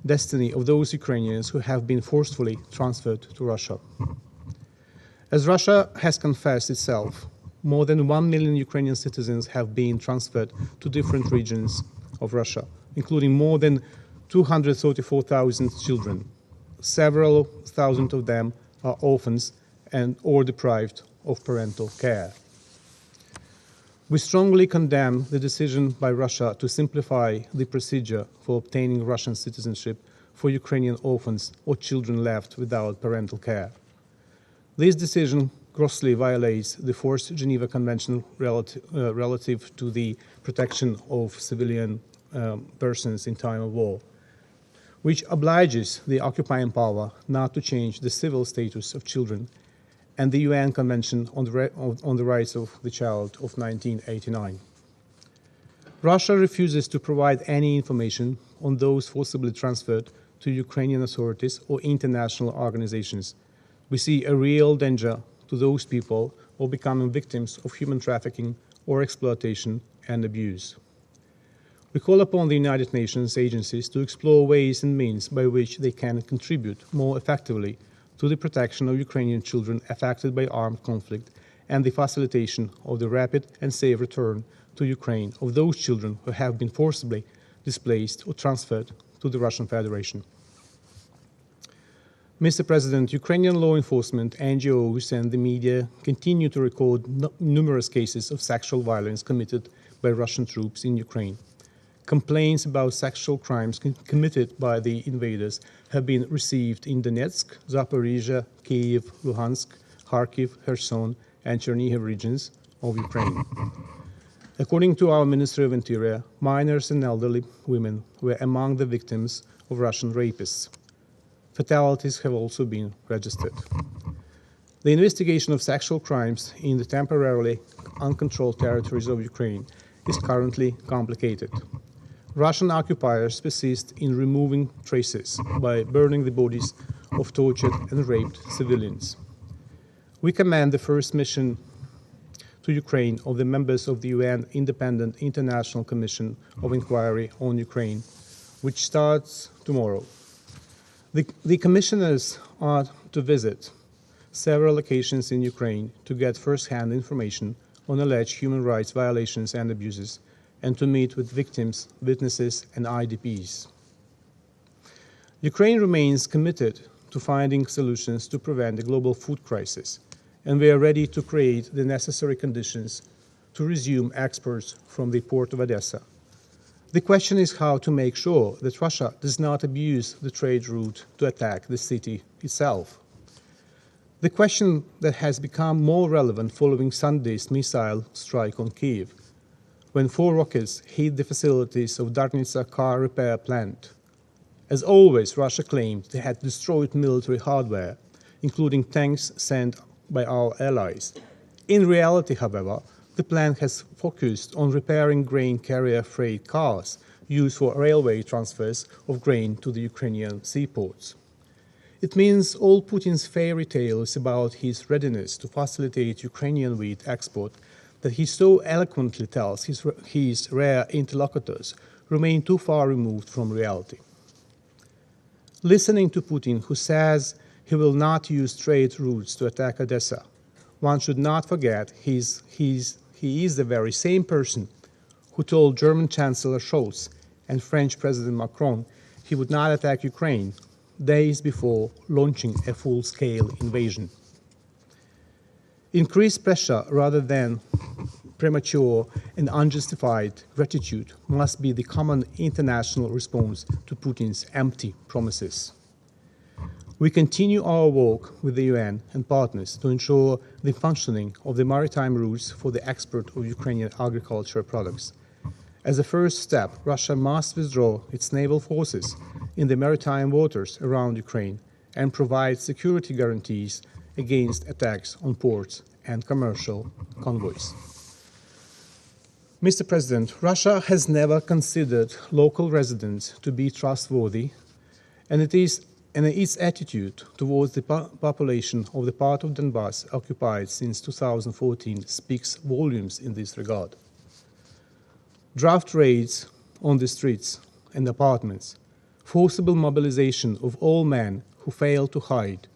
destiny of those Ukrainians who have been forcefully transferred to Russia. As Russia has confessed itself, more than 1 million Ukrainian citizens have been transferred to different regions of Russia, including more than 234,000 children. Several thousand of them are orphans or deprived of parental care. We strongly condemn the decision by Russia to simplify the procedure for obtaining Russian citizenship for Ukrainian orphans or children left without parental care. This decision grossly violates the Fourth Geneva Convention relative to the protection of civilian persons in time of war, which obliges the occupying power not to change the civil status of children, and the UN Convention on the Rights of the Child of 1989. Russia refuses to provide any information on those forcibly transferred to Ukrainian authorities or international organizations. We see a real danger to those people of becoming victims of human trafficking or exploitation and abuse. We call upon the United Nations agencies to explore ways and means by which they can contribute more effectively to the protection of Ukrainian children affected by armed conflict and the facilitation of the rapid and safe return to Ukraine of those children who have been forcibly displaced or transferred to the Russian Federation. Mr. President, Ukrainian law enforcement, NGOs, and the media continue to record numerous cases of sexual violence committed by Russian troops in Ukraine. complaints about sexual crimes committed by the invaders have been received in Donetsk, Zaporizhia, Kyiv, Luhansk, Kharkiv, Kherson, and Chernihiv regions of Ukraine. According to our Ministry of Interior, minors and elderly women were among the victims of Russian rapists. Fatalities have also been registered. The investigation of sexual crimes in the temporarily uncontrolled territories of Ukraine is currently complicated. Russian occupiers persist in removing traces by burning the bodies of tortured and raped civilians. We commend the first mission to Ukraine of the members of the UN Independent International Commission of Inquiry on Ukraine, which starts tomorrow. The commissioners are to visit several locations in Ukraine to get first-hand information on alleged human rights violations and abuses, and to meet with victims, witnesses, and IDPs. Ukraine remains committed to finding solutions to prevent the global food crisis, and we are ready to create the necessary conditions to resume exports from the port of Odessa. The question is how to make sure that Russia does not abuse the trade route to attack the city itself. The question that has become more relevant following Sunday's missile strike on Kyiv, when 4 rockets hit the facilities of Darnitsa car repair plant. As always, Russia claimed they had destroyed military hardware, including tanks sent by our allies. In reality, however, the plan has focused on repairing grain carrier freight cars used for railway transfers of grain to the Ukrainian seaports. It means all Putin's fairy tales about his readiness to facilitate Ukrainian wheat export that he so eloquently tells his rare interlocutors remain too far removed from reality. Listening to Putin, who says he will not use trade routes to attack Odessa, one should not forget he is the very same person who told German Chancellor Scholz and French President Macron he would not attack Ukraine days before launching a full-scale invasion. Increased pressure rather than premature and unjustified gratitude must be the common international response to Putin's empty promises. We continue our work with the UN and partners to ensure the functioning of the maritime routes for the export of Ukrainian agricultural products. As a first step, Russia must withdraw its naval forces in the maritime waters around Ukraine and provide security guarantees against attacks on ports and commercial convoys. Mr. President, Russia has never considered local residents to be trustworthy, and its attitude towards the population of the part of Donbass occupied since 2014 speaks volumes in this regard. Draft raids on the streets and apartments, forcible mobilization of all men who fail to hide.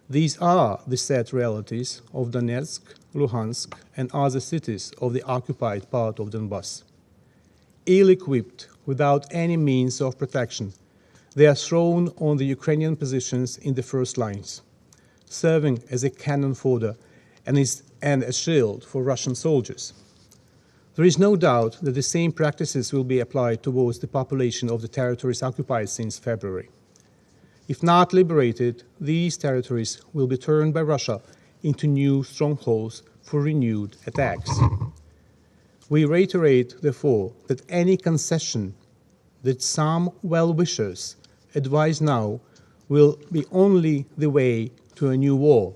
These are the sad realities of Donetsk, Luhansk, and other cities of the occupied part of Donbass. Ill-equipped, without any means of protection, they are thrown on the Ukrainian positions in the first lines, serving as a cannon fodder and a shield for Russian soldiers. There is no doubt that the same practices will be applied towards the population of the territories occupied since February. If not liberated, these territories will be turned by Russia into new strongholds for renewed attacks. We reiterate, therefore, that any concession that some well-wishers advise now will be only the way to a new war,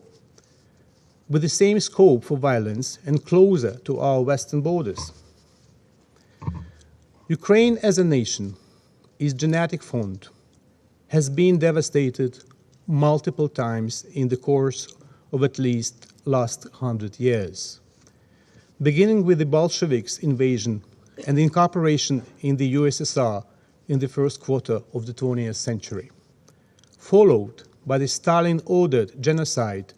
with the same scope for violence and closer to our western borders. Ukraine as a nation, its genetic font, has been devastated multiple times in the course of at least last 100 years, beginning with the Bolsheviks' invasion and incorporation in the USSR in the first quarter of the 20th century, followed by the Stalin-ordered genocide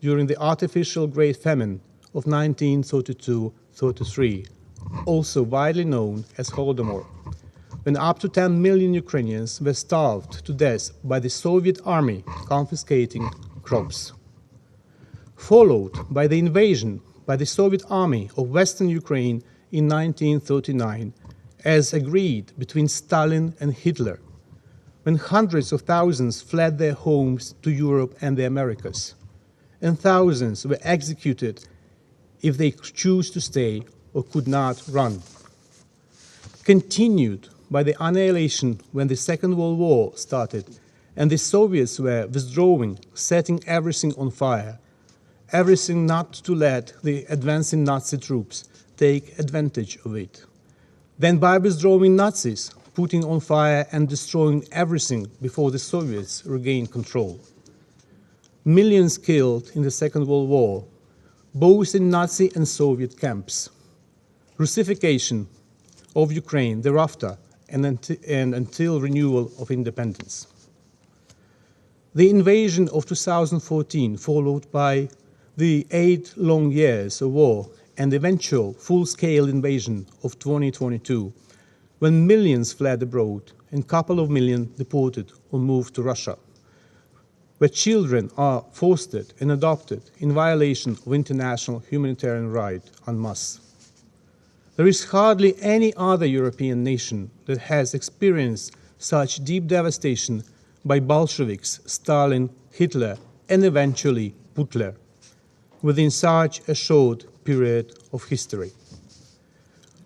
during the artificial Great Famine of 1932-33, also widely known as Holodomor, when up to 10 million Ukrainians were starved to death by the Soviet army confiscating crops, followed by the invasion by the Soviet army of Western Ukraine in 1939 as agreed between Stalin and Hitler, when hundreds of thousands fled their homes to Europe and the Americas, and thousands were executed if they chose to stay or could not run. Continued by the annihilation when the Second World War started and the Soviets were withdrawing, setting everything on fire, everything not to let the advancing Nazi troops take advantage of it. Then by withdrawing Nazis, putting on fire and destroying everything before the Soviets regained control. Millions killed in the Second World War, both in Nazi and Soviet camps. Russification of Ukraine thereafter and until renewal of independence. The invasion of 2014, followed by the 8 long years of war and eventual full-scale invasion of 2022, when millions fled abroad and a couple of million deported or moved to Russia, where children are fostered and adopted in violation of international humanitarian rights en masse. There is hardly any other European nation that has experienced such deep devastation by Bolsheviks, Stalin, Hitler, and eventually Putler, within such a short period of history.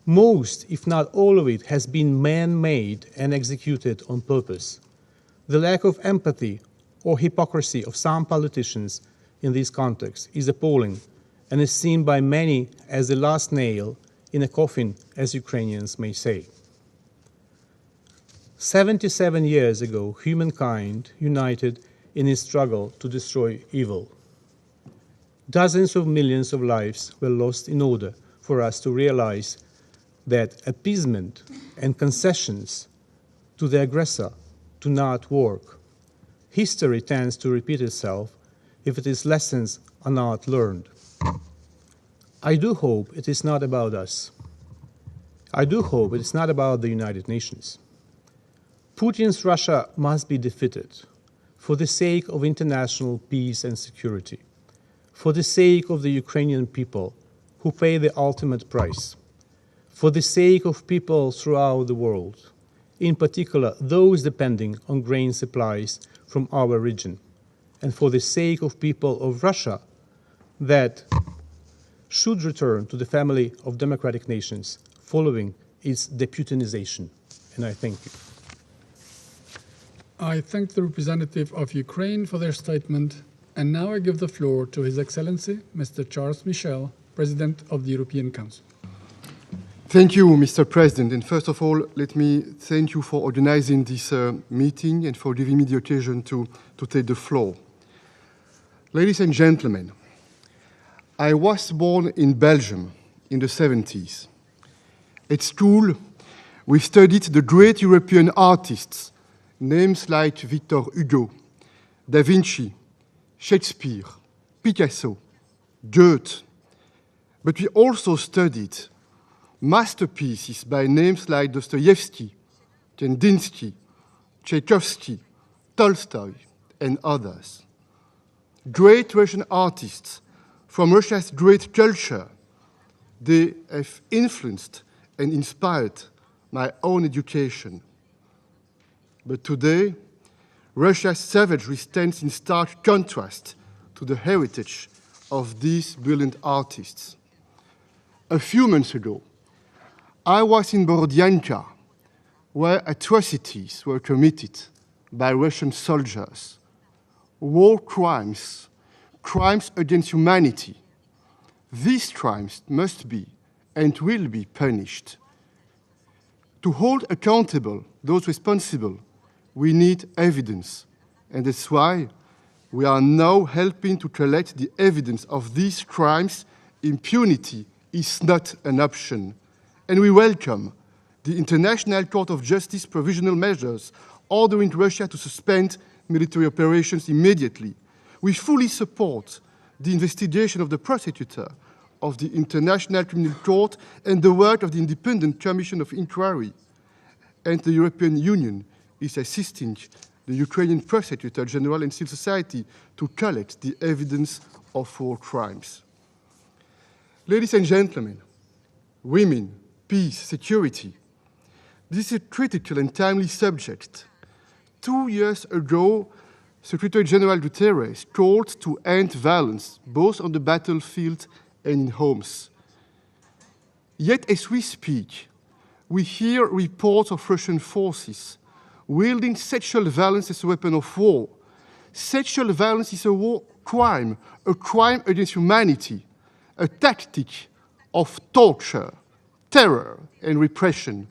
Most, if not all of it, has been man-made and executed on purpose. The lack of empathy or hypocrisy of some politicians in this context is appalling and is seen by many as the last nail in a coffin, as Ukrainians may say. 77 years ago, humankind united in its struggle to destroy evil. Dozens of millions of lives were lost in order for us to realize that appeasement and concessions to the aggressor do not work. History tends to repeat itself if its lessons are not learned. I do hope it is not about us. I do hope it is not about the United Nations. Putin's Russia must be defeated for the sake of international peace and security, for the sake of the Ukrainian people who pay the ultimate price, for the sake of people throughout the world, in particular those depending on grain supplies from our region, and for the sake of people of Russia that should return to the family of democratic nations following its deputinization. And I thank you. I thank the representative of Ukraine for their statement, and now I give the floor to His Excellency, Mr. Charles Michel, President of the European Council. Thank you, Mr. President. And first of all, let me thank you for organizing this meeting and for giving me the occasion to take the floor. Ladies and gentlemen, I was born in Belgium in the 70s. At school, we studied the great European artists, names like Victor Hugo, Da Vinci, Shakespeare, Picasso, Goethe. But we also studied masterpieces by names like Dostoevsky, Kandinsky, Tchaikovsky, Tolstoy, and others. Great Russian artists from Russia's great culture, they have influenced and inspired my own education. But today, Russia's savagery stands in stark contrast to the heritage of these brilliant artists. A few months ago, I was in Borodyanka, where atrocities were committed by Russian soldiers. War crimes, crimes against humanity. These crimes must be and will be punished. To hold accountable those responsible, we need evidence, and that's why we are now helping to collect the evidence of these crimes. Impunity is not an option, and we welcome the International Court of Justice provisional measures ordering Russia to suspend military operations immediately. We fully support the investigation of the prosecutor of the International Criminal Court and the work of the Independent Commission of Inquiry. And the European Union is assisting the Ukrainian Prosecutor General and civil society to collect the evidence of war crimes. Ladies and gentlemen, women, peace, security, This is a critical and timely subject. 2 years ago, Secretary General Guterres called to end violence, both on the battlefield and in homes. Yet as we speak, we hear reports of Russian forces wielding sexual violence as a weapon of war. Sexual violence is a war crime, a crime against humanity, a tactic of torture, terror, and repression.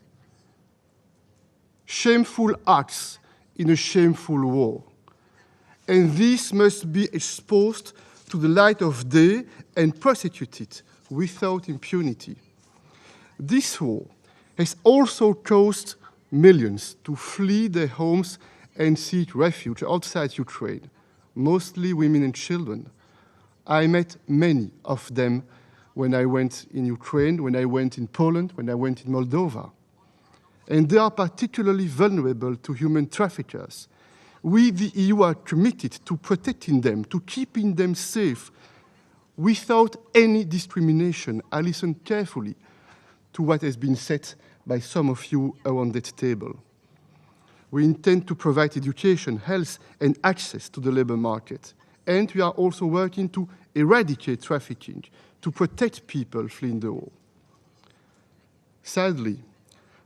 Shameful acts in a shameful war. And this must be exposed to the light of day and prosecuted without impunity. This war has also caused millions to flee their homes and seek refuge outside Ukraine, mostly women and children. I met many of them when I went in Ukraine, when I went in Poland, when I went in Moldova. And they are particularly vulnerable to human traffickers. We, the EU, are committed to protecting them, to keeping them safe, without any discrimination. I listened carefully to what has been said by some of you around that table. We intend to provide education, health, and access to the labor market. And we are also working to eradicate trafficking, to protect people fleeing the war. Sadly,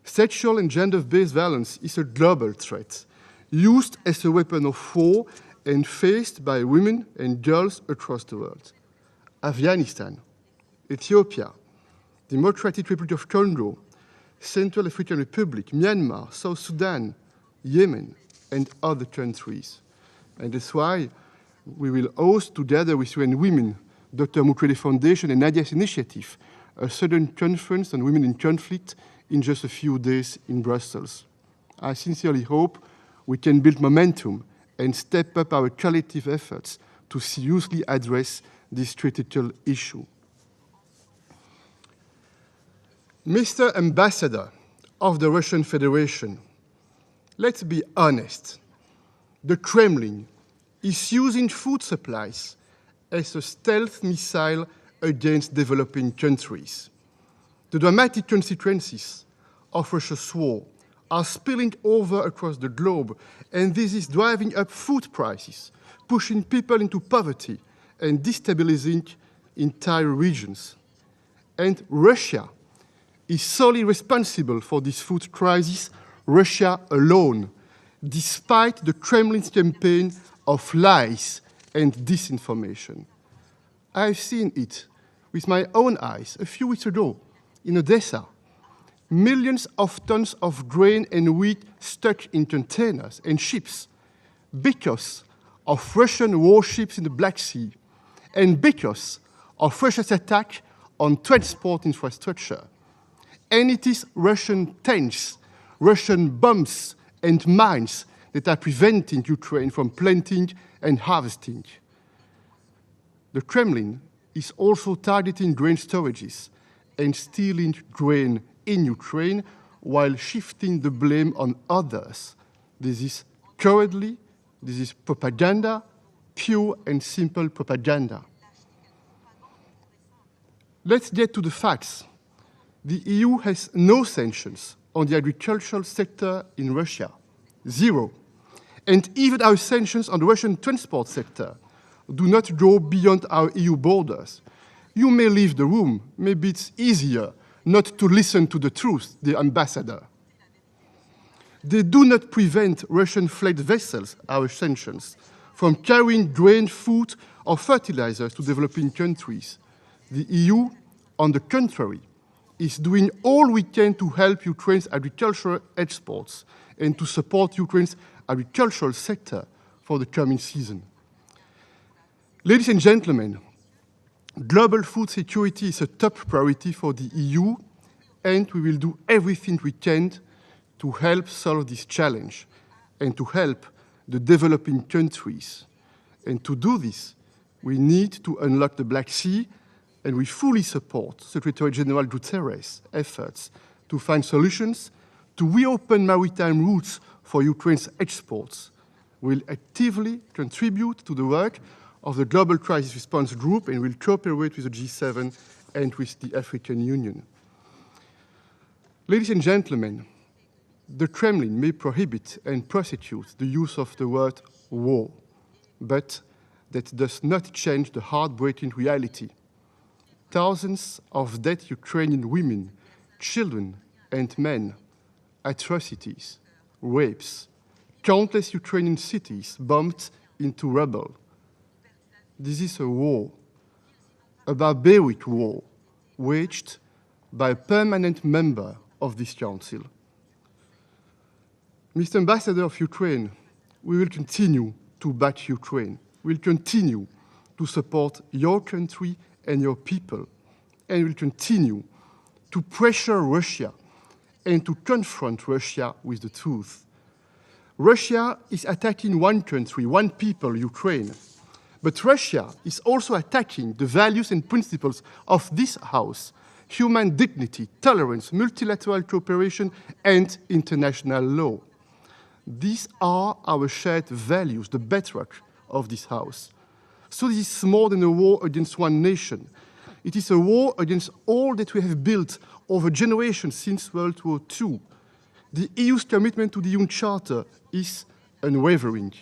sexual and gender-based violence is a global threat, used as a weapon of war and faced by women and girls across the world. Afghanistan, Ethiopia, Democratic Republic of Congo, Central African Republic, Myanmar, South Sudan, Yemen, and other countries. And that's why we will host, together with UN Women, Dr. Mukwege Foundation and Nadia's initiative, a Southern Conference on Women in Conflict in just a few days in Brussels. I sincerely hope we can build momentum and step up our collective efforts to seriously address this critical issue. Mr. Ambassador of the Russian Federation, let's be honest. The Kremlin is using food supplies as a stealth missile against developing countries. The dramatic consequences of Russia's war are spilling over across the globe, and this is driving up food prices, pushing people into poverty, and destabilizing entire regions. And Russia is solely responsible for this food crisis, Russia alone, despite the Kremlin's campaign of lies and disinformation. I've seen it with my own eyes a few weeks ago in Odessa. Millions of tons of grain and wheat stuck in containers and ships because of Russian warships in the Black Sea and because of Russia's attack on transport infrastructure. And it is Russian tanks, Russian bombs and mines that are preventing Ukraine from planting and harvesting. The Kremlin is also targeting grain storages and stealing grain in Ukraine while shifting the blame on others. This is cowardly, this is propaganda, pure and simple propaganda. Let's get to the facts. The EU has no sanctions on the agricultural sector in Russia, zero. And even our sanctions on the Russian transport sector do not go beyond our EU borders. You may leave the room. Maybe it's easier not to listen to the truth, the ambassador. They do not prevent Russian flagged vessels, our sanctions, from carrying grain, food, or fertilizers to developing countries. The EU, on the contrary, is doing all we can to help Ukraine's agricultural exports and to support Ukraine's agricultural sector for the coming season. Ladies and gentlemen, global food security is a top priority for the EU, and we will do everything we can to help solve this challenge and to help the developing countries. And to do this, we need to unlock the Black Sea, and we fully support Secretary General Guterres' efforts to find solutions to reopen maritime routes for Ukraine's exports. We'll actively contribute to the work of the Global Crisis Response Group and will cooperate with the G7 and with the African Union. Ladies and gentlemen, The Kremlin may prohibit and prosecute the use of the word war, but that does not change the heartbreaking reality. Thousands of dead Ukrainian women, children, and men, atrocities, rapes, countless Ukrainian cities bombed into rubble. This is a war, a barbaric war, waged by a permanent member of this council. Mr. Ambassador of Ukraine, we will continue to back Ukraine. We'll continue to support your country and your people, and will continue to pressure Russia and to confront Russia with the truth. Russia is attacking one country, one people, Ukraine, but Russia is also attacking the values and principles of this House: human dignity, tolerance, multilateral cooperation, and international law. These are our shared values, the bedrock of this House. So this is more than a war against one nation. It is a war against all that we have built over generations since World War II. The EU's commitment to the UN Charter is unwavering.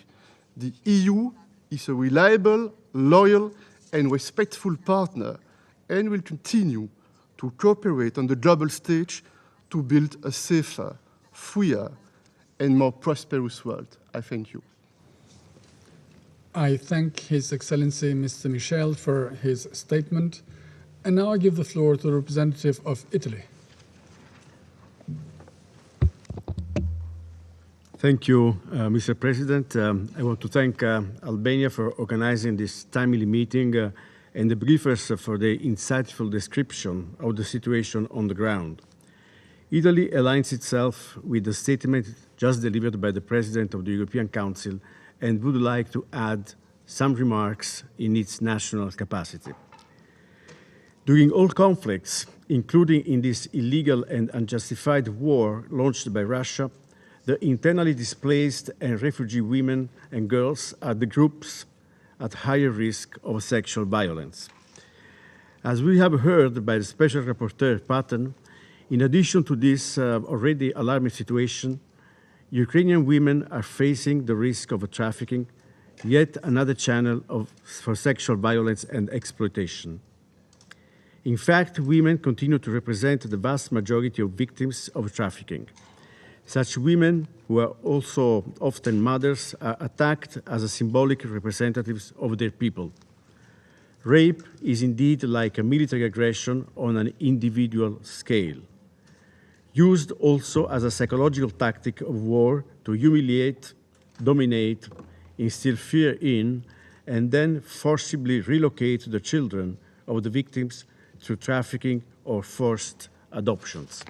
The EU is a reliable, loyal, and respectful partner, and will continue to cooperate on the global stage to build a safer, freer, and more prosperous world. I thank you. I thank His Excellency Mr. Michel for his statement. And now I give the floor to the representative of Italy. Thank you, Mr. President. I want to thank Albania for organizing this timely meeting and the briefers for the insightful description of the situation on the ground. Italy aligns itself with the statement just delivered by the President of the European Council and would like to add some remarks in its national capacity. During all conflicts, including in this illegal and unjustified war launched by Russia, the internally displaced and refugee women and girls are the groups at higher risk of sexual violence. As we have heard by the Special Rapporteur Patton, in addition to this already alarming situation, Ukrainian women are facing the risk of trafficking, yet another channel for sexual violence and exploitation. In fact, women continue to represent the vast majority of victims of trafficking. Such women, who are also often mothers, are attacked as symbolic representatives of their people. Rape is indeed like a military aggression on an individual scale, used also as a psychological tactic of war to humiliate, dominate, instill fear in, and then forcibly relocate the children of the victims through trafficking or forced adoptions.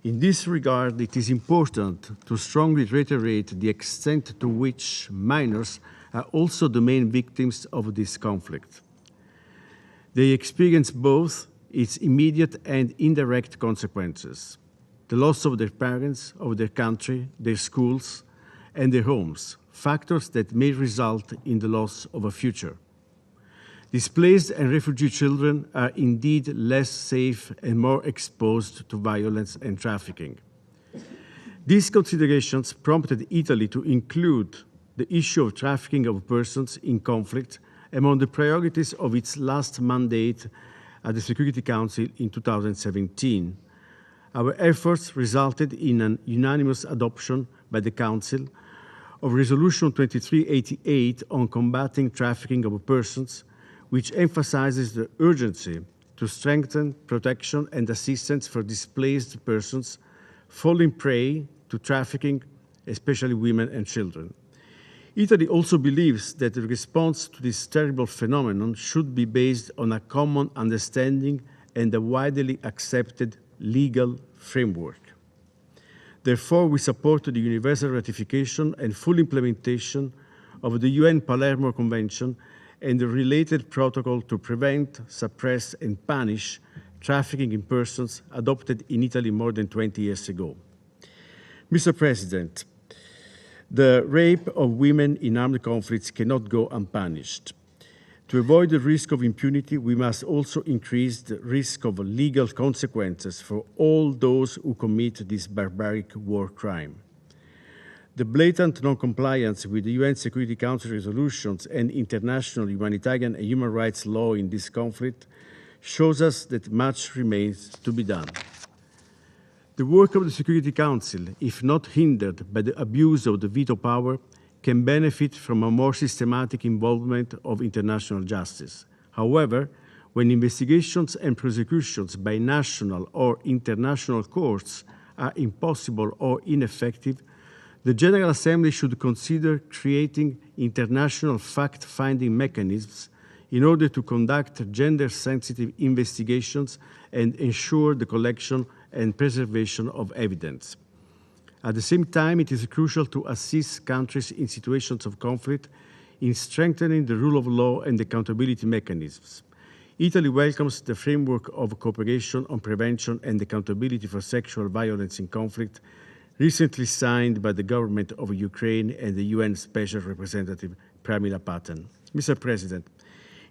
In this regard, it is important to strongly reiterate the extent to which minors are also the main victims of this conflict. They experience both its immediate and indirect consequences: the loss of their parents, of their country, their schools, and their homes, factors that may result in the loss of a future. Displaced and refugee children are indeed less safe and more exposed to violence and trafficking. These considerations prompted Italy to include the issue of trafficking of persons in conflict among the priorities of its last mandate at the Security Council in 2017. Our efforts resulted in an unanimous adoption by the Council of Resolution 2388 on combating trafficking of persons, which emphasizes the urgency to strengthen protection and assistance for displaced persons falling prey to trafficking, especially women and children. Italy also believes that the response to this terrible phenomenon should be based on a common understanding and a widely accepted legal framework. Therefore, we support the universal ratification and full implementation of the UN Palermo Convention and the related protocol to prevent, suppress, and punish trafficking in persons adopted in Italy more than 20 years ago. Mr. President, the rape of women in armed conflicts cannot go unpunished. To avoid the risk of impunity, we must also increase the risk of legal consequences for all those who commit this barbaric war crime. The blatant non-compliance with the UN Security Council resolutions and international humanitarian and human rights law in this conflict shows us that much remains to be done. The work of the Security Council, if not hindered by the abuse of the veto power, can benefit from a more systematic involvement of international justice. However, when investigations and prosecutions by national or international courts are impossible or ineffective, the General Assembly should consider creating international fact-finding mechanisms in order to conduct gender-sensitive investigations and ensure the collection and preservation of evidence. At the same time, it is crucial to assist countries in situations of conflict in strengthening the rule of law and accountability mechanisms. Italy welcomes the framework of cooperation on prevention and accountability for sexual violence in conflict, recently signed by the government of Ukraine and the UN Special Representative Pramila Patten. Mr. President,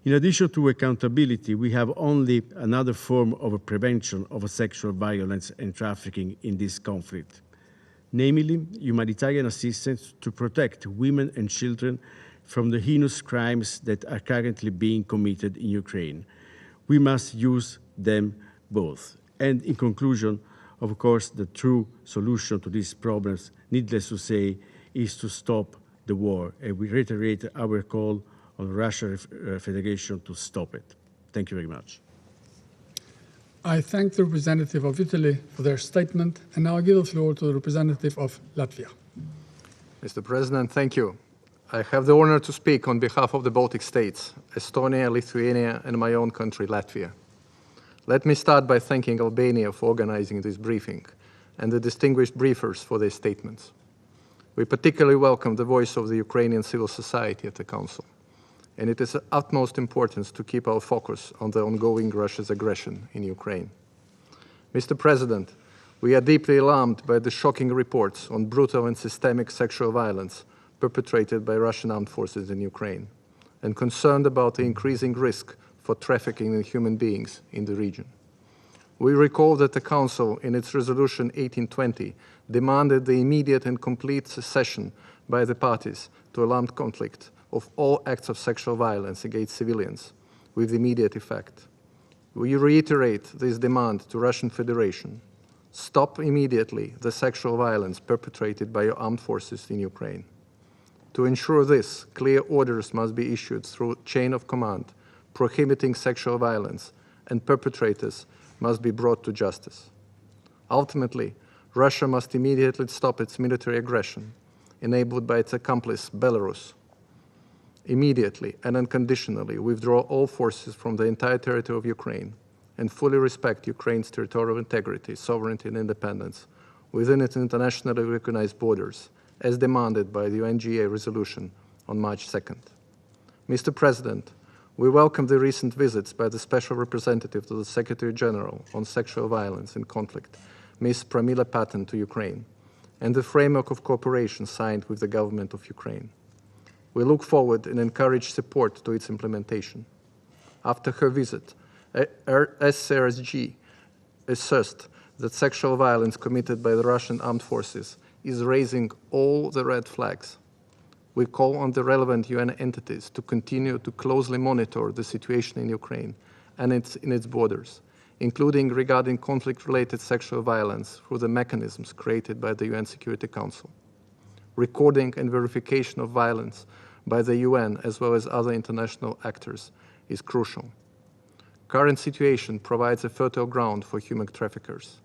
in addition to accountability, we have only another form of prevention of sexual violence and trafficking in this conflict, namely humanitarian assistance to protect women and children from the heinous crimes that are currently being committed in Ukraine. We must use them both. And in conclusion, of course, the true solution to these problems, needless to say, is to stop the war. And we reiterate our call on the Russian Federation to stop it. Thank you very much. I thank the representative of Italy for their statement, and now I give the floor to the representative of Latvia. Mr. President, thank you. I have the honor to speak on behalf of the Baltic states, Estonia, Lithuania, and my own country, Latvia. Let me start by thanking Albania for organizing this briefing and the distinguished briefers for their statements. We particularly welcome the voice of the Ukrainian civil society at the Council, and it is of utmost importance to keep our focus on the ongoing Russia's aggression in Ukraine. Mr. President, we are deeply alarmed by the shocking reports on brutal and systemic sexual violence perpetrated by Russian armed forces in Ukraine, and concerned about the increasing risk for trafficking in human beings in the region. We recall that the Council, in its Resolution 1820, demanded the immediate and complete cessation by the parties to an armed conflict of all acts of sexual violence against civilians, with immediate effect. We reiterate this demand to Russian Federation. Stop immediately the sexual violence perpetrated by your armed forces in Ukraine. To ensure this, clear orders must be issued through chain of command, prohibiting sexual violence, and perpetrators must be brought to justice. Ultimately, Russia must immediately stop its military aggression, enabled by its accomplice, Belarus. Immediately and unconditionally withdraw all forces from the entire territory of Ukraine and fully respect Ukraine's territorial integrity, sovereignty, and independence within its internationally recognized borders, as demanded by the UNGA resolution on March 2nd. Mr. President, we welcome the recent visits by the Special Representative to the Secretary General on Sexual Violence in Conflict, Ms. Pramila Patten, to Ukraine, and the framework of cooperation signed with the government of Ukraine. We look forward and encourage support to its implementation. After her visit, SRSG assessed that sexual violence committed by the Russian armed forces is raising all the red flags. We call on the relevant UN entities to continue to closely monitor the situation in Ukraine and in its borders, including regarding conflict-related sexual violence through the mechanisms created by the UN Security Council. Recording and verification of violence by the UN as well as other international actors is crucial. Current situation provides a fertile ground for human traffickers.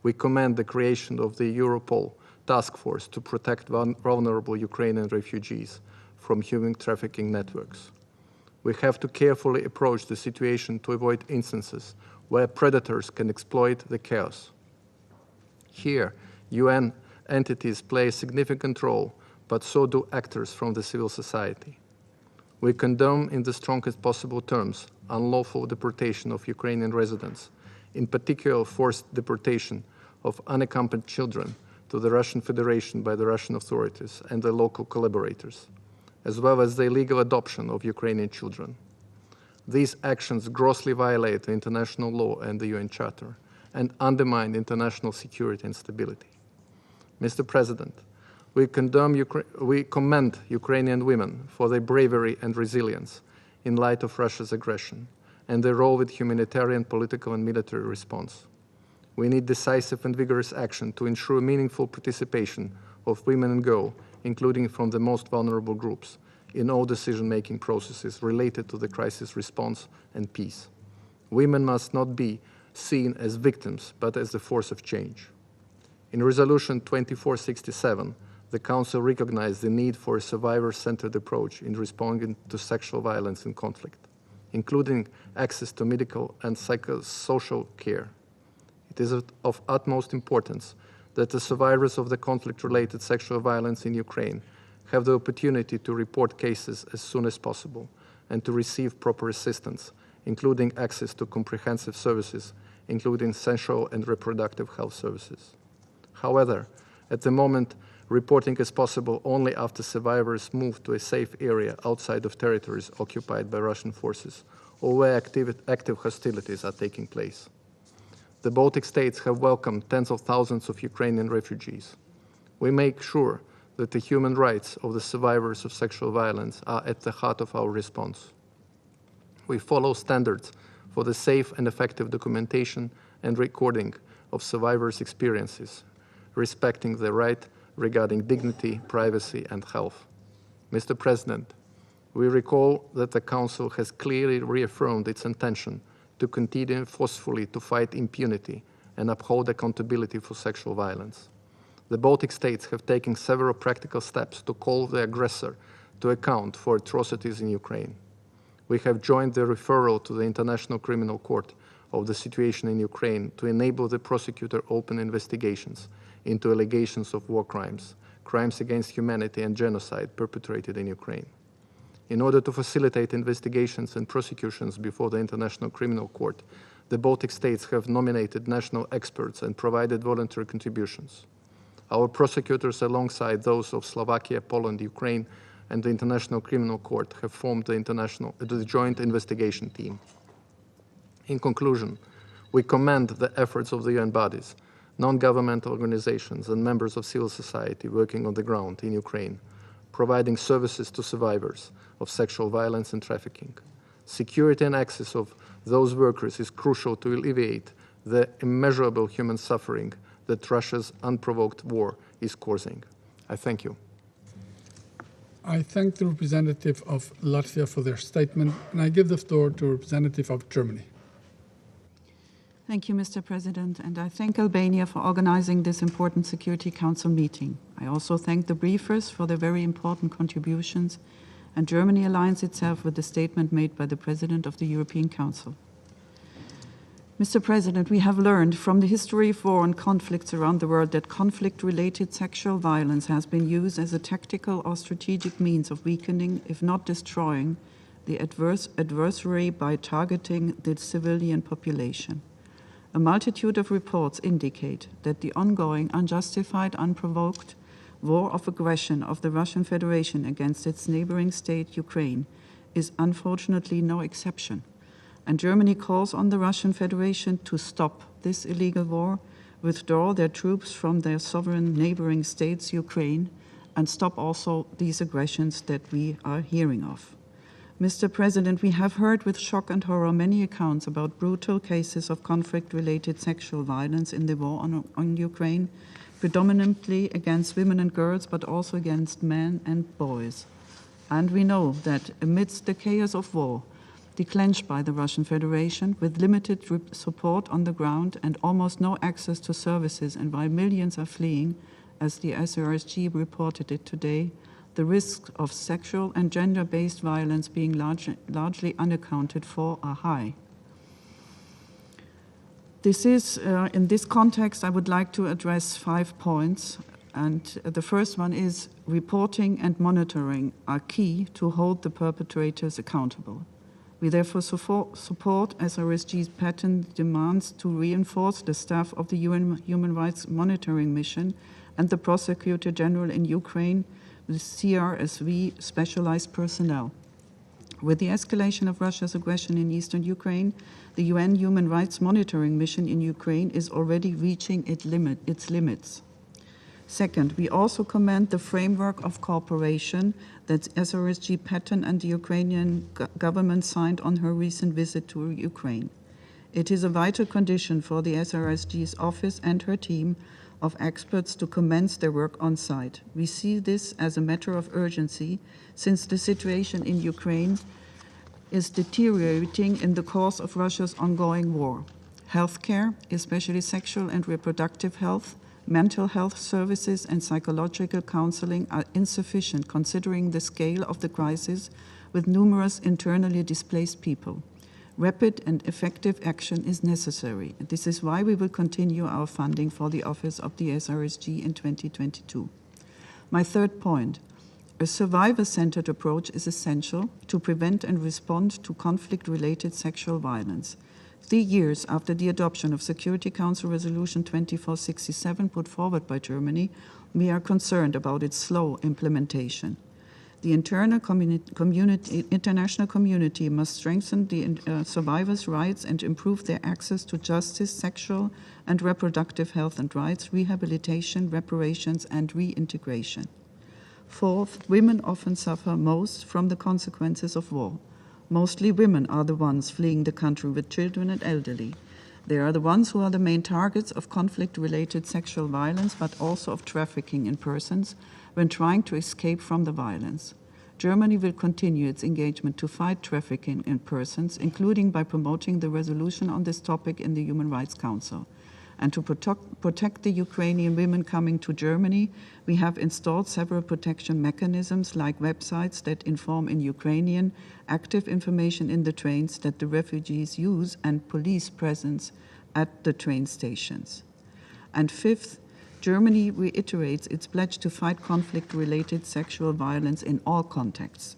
We commend the creation of the Europol task force to protect vulnerable Ukrainian refugees from human trafficking networks. We have to carefully approach the situation to avoid instances where predators can exploit the chaos. Here, UN entities play a significant role, but so do actors from the civil society. We condemn in the strongest possible terms unlawful deportation of Ukrainian residents, in particular forced deportation of unaccompanied children to the Russian Federation by the Russian authorities and their local collaborators, as well as the illegal adoption of Ukrainian children. These actions grossly violate the international law and the UN Charter and undermine international security and stability. Mr. President, we commend Ukrainian women for their bravery and resilience in light of Russia's aggression and their role with humanitarian, political, and military response. We need decisive and vigorous action to ensure meaningful participation of women and girls, including from the most vulnerable groups, in all decision-making processes related to the crisis response and peace. Women must not be seen as victims, but as the force of change. In Resolution 2467, the Council recognized the need for a survivor-centered approach in responding to sexual violence in conflict, including access to medical and psychosocial care. It is of utmost importance that the survivors of the conflict-related sexual violence in Ukraine have the opportunity to report cases as soon as possible and to receive proper assistance, including access to comprehensive services, including sexual and reproductive health services. However, at the moment, reporting is possible only after survivors move to a safe area outside of territories occupied by Russian forces or where active hostilities are taking place. The Baltic states have welcomed tens of thousands of Ukrainian refugees. We make sure that the human rights of the survivors of sexual violence are at the heart of our response. We follow standards for the safe and effective documentation and recording of survivors' experiences, respecting their right regarding dignity, privacy, and health. Mr. President, we recall that the Council has clearly reaffirmed its intention to continue forcefully to fight impunity and uphold accountability for sexual violence. The Baltic states have taken several practical steps to call the aggressor to account for atrocities in Ukraine. We have joined the referral to the International Criminal Court of the situation in Ukraine to enable the prosecutor open investigations into allegations of war crimes, crimes against humanity, and genocide perpetrated in Ukraine. In order to facilitate investigations and prosecutions before the International Criminal Court, the Baltic states have nominated national experts and provided voluntary contributions. Our prosecutors, alongside those of Slovakia, Poland, Ukraine, and the International Criminal Court, have formed the Joint Investigation Team. In conclusion, we commend the efforts of the UN bodies, non-governmental organizations, and members of civil society working on the ground in Ukraine, providing services to survivors of sexual violence and trafficking. Security and access of those workers is crucial to alleviate the immeasurable human suffering that Russia's unprovoked war is causing. I thank you. I thank the representative of Latvia for their statement, and I give the floor to the representative of Germany. Thank you, Mr. President, and I thank Albania for organizing this important Security Council meeting. I also thank the briefers for their very important contributions, and Germany aligns itself with the statement made by the President of the European Council. Mr. President, we have learned from the history of war and conflicts around the world that conflict-related sexual violence has been used as a tactical or strategic means of weakening, if not destroying, the adversary by targeting the civilian population. A multitude of reports indicate that the ongoing, unjustified, unprovoked war of aggression of the Russian Federation against its neighboring state, Ukraine, is unfortunately no exception. And Germany calls on the Russian Federation to stop this illegal war, withdraw their troops from their sovereign neighboring states, Ukraine, and stop also these aggressions that we are hearing of. Mr. President, we have heard with shock and horror many accounts about brutal cases of conflict-related sexual violence in the war on Ukraine, predominantly against women and girls, but also against men and boys. And we know that amidst the chaos of war, declenched by the Russian Federation, with limited support on the ground and almost no access to services, and while millions are fleeing, as the SRSG reported it today, the risks of sexual and gender-based violence being largely unaccounted for are high. In this context, I would like to address 5 points, and the first one is reporting and monitoring are key to hold the perpetrators accountable. We therefore support SRSG's patent demands to reinforce the staff of the UN Human Rights Monitoring Mission and the Prosecutor General in Ukraine with CRSV specialized personnel. With the escalation of Russia's aggression in eastern Ukraine, the UN Human Rights Monitoring Mission in Ukraine is already reaching its limits. Second, we also commend the framework of cooperation that SRSG Patton and the Ukrainian government signed on her recent visit to Ukraine. It is a vital condition for the SRSG's office and her team of experts to commence their work on site. We see this as a matter of urgency since the situation in Ukraine is deteriorating in the course of Russia's ongoing war. Healthcare, especially sexual and reproductive health, mental health services and psychological counseling are insufficient considering the scale of the crisis with numerous internally displaced people. Rapid and effective action is necessary. This is why we will continue our funding for the Office of the SRSG in 2022. My third point, a survivor-centered approach is essential to prevent and respond to conflict-related sexual violence. 3 years after the adoption of Security Council Resolution 2467 put forward by Germany, we are concerned about its slow implementation. The international community must strengthen the survivors' rights and improve their access to justice, sexual and reproductive health and rights, rehabilitation, reparations, and reintegration. Fourth, women often suffer most from the consequences of war. Mostly women are the ones fleeing the country with children and elderly. They are the ones who are the main targets of conflict-related sexual violence, but also of trafficking in persons when trying to escape from the violence. Germany will continue its engagement to fight trafficking in persons, including by promoting the resolution on this topic in the Human Rights Council. And to protect the Ukrainian women coming to Germany, we have installed several protection mechanisms like websites that inform in Ukrainian, active information in the trains that the refugees use, and police presence at the train stations. And fifth, Germany reiterates its pledge to fight conflict-related sexual violence in all contexts.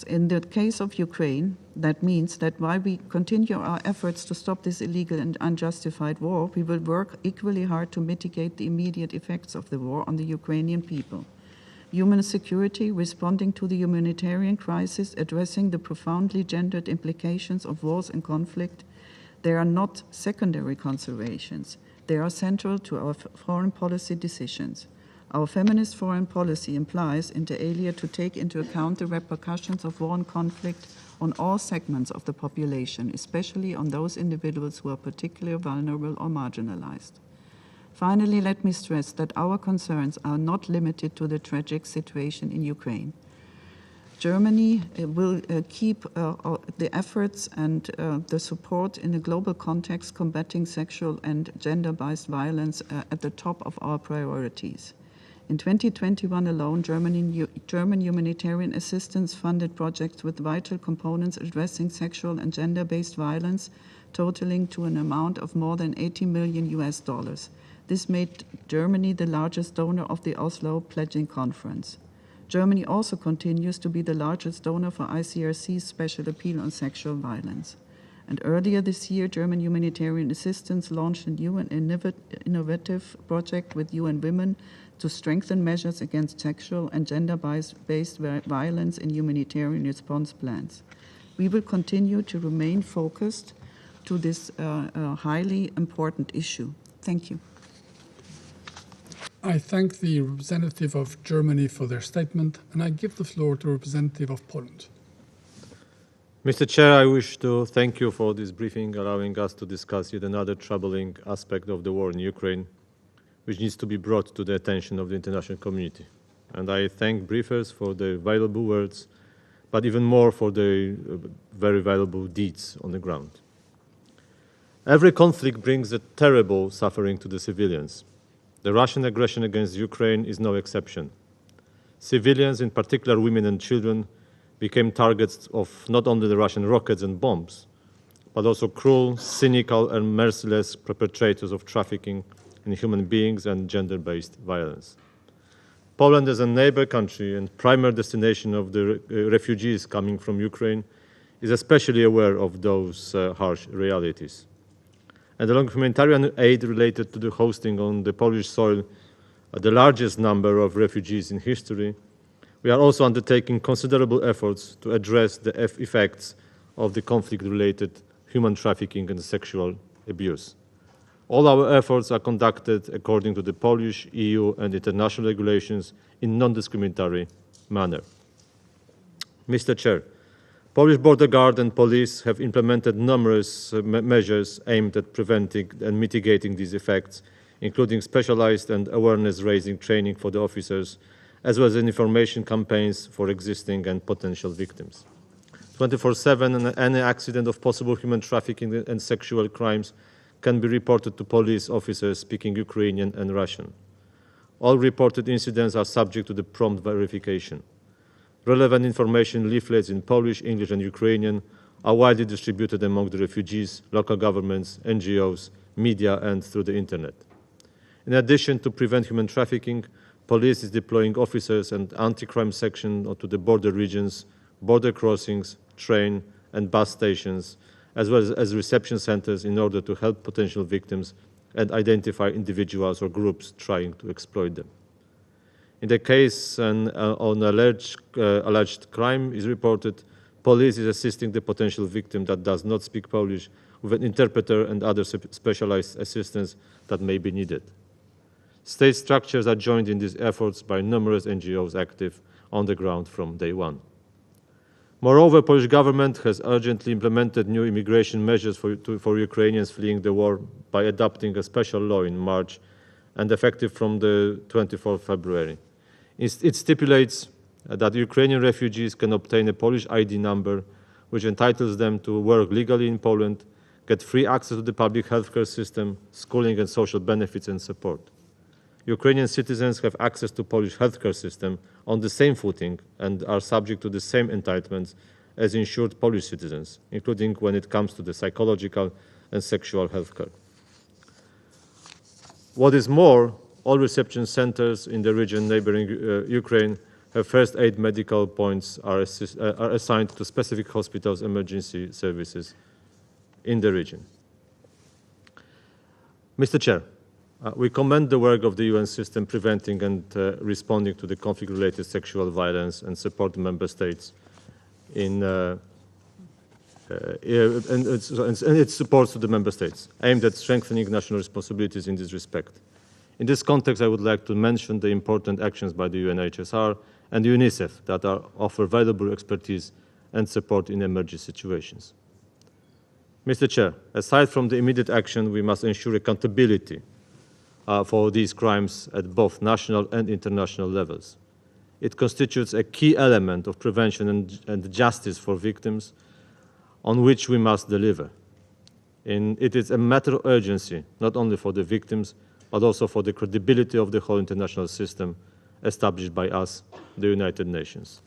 In the case of Ukraine, that means that while we continue our efforts to stop this illegal and unjustified war, we will work equally hard to mitigate the immediate effects of the war on the Ukrainian people. Human security, responding to the humanitarian crisis, addressing the profoundly gendered implications of wars and conflict, they are not secondary considerations. They are central to our foreign policy decisions. Our feminist foreign policy implies, inter alia, to take into account the repercussions of war and conflict on all segments of the population, especially on those individuals who are particularly vulnerable or marginalized. Finally, let me stress that our concerns are not limited to the tragic situation in Ukraine. Germany will keep the efforts and the support in a global context combating sexual and gender-based violence at the top of our priorities. In 2021 alone, German humanitarian assistance funded projects with vital components addressing sexual and gender-based violence, totaling to an amount of more than $80 million. This made Germany the largest donor of the Oslo Pledging Conference. Germany also continues to be the largest donor for ICRC's special appeal on sexual violence. And earlier this year, German humanitarian assistance launched a new and innovative project with UN Women to strengthen measures against sexual and gender-based violence in humanitarian response plans. We will continue to remain focused to this highly important issue. Thank you. I thank the representative of Germany for their statement, and I give the floor to the representative of Poland. Mr. Chair, I wish to thank you for this briefing, allowing us to discuss yet another troubling aspect of the war in Ukraine, which needs to be brought to the attention of the international community. And I thank briefers for their valuable words, but even more for their very valuable deeds on the ground. Every conflict brings a terrible suffering to the civilians. The Russian aggression against Ukraine is no exception. Civilians, in particular women and children, became targets of not only the Russian rockets and bombs, but also cruel, cynical, and merciless perpetrators of trafficking in human beings and gender-based violence. Poland, as a neighbor country and primary destination of the refugees coming from Ukraine, is especially aware of those harsh realities. And along humanitarian aid related to the hosting on the Polish soil the largest number of refugees in history, We are also undertaking considerable efforts to address the effects of the conflict-related human trafficking and sexual abuse. All our efforts are conducted according to the Polish, EU, and international regulations in non-discriminatory manner. Mr. Chair, Polish Border Guard and police have implemented numerous measures aimed at preventing and mitigating these effects, including specialized and awareness-raising training for the officers, as well as information campaigns for existing and potential victims. 24/7, any accident of possible human trafficking and sexual crimes can be reported to police officers speaking Ukrainian and Russian. All reported incidents are subject to the prompt verification. Relevant information leaflets in Polish, English, and Ukrainian are widely distributed among the refugees, local governments, NGOs, media, and through the internet. In addition to prevent human trafficking, police is deploying officers and anti-crime section to the border regions, border crossings, train and bus stations, as well as reception centers in order to help potential victims and identify individuals or groups trying to exploit them. In the case an alleged crime is reported, police is assisting the potential victim that does not speak Polish with an interpreter and other specialized assistance that may be needed. State structures are joined in these efforts by numerous NGOs active on the ground from day one. Moreover, Polish government has urgently implemented new immigration measures for Ukrainians fleeing the war by adopting a special law in March and effective from the 24th February. It stipulates that Ukrainian refugees can obtain a Polish ID number, which entitles them to work legally in Poland, get free access to the public healthcare system, schooling and social benefits and support. Ukrainian citizens have access to Polish healthcare system on the same footing and are subject to the same entitlements as insured Polish citizens, including when it comes to the psychological and sexual healthcare. What is more, all reception centers in the region neighboring Ukraine have first aid medical points are assigned to specific hospitals' emergency services in the region. Mr. Chair, we commend the work of the UN system preventing and responding to the conflict-related sexual violence and support the member states and its support to the member states, aimed at strengthening national responsibilities in this respect. In this context, I would like to mention the important actions by the UNHCR and UNICEF that offer valuable expertise and support in emergency situations. Mr. Chair, aside from the immediate action, we must ensure accountability for these crimes at both national and international levels. It constitutes a key element of prevention and justice for victims on which we must deliver. It is a matter of urgency, not only for the victims, but also for the credibility of the whole international system established by us, the United Nations.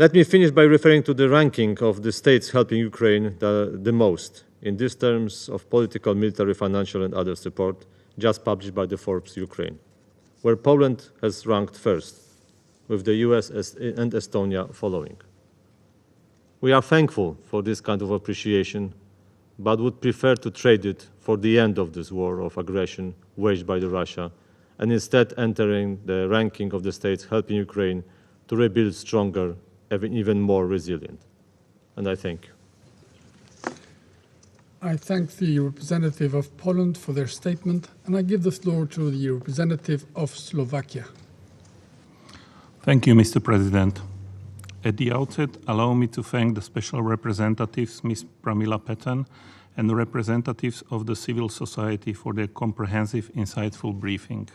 Let me finish by referring to the ranking of the states helping Ukraine the most, in these terms of political, military, financial, and other support, just published by the Forbes Ukraine, where Poland has ranked first, with the US and Estonia following. We are thankful for this kind of appreciation, but would prefer to trade it for the end of this war of aggression waged by Russia, and instead entering the ranking of the states helping Ukraine to rebuild stronger, even more resilient. And I thank you. I thank the representative of Poland for their statement, and I give the floor to the representative of Slovakia. Thank you, Mr. President. At the outset, allow me to thank the special representatives, Ms. Pramila Patten, and the representatives of the civil society for their comprehensive, insightful briefing.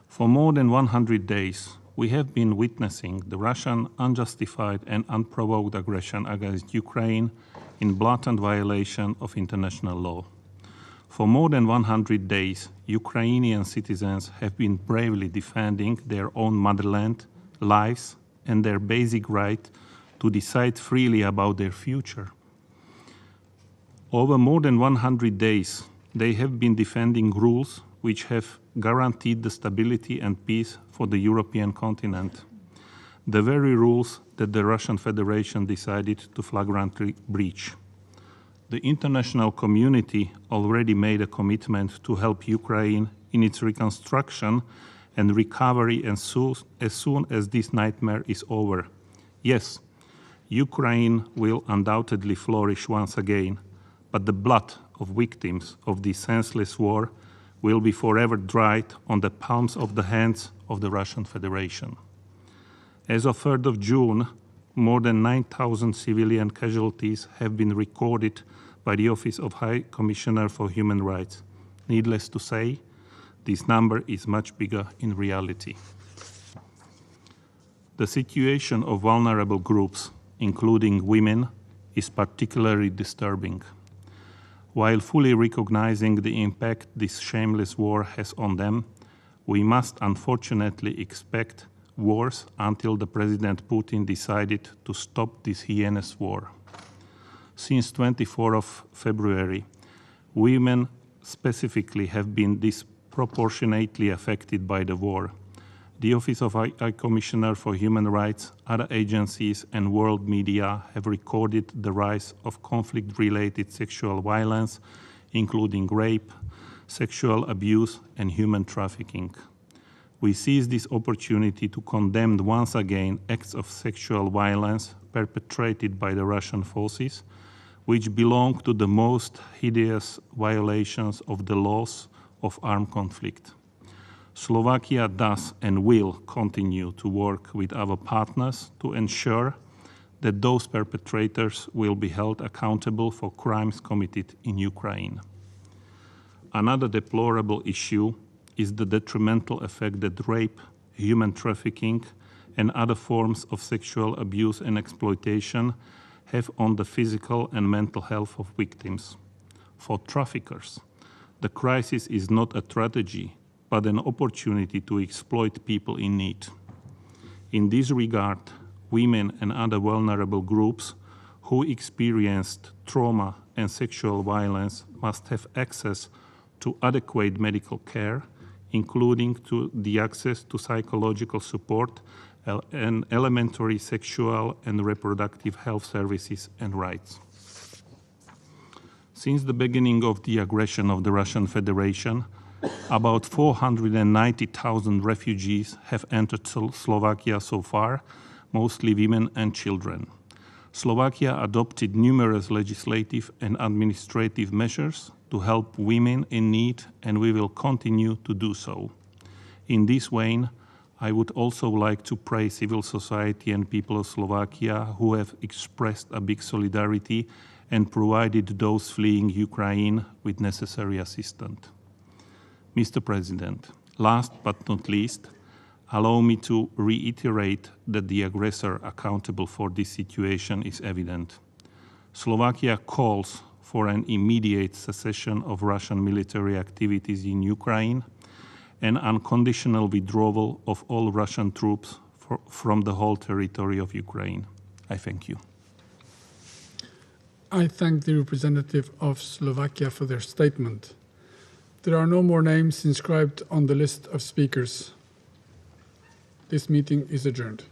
For more than 100 days, we have been witnessing the Russian unjustified and unprovoked aggression against Ukraine in blatant violation of international law. For more than 100 days, Ukrainian citizens have been bravely defending their own motherland, lives, and their basic right to decide freely about their future. Over more than 100 days, they have been defending rules which have guaranteed the stability and peace for the European continent, the very rules that the Russian Federation decided to flagrantly breach. The international community already made a commitment to help Ukraine in its reconstruction and recovery as soon as this nightmare is over. Yes, Ukraine will undoubtedly flourish once again, but the blood of victims of this senseless war will be forever dried on the palms of the hands of the Russian Federation. As of 3rd of June, more than 9,000 civilian casualties have been recorded by the Office of High Commissioner for Human Rights. Needless to say, this number is much bigger in reality. The situation of vulnerable groups, including women, is particularly disturbing. While fully recognizing the impact this shameless war has on them, we must unfortunately expect worse until the President Putin decided to stop this heinous war. Since 24th of February, women specifically have been disproportionately affected by the war. The Office of High Commissioner for Human Rights, other agencies and world media have recorded the rise of conflict-related sexual violence, including rape, sexual abuse and human trafficking. We seize this opportunity to condemn once again acts of sexual violence perpetrated by the Russian forces, which belong to the most hideous violations of the laws of armed conflict. Slovakia does and will continue to work with our partners to ensure that those perpetrators will be held accountable for crimes committed in Ukraine. Another deplorable issue is the detrimental effect that rape, human trafficking, and other forms of sexual abuse and exploitation have on the physical and mental health of victims. For traffickers, the crisis is not a tragedy, but an opportunity to exploit people in need. In this regard, women and other vulnerable groups who experienced trauma and sexual violence must have access to adequate medical care, including to the access to psychological support and elementary sexual and reproductive health services and rights. Since the beginning of the aggression of the Russian Federation, about 490,000 refugees have entered Slovakia so far, mostly women and children. Slovakia adopted numerous legislative and administrative measures to help women in need, and we will continue to do so. In this vein, I would also like to praise civil society and people of Slovakia who have expressed a big solidarity and provided those fleeing Ukraine with necessary assistance. Mr. President, last but not least, allow me to reiterate that the aggressor accountable for this situation is evident. Slovakia calls for an immediate cessation of Russian military activities in Ukraine and unconditional withdrawal of all Russian troops from the whole territory of Ukraine. I thank you. I thank the representative of Slovakia for their statement. There are no more names inscribed on the list of speakers. This meeting is adjourned.